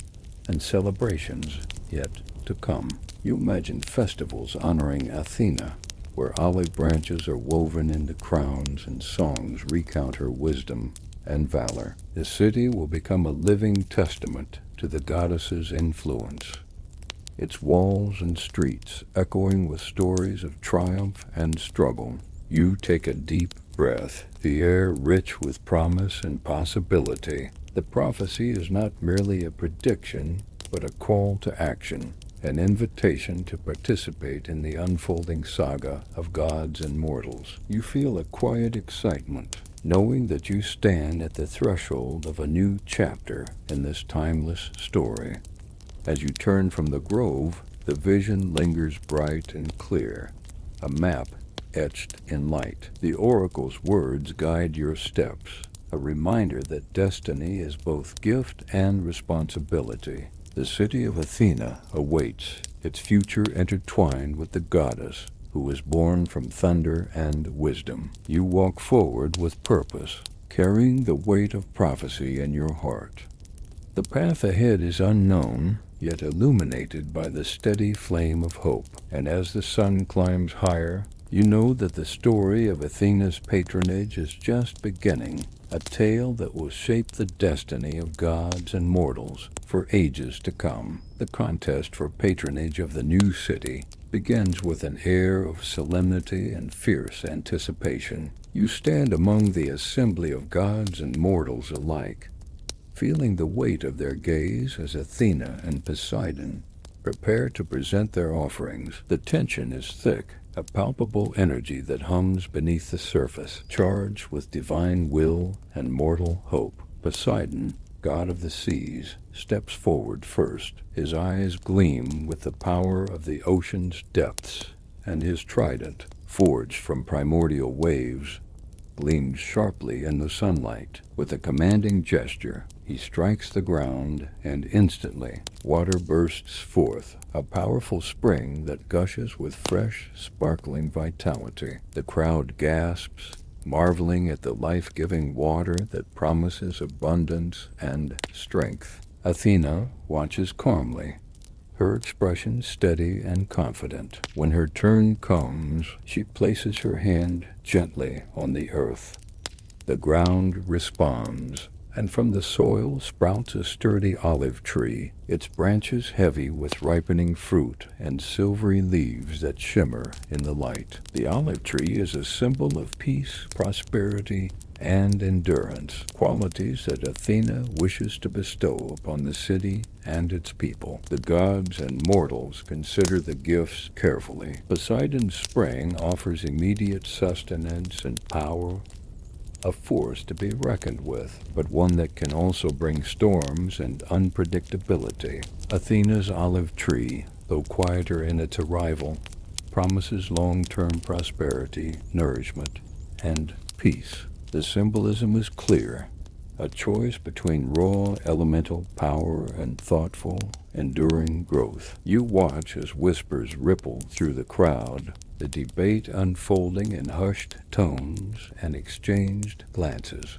and celebrations yet to come. You imagine festivals honoring Athena, where olive branches are woven into crowns and songs recount her wisdom and valor. The city will become a living testament to the goddess's influence, its walls and streets echoing with stories of triumph and struggle. You take a deep breath, the air rich with promise and possibility. The prophecy is not merely a prediction, but a call to action, an invitation to participate in the unfolding saga of gods and mortals. You feel a quiet excitement, knowing that you stand at the threshold of a new chapter in this timeless story. As you turn from the grove, the vision lingers bright and clear, a map etched in light. The oracle's words guide your steps, a reminder that destiny is both gift and responsibility. The city of Athena awaits, its future intertwined with the goddess who was born from thunder and wisdom. You walk forward with purpose, carrying the weight of prophecy in your heart. The path ahead is unknown, yet illuminated by the steady flame of hope. And as the sun climbs higher, you know that the story of Athena's patronage is just beginning, a tale that will shape the destiny of gods and mortals for ages to come. The contest for patronage of the new city begins with an air of solemnity and fierce anticipation. You stand among the assembly of gods and mortals alike, feeling the weight of their gaze as Athena and Poseidon prepare to present their offerings. The tension is thick, a palpable energy that hums beneath the surface, charged with divine will and mortal hope. Poseidon, god of the seas, steps forward first. His eyes gleam with the power of the ocean's depths, and his trident, forged from primordial waves, gleams sharply in the sunlight. With a commanding gesture, he strikes the ground, and instantly water bursts forth, a powerful spring that gushes with fresh, sparkling vitality. The crowd gasps, marveling at the life-giving water that promises abundance and strength. Athena watches calmly, her expression steady and confident. When her turn comes, she places her hand gently on the earth. The ground responds, and from the soil sprouts a sturdy olive tree, its branches heavy with ripening fruit and silvery leaves that shimmer in the light. The olive tree is a symbol of peace, prosperity, and endurance, qualities that Athena wishes to bestow upon the city and its people. The gods and mortals consider the gifts carefully. Poseidon's spring offers immediate sustenance and power, a force to be reckoned with, but one that can also bring storms and unpredictability. Athena's olive tree, though quieter in its arrival, promises long-term prosperity, nourishment, and peace. The symbolism is clear. a choice between raw elemental power and thoughtful, enduring growth. You watch as whispers ripple through the crowd, the debate unfolding in hushed tones and exchanged glances.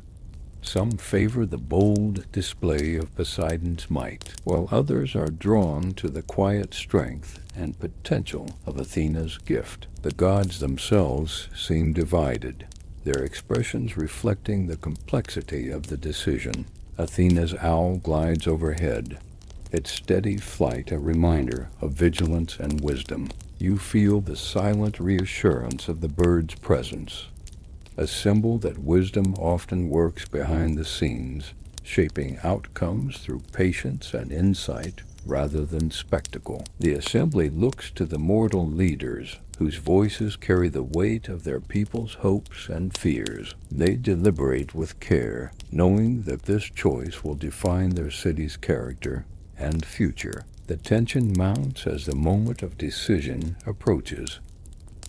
Some favor the bold display of Poseidon's might, while others are drawn to the quiet strength and potential of Athena's gift. The gods themselves seem divided, their expressions reflecting the complexity of the decision. Athena's owl glides overhead, its steady flight a reminder of vigilance and wisdom. You feel the silent reassurance of the bird's presence, a symbol that wisdom often works behind the scenes, shaping outcomes through patience and insight rather than spectacle. The assembly looks to the mortal leaders, whose voices carry the weight of their people's hopes and fears. They deliberate with care, knowing that this choice will define their city's character and future. The tension mounts as the moment of decision approaches.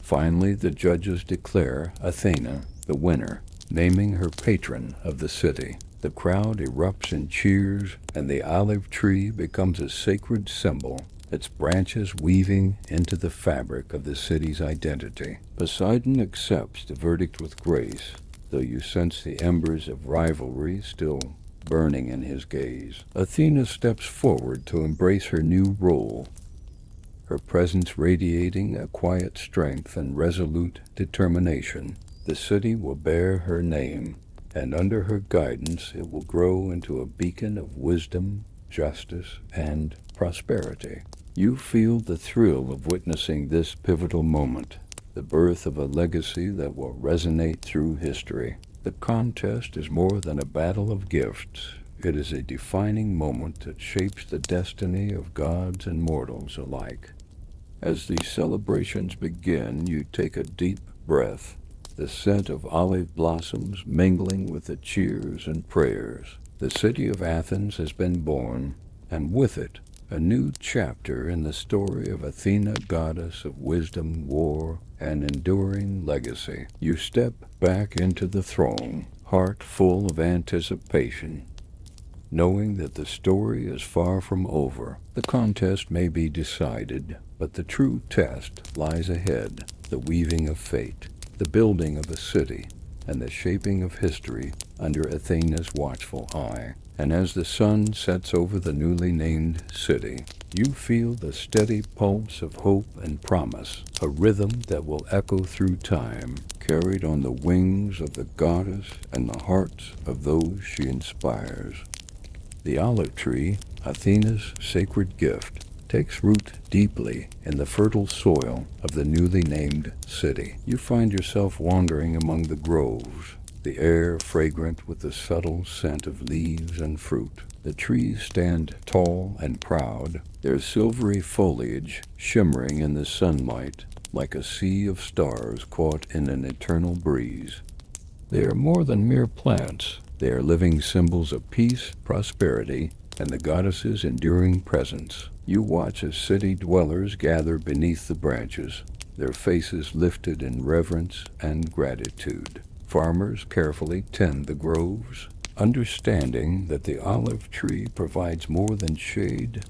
Finally, the judges declare Athena the winner, naming her patron of the city. The crowd erupts in cheers, and the olive tree becomes a sacred symbol, its branches weaving into the fabric of the city's identity. Poseidon accepts the verdict with grace, though you sense the embers of rivalry still burning in his gaze. Athena steps forward to embrace her new role, her presence radiating a quiet strength and resolute determination. The city will bear her name, and under her guidance it will grow into a beacon of wisdom, justice, and prosperity. You feel the thrill of witnessing this pivotal moment, the birth of a legacy that will resonate through history. The contest is more than a battle of gifts. It is a defining moment that shapes the destiny of gods and mortals alike. As the celebrations begin, you take a deep breath, the scent of olive blossoms mingling with the cheers and prayers. The city of Athens has been born, and with it, a new chapter in the story of Athena, goddess of wisdom, war, and enduring legacy. You step back into the throng, heart full of anticipation, knowing that the story is far from over. The contest may be decided, but the true test lies ahead, the weaving of fate, the building of a city, and the shaping of history under Athena's watchful eye. And as the sun sets over the newly named city, you feel the steady pulse of hope and promise, a rhythm that will echo through time, carried on the wings of the goddess and the hearts of those she inspires. The olive tree, Athena's sacred gift, takes root deeply in the fertile soil of the newly named city. You find yourself wandering among the groves, the air fragrant with the subtle scent of leaves and fruit. The trees stand tall and proud, their silvery foliage shimmering in the sunlight like a sea of stars caught in an eternal breeze. They are more than mere plants. They are living symbols of peace, prosperity, and the goddess's enduring presence. You watch as city dwellers gather beneath the branches, their faces lifted in reverence and gratitude. Farmers carefully tend the groves, understanding that the olive tree provides more than shade.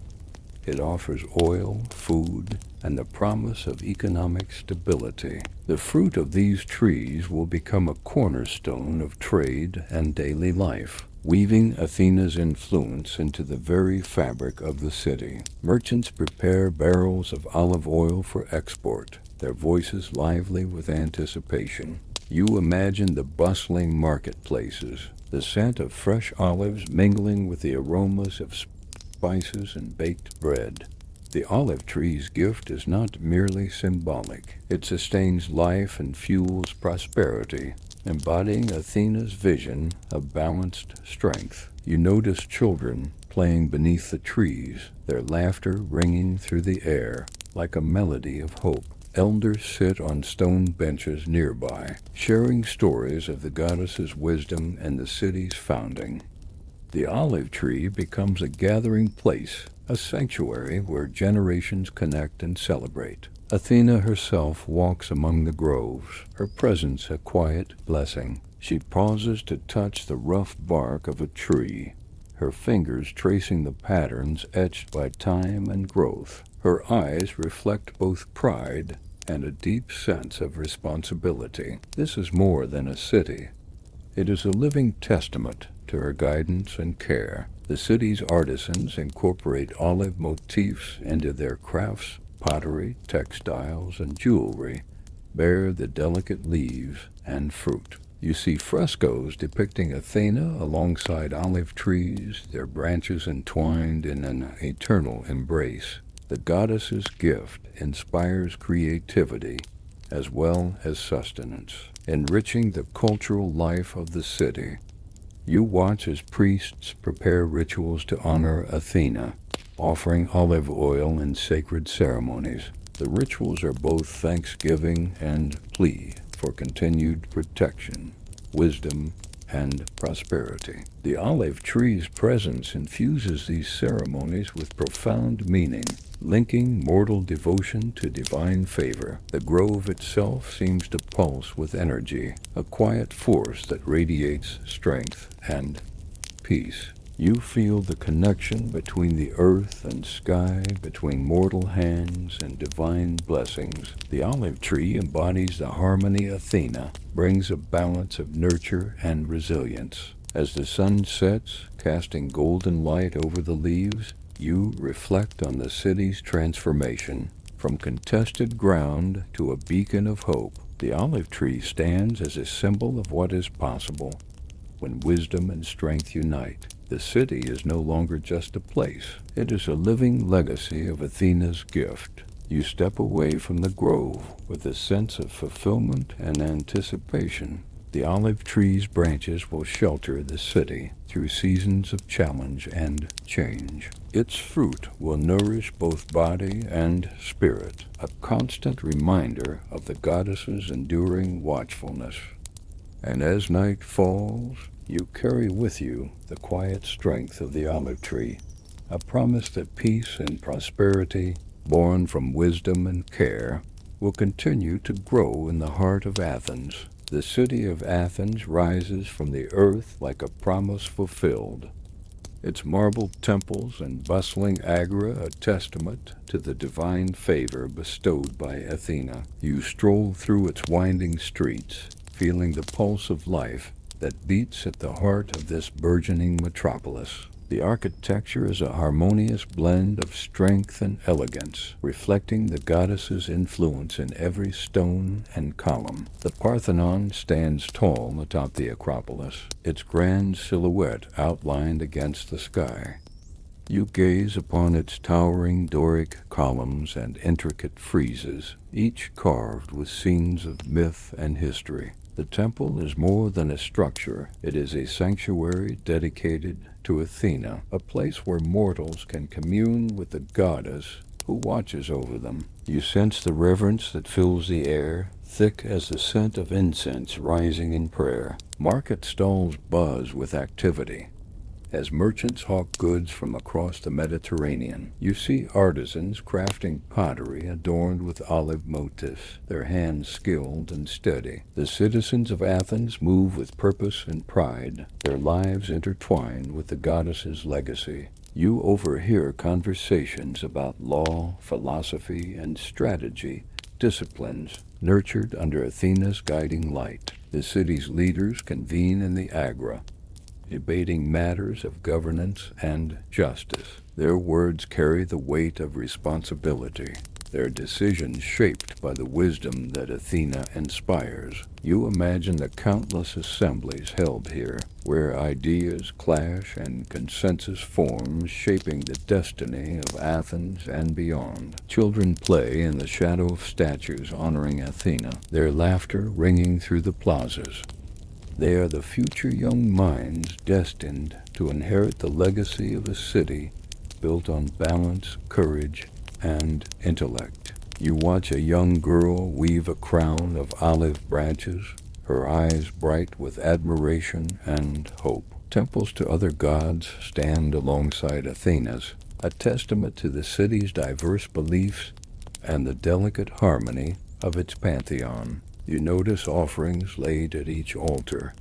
It offers oil, food, and the promise of economic stability. The fruit of these trees will become a cornerstone of trade and daily life, weaving Athena's influence into the very fabric of the city. Merchants prepare barrels of olive oil for export, their voices lively with anticipation. You imagine the bustling marketplaces, the scent of fresh olives mingling with the aromas of spices and baked bread. The olive tree's gift is not merely symbolic. It sustains life and fuels prosperity, embodying Athena's vision of balanced strength. You notice children playing beneath the trees, their laughter ringing through the air like a melody of hope. Elders sit on stone benches nearby, sharing stories of the goddess's wisdom and the city's founding. The olive tree becomes a gathering place, a sanctuary where generations connect and celebrate. Athena herself walks among the groves, her presence a quiet blessing. She pauses to touch the rough bark of a tree, her fingers tracing the patterns etched by time and growth. Her eyes reflect both pride and a deep sense of responsibility. This is more than a city. It is a living testament to her guidance and care. The city's artisans incorporate olive motifs into their crafts. Pottery, textiles, and jewelry bear the delicate leaves and fruit. You see frescoes depicting Athena alongside olive trees, their branches entwined in an eternal embrace. The goddess's gift inspires creativity as well as sustenance, enriching the cultural life of the city. You watch as priests prepare rituals to honor Athena, offering olive oil in sacred ceremonies. The rituals are both thanksgiving and plea for continued protection, wisdom, and prosperity. The olive tree's presence infuses these ceremonies with profound meaning, linking mortal devotion to divine favor. The grove itself seems to pulse with energy, a quiet force that radiates strength and peace. You feel the connection between the earth and sky, between mortal hands and divine blessings. The olive tree embodies the harmony Athena brings, a balance of nurture and resilience. As the sun sets, casting golden light over the leaves, you reflect on the city's transformation. From contested ground to a beacon of hope, the olive tree stands as a symbol of what is possible when wisdom and strength unite. The city is no longer just a place. It is a living legacy of Athena's gift. You step away from the grove with a sense of fulfillment and anticipation. The olive tree's branches will shelter the city through seasons of challenge and change. Its fruit will nourish both body and spirit, a constant reminder of the goddess's enduring watchfulness. And as night falls, you carry with you the quiet strength of the olive tree, a promise that peace and prosperity, born from wisdom and care, will continue to grow in the heart of Athens. The city of Athens rises from the earth like a promise fulfilled, its marble temples and bustling agora a testament to the divine favor bestowed by Athena. You stroll through its winding streets, feeling the pulse of life that beats at the heart of this burgeoning metropolis. The architecture is a harmonious blend of strength and elegance, reflecting the goddess's influence in every stone and column. The Parthenon stands tall atop the Acropolis, its grand silhouette outlined against the sky. You gaze upon its towering Doric columns and intricate friezes, each carved with scenes of myth and history. The temple is more than a structure. It is a sanctuary dedicated to Athena, a place where mortals can commune with the goddess who watches over them. You sense the reverence that fills the air, thick as the scent of incense rising in prayer. Market stalls buzz with activity as merchants hawk goods from across the Mediterranean. You see artisans crafting pottery adorned with olive motifs, their hands skilled and steady. The citizens of Athens move with purpose and pride, their lives intertwined with the goddess's legacy. You overhear conversations about law, philosophy, and strategy, disciplines nurtured under Athena's guiding light. The city's leaders convene in the agora, debating matters of governance and justice. Their words carry the weight of responsibility, their decisions shaped by the wisdom that Athena inspires. You imagine the countless assemblies held here, where ideas clash and consensus forms, shaping the destiny of Athens and beyond. Children play in the shadow of statues honoring Athena, their laughter ringing through the plazas. They are the future young minds destined to inherit the legacy of a city built on balance, courage, and intellect. You watch a young girl weave a crown of olive branches, her eyes bright with admiration and hope. Temples to other gods stand alongside Athena's, a testament to the city's diverse beliefs and the delicate harmony of its pantheon. You notice offerings laid at each altar,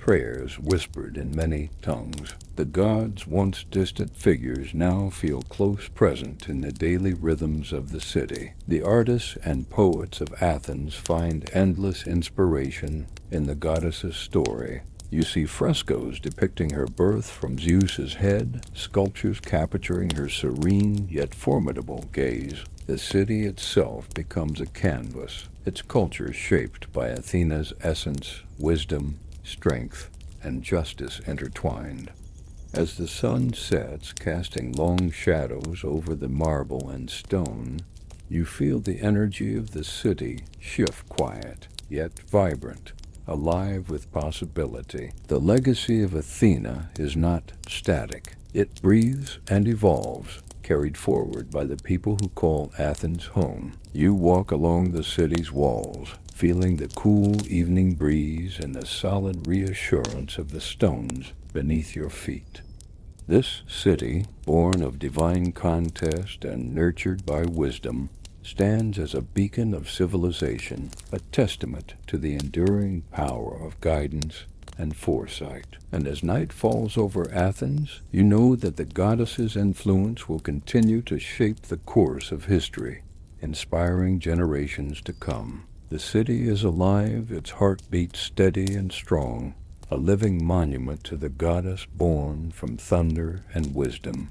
prayers whispered in many tongues. The gods' once distant figures now feel close present in the daily rhythms of the city. The artists and poets of Athens find endless inspiration in the goddess's story. You see frescoes depicting her birth from Zeus's head, sculptures capturing her serene yet formidable gaze. The city itself becomes a canvas, its culture shaped by Athena's essence, wisdom, strength, and justice intertwined. As the sun sets, casting long shadows over the marble and stone, you feel the energy of the city shift, quiet, yet vibrant, alive with possibility. The legacy of Athena is not static. It breathes and evolves, carried forward by the people who call Athens home. You walk along the city's walls, feeling the cool evening breeze and the solid reassurance of the stones beneath your feet. This city, born of divine contest and nurtured by wisdom, stands as a beacon of civilization, a testament to the enduring power of guidance and foresight. And as night falls over Athens, you know that the goddess's influence will continue to shape the course of history, inspiring generations to come. The city is alive, its heartbeat steady and strong, a living monument to the goddess born from thunder and wisdom.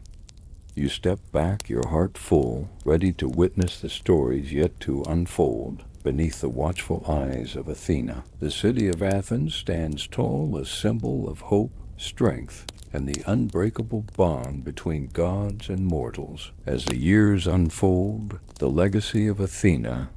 You step back, your heart full, ready to witness the stories yet to unfold beneath the watchful eyes of Athena. The city of Athens stands tall, a symbol of hope, strength, and the unbreakable bond between gods and mortals. As the years unfold, the legacy of Athena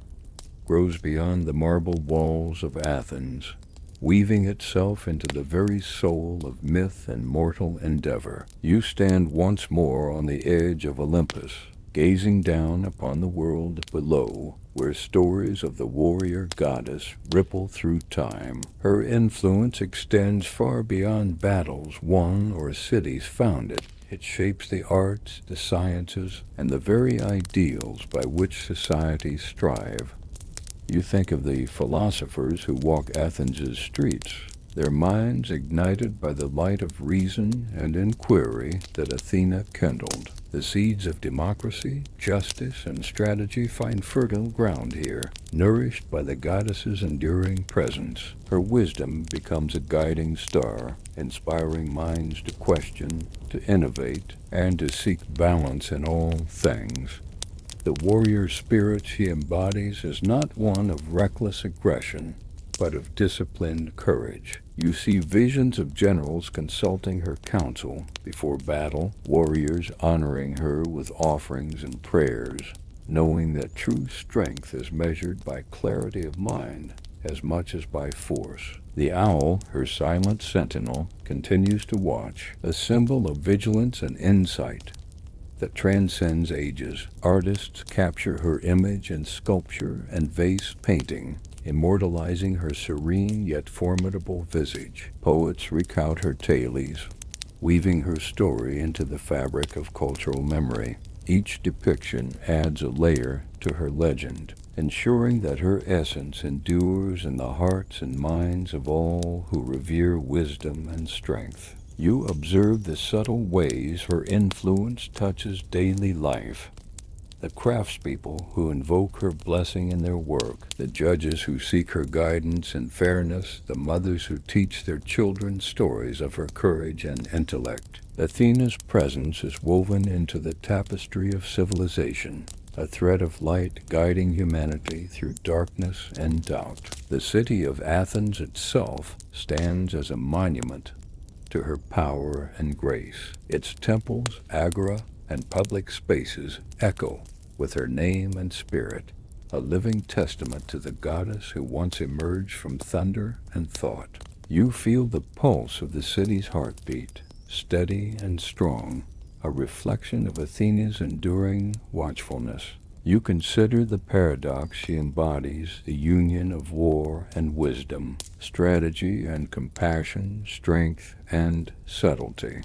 grows beyond the marble walls of Athens, weaving itself into the very soul of myth and mortal endeavor. You stand once more on the edge of Olympus, gazing down upon the world below, where stories of the warrior goddess ripple through time. Her influence extends far beyond battles won or cities founded. It shapes the arts, the sciences, and the very ideals by which societies strive. You think of the philosophers who walk Athens' streets, their minds ignited by the light of reason and inquiry that Athena kindled. The seeds of democracy, justice, and strategy find fertile ground here, nourished by the goddess's enduring presence. Her wisdom becomes a guiding star, inspiring minds to question, to innovate, and to seek balance in all things. The warrior spirit she embodies is not one of reckless aggression, but of disciplined courage. You see visions of generals consulting her counsel before battle, warriors honoring her with offerings and prayers, knowing that true strength is measured by clarity of mind as much as by force. The owl, her silent sentinel, continues to watch, a symbol of vigilance and insight that transcends ages. Artists capture her image in sculpture and vase painting, immortalizing her serene yet formidable visage. Poets recount her tales, weaving her story into the fabric of cultural memory. Each depiction adds a layer to her legend, ensuring that her essence endures in the hearts and minds of all who revere wisdom and strength. You observe the subtle ways her influence touches daily life. The craftspeople who invoke her blessing in their work, the judges who seek her guidance and fairness, the mothers who teach their children stories of her courage and intellect. Athena's presence is woven into the tapestry of civilization, a thread of light guiding humanity through darkness and doubt. The city of Athens itself stands as a monument to her power and grace. Its temples, agora, and public spaces echo with her name and spirit, a living testament to the goddess who once emerged from thunder and thought. You feel the pulse of the city's heartbeat, steady and strong, a reflection of Athena's enduring watchfulness. You consider the paradox she embodies, the union of war and wisdom, strategy and compassion, strength and subtlety.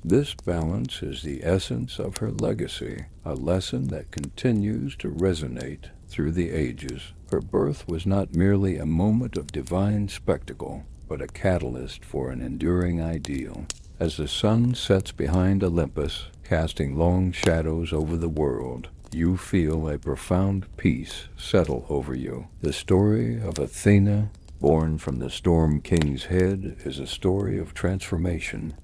This balance is the essence of her legacy, a lesson that continues to resonate through the ages. Her birth was not merely a moment of divine spectacle. but a catalyst for an enduring ideal. As the sun sets behind Olympus, casting long shadows over the world, you feel a profound peace settle over you. The story of Athena, born from the Storm King's head, is a story of transformation,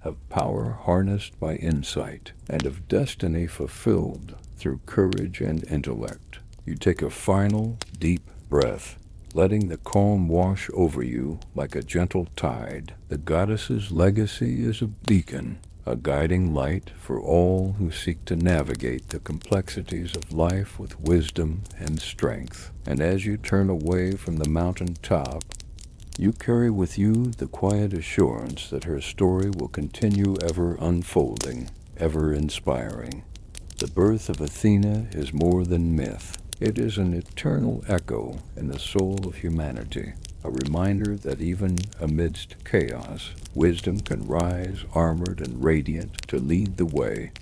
of power harnessed by insight, and of destiny fulfilled through courage and intellect. You take a final, deep breath, letting the calm wash over you like a gentle tide. The goddess's legacy is a beacon, a guiding light for all who seek to navigate the complexities of life with wisdom and strength. And as you turn away from the mountain top, you carry with you the quiet assurance that her story will continue ever unfolding, ever inspiring. The birth of Athena is more than myth. It is an eternal echo in the soul of humanity, a reminder that even amidst chaos, wisdom can rise armored and radiant to lead the way.